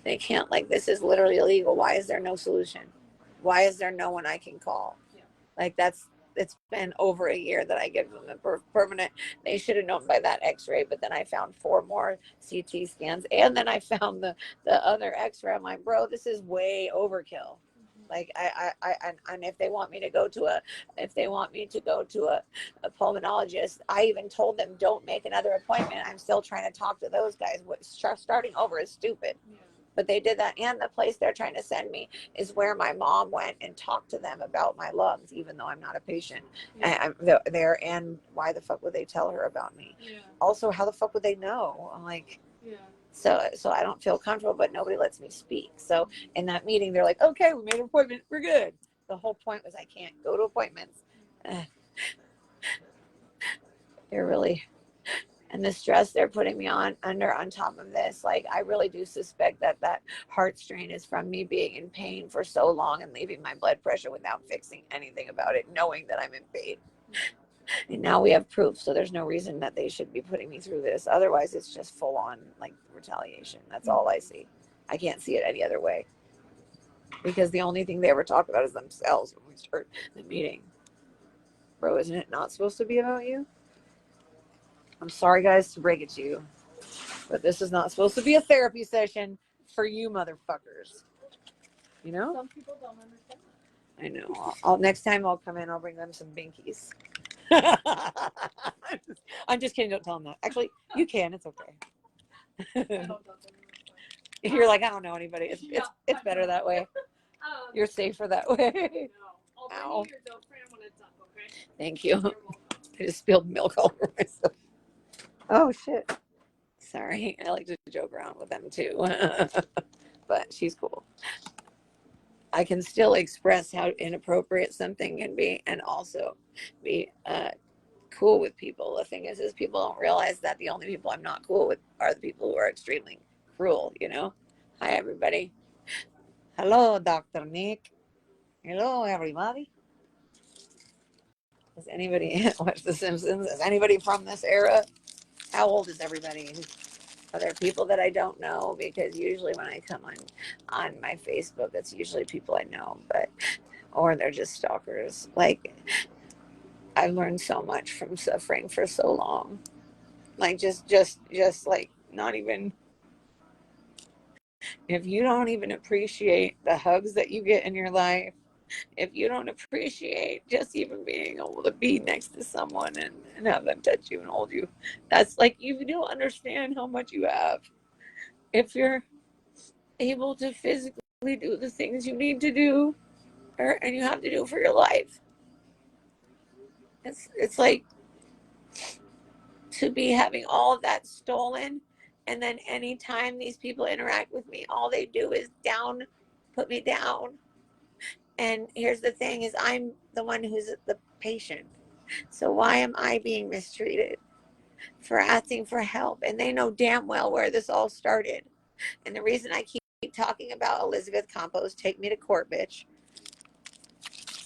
They can't, this is literally illegal. Why is there no solution? Why is there no one I can call? It's been over a year that I give them the permanent. They should have known by that x-ray, but then I found 4 more CT scans, and then I found the other x-ray. I'm like, bro, this is way overkill. And if they want me to go to a pulmonologist, I even told them, don't make another appointment. I'm still trying to talk to those guys. Starting over is stupid. But they did that. And the place they're trying to send me is where my mom went and talked to them about my lungs, even though I'm not a patient. Yeah. I'm there. And why the fuck would they tell her about me? Yeah. Also, how the fuck would they know? I'm like, Yeah. so I don't feel comfortable, but nobody lets me speak. So in that meeting, they're like, okay, we made an appointment. We're good. The whole point was I can't go to appointments. They're really, and the stress they're putting me on top of this, like I really do suspect that heart strain is from me being in pain for so long and leaving my blood pressure without fixing anything about it, knowing that I'm in pain. And now we have proof, so there's no reason that they should be putting me through this. Otherwise, it's just full on like retaliation. That's all I see. I can't see it any other way. Because the only thing they ever talk about is themselves when we start the meeting. Bro, isn't it not supposed to be about you? I'm sorry, guys, to break it to you, but this is not supposed to be a therapy session for you motherfuckers. You know? Some people don't understand. I know. Next time I'll come in, I'll bring them some binkies. I'm just kidding. Don't tell them that. Actually, you can. It's okay. I don't know them. You're like, I don't know anybody. It's better that way. You're safer that way. No. Ow. I'll bring you your dope friend when it's up, okay? Thank you. You're welcome. I just spilled milk all over myself. Oh shit. Sorry. I like to joke around with them too. But she's cool. I can still express how inappropriate something can be and also be cool with people. The thing is people don't realize that the only people I'm not cool with are the people who are extremely cruel, you know? Hi, everybody. Hello, Dr. Nick. Hello, everybody. Does anybody watch The Simpsons? Is anybody from this era? How old is everybody? Are there people that I don't know? Because usually when I come on my Facebook, it's usually people I know, or they're just stalkers. Like, I've learned so much from suffering for so long. Like, just like, not even, if you don't even appreciate the hugs that you get in your life, if you don't appreciate just even being able to be next to someone and have them touch you and hold you, that's like, you don't understand how much you have. If you're able to physically do the things you need to do and you have to do for your life, it's like to be having all of that stolen, and then anytime these people interact with me, all they do is put me down. And here's the thing is I'm the one who's the patient. So why am I being mistreated for asking for help? And they know damn well where this all started. And the reason I keep talking about Elizabeth Campos, take me to court, bitch.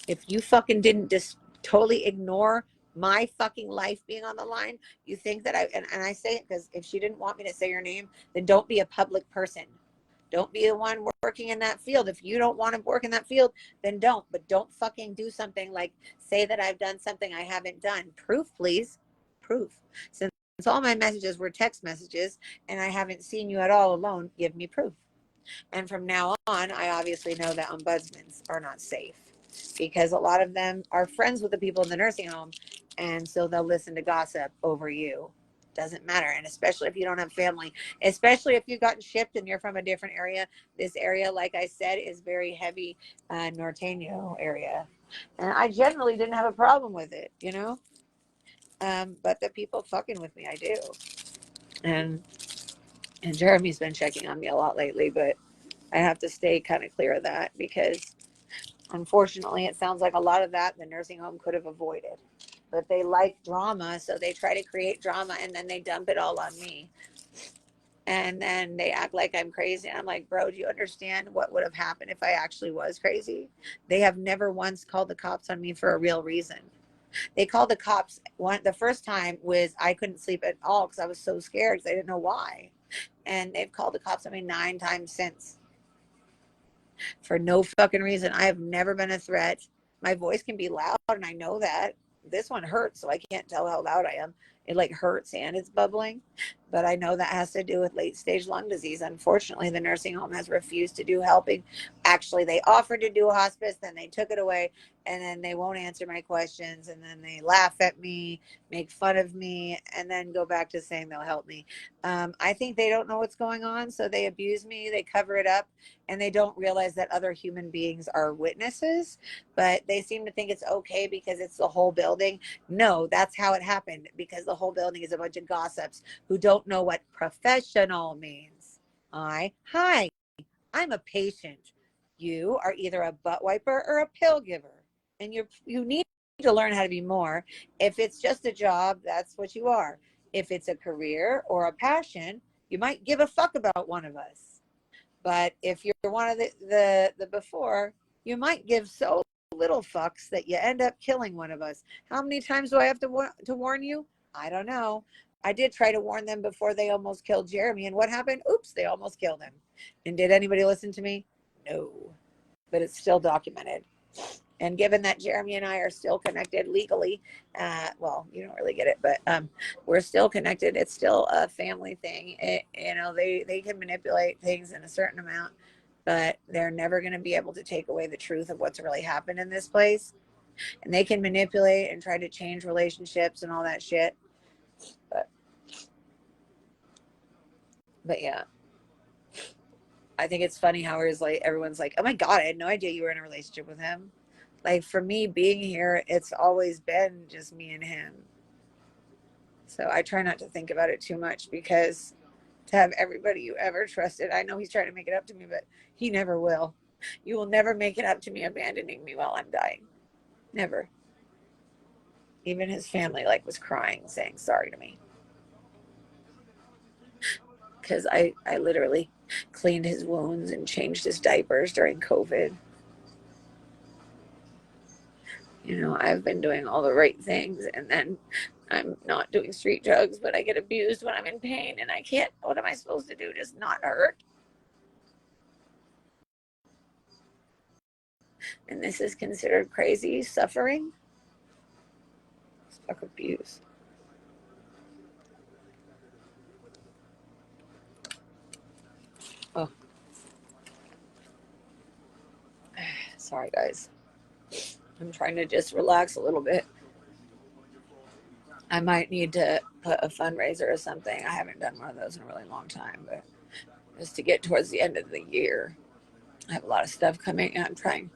If you fucking didn't just totally ignore my fucking life being on the line, you think that and I say it because if she didn't want me to say your name, then don't be a public person. Don't be the one working in that field. If you don't want to work in that field, then don't. But don't fucking do something like say that I've done something I haven't done. Proof, please. Proof. Since all my messages were text messages and I haven't seen you at all alone, give me proof. And from now on, I obviously know that ombudsmen are not safe because a lot of them are friends with the people in the nursing home. And so they'll listen to gossip over you. Doesn't matter. And especially if you don't have family, especially if you've gotten shipped and you're from a different area. This area, like I said, is very heavy Norteño area. And I generally didn't have a problem with it, you know? But the people fucking with me, I do. And Jeremy's been checking on me a lot lately, but I have to stay kind of clear of that because unfortunately it sounds like a lot of that the nursing home could have avoided. But they like drama, so they try to create drama and then they dump it all on me. And then they act like I'm crazy. And I'm like, bro, do you understand what would have happened if I actually was crazy? They have never once called the cops on me for a real reason. They called the cops the first time was I couldn't sleep at all because I was so scared because I didn't know why. And they've called the cops on me 9 times since for no fucking reason. I have never been a threat. My voice can be loud and I know that. This one hurts, so I can't tell how loud I am. It like hurts and it's bubbling. But I know that has to do with late stage lung disease. Unfortunately, the nursing home has refused to do helping. Actually, they offered to do a hospice, then they took it away, and then they won't answer my questions, and then they laugh at me, make fun of me, and then go back to saying they'll help me. I think they don't know what's going on, so they abuse me, they cover it up, and they don't realize that other human beings are witnesses, but they seem to think it's okay because it's the whole building. No, that's how it happened, because the whole building is a bunch of gossips who don't know what professional means. Hi, I'm a patient. You are either a butt wiper or a pill giver, and you need to learn how to be more. If it's just a job, that's what you are. If it's a career or a passion, you might give a fuck about one of us. But if you're one of the before, you might give so little fucks that you end up killing one of us. How many times do I have to warn you? I don't know. I did try to warn them before they almost killed Jeremy, and what happened? Oops, they almost killed him. And did anybody listen to me? No. But it's still documented. And given that Jeremy and I are still connected legally, well, you don't really get it, but we're still connected. It's still a family thing. They can manipulate things in a certain amount, but they're never going to be able to take away the truth of what's really happened in this place. And they can manipulate and try to change relationships and all that shit. But yeah, I think it's funny how everyone's like, oh my God, I had no idea you were in a relationship with him. Like for me being here, it's always been just me and him. So I try not to think about it too much, because to have everybody you ever trusted, I know he's trying to make it up to me, but he never will. You will never make it up to me abandoning me while I'm dying. Never. Even his family was crying, saying sorry to me. Because I literally cleaned his wounds and changed his diapers during COVID. I've been doing all the right things, and then I'm not doing street drugs, but I get abused when I'm in pain, and I can't. What am I supposed to do? Just not hurt? And this is considered crazy suffering? Fuck abuse. Oh. Sorry, guys. I'm trying to just relax a little bit. I might need to put a fundraiser or something. I haven't done one of those in a really long time, but just to get towards the end of the year. I have a lot of stuff coming, and I'm trying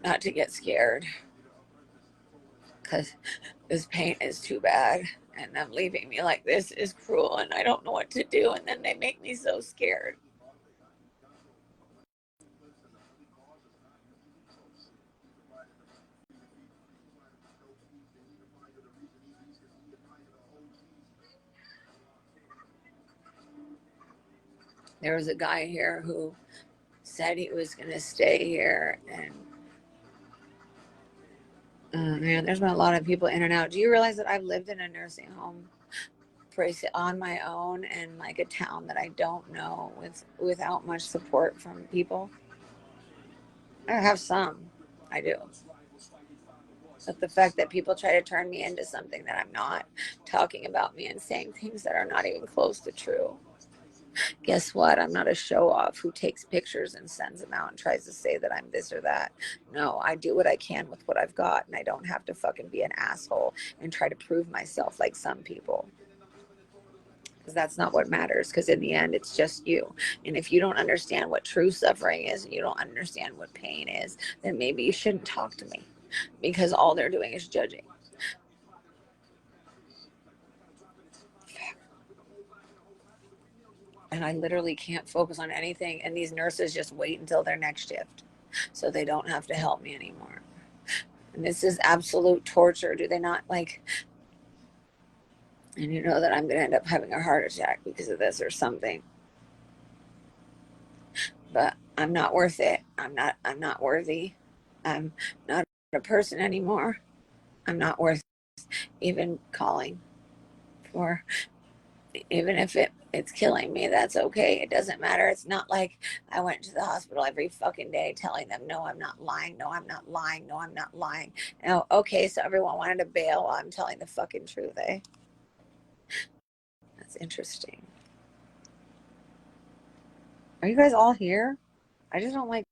not to get scared, because this pain is too bad, and them leaving me like this is cruel, and I don't know what to do, and then they make me so scared. There was a guy here who said he was going to stay here, and man, there's been a lot of people in and out. Do you realize that I've lived in a nursing home on my own in a town that I don't know, without much support from people? I have some, I do. But the fact that people try to turn me into something that I'm not, talking about me and saying things that are not even close to true. Guess what? I'm not a show off who takes pictures and sends them out and tries to say that I'm this or that. No, I do what I can with what I've got, and I don't have to fucking be an asshole and try to prove myself like some people. Because that's not what matters, because in the end, it's just you. And if you don't understand what true suffering is, and you don't understand what pain is, then maybe you shouldn't talk to me, because all they're doing is judging. And I literally can't focus on anything, and these nurses just wait until their next shift so they don't have to help me anymore. And this is absolute torture. Do they not and you know that I'm going to end up having a heart attack because of this or something. But I'm not worth it. I'm not worthy. I'm not a person anymore. I'm not worth even calling for. Even if it's killing me, that's okay. It doesn't matter. It's not like I went to the hospital every fucking day telling them, no, I'm not lying. No, I'm not lying. No, I'm not lying. Okay, so everyone wanted to bail while I'm telling the fucking truth, eh? It's interesting. Are you guys all here? I just don't like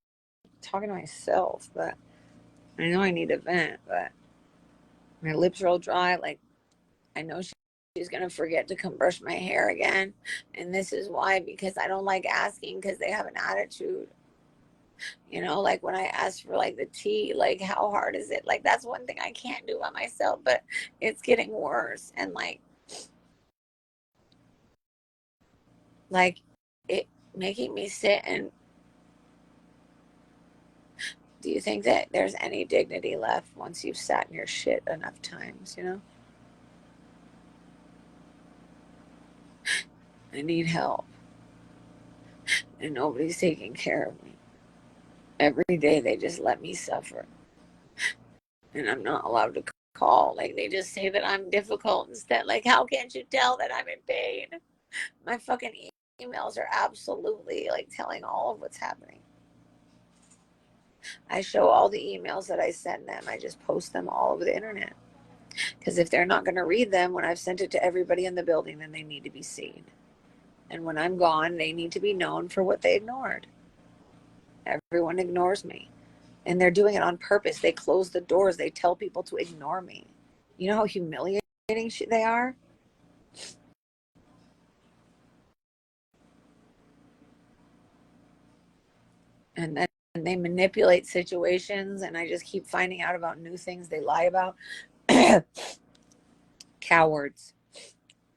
talking to myself, but I know I need to vent, but my lips are all dry. Like, I know she's going to forget to come brush my hair again. And this is why, because I don't like asking because they have an attitude. You know, like when I ask for like the tea, like how hard is it? Like that's one thing I can't do by myself, but it's getting worse. And like it making me sit and do you think that there's any dignity left once you've sat in your shit enough times, you know? I need help. And nobody's taking care of me. Every day they just let me suffer. And I'm not allowed to call. Like they just say that I'm difficult instead. Like, how can't you tell that I'm in pain? My fucking emails are absolutely like telling all of what's happening. I show all the emails that I send them. I just post them all over the internet. Because if they're not going to read them when I've sent it to everybody in the building, then they need to be seen. And when I'm gone, they need to be known for what they ignored. Everyone ignores me. And they're doing it on purpose. They close the doors. They tell people to ignore me. You know how humiliating they are? And then they manipulate situations, and I just keep finding out about new things they lie about. Cowards.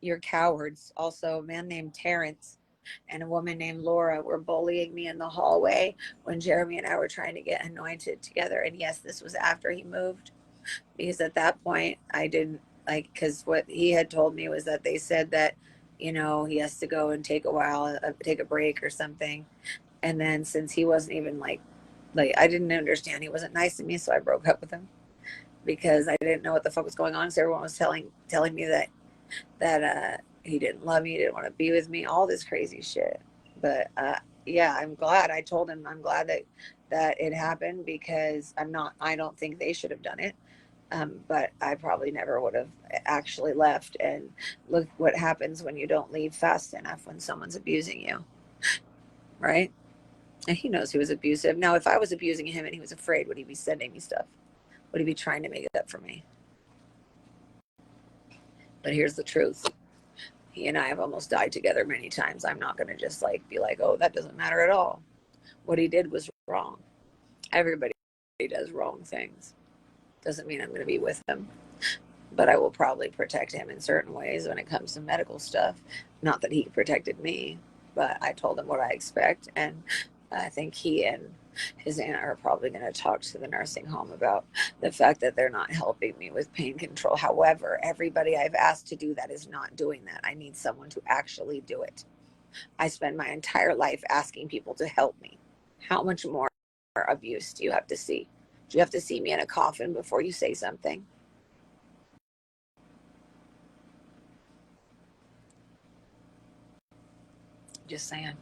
You're cowards. Also, a man named Terrence and a woman named Laura were bullying me in the hallway when Jeremy and I were trying to get anointed together. And yes, this was after he moved, because at that point I didn't like, because what he had told me was that they said that, you know, he has to go and take a break or something. And then since he wasn't even like I didn't understand, he wasn't nice to me, so I broke up with him because I didn't know what the fuck was going on. So everyone was telling me that he didn't love me, he didn't want to be with me, all this crazy shit. But yeah, I'm glad. I told him I'm glad that it happened, because I don't think they should have done it. But I probably never would have actually left. And look what happens when you don't leave fast enough when someone's abusing you, right? And he knows he was abusive. Now, if I was abusing him and he was afraid, would he be sending me stuff? Would he be trying to make it up for me? But here's the truth. He and I have almost died together many times. I'm not going to just be like, oh, that doesn't matter at all. What he did was wrong. Everybody does wrong things. Doesn't mean I'm going to be with him. But I will probably protect him in certain ways when it comes to medical stuff. Not that he protected me, but I told him what I expect. And I think he and his aunt are probably going to talk to the nursing home about the fact that they're not helping me with pain control. However, everybody I've asked to do that is not doing that. I need someone to actually do it. I spend my entire life asking people to help me. How much more abuse do you have to see? Do you have to see me in a coffin before you say something? Just saying.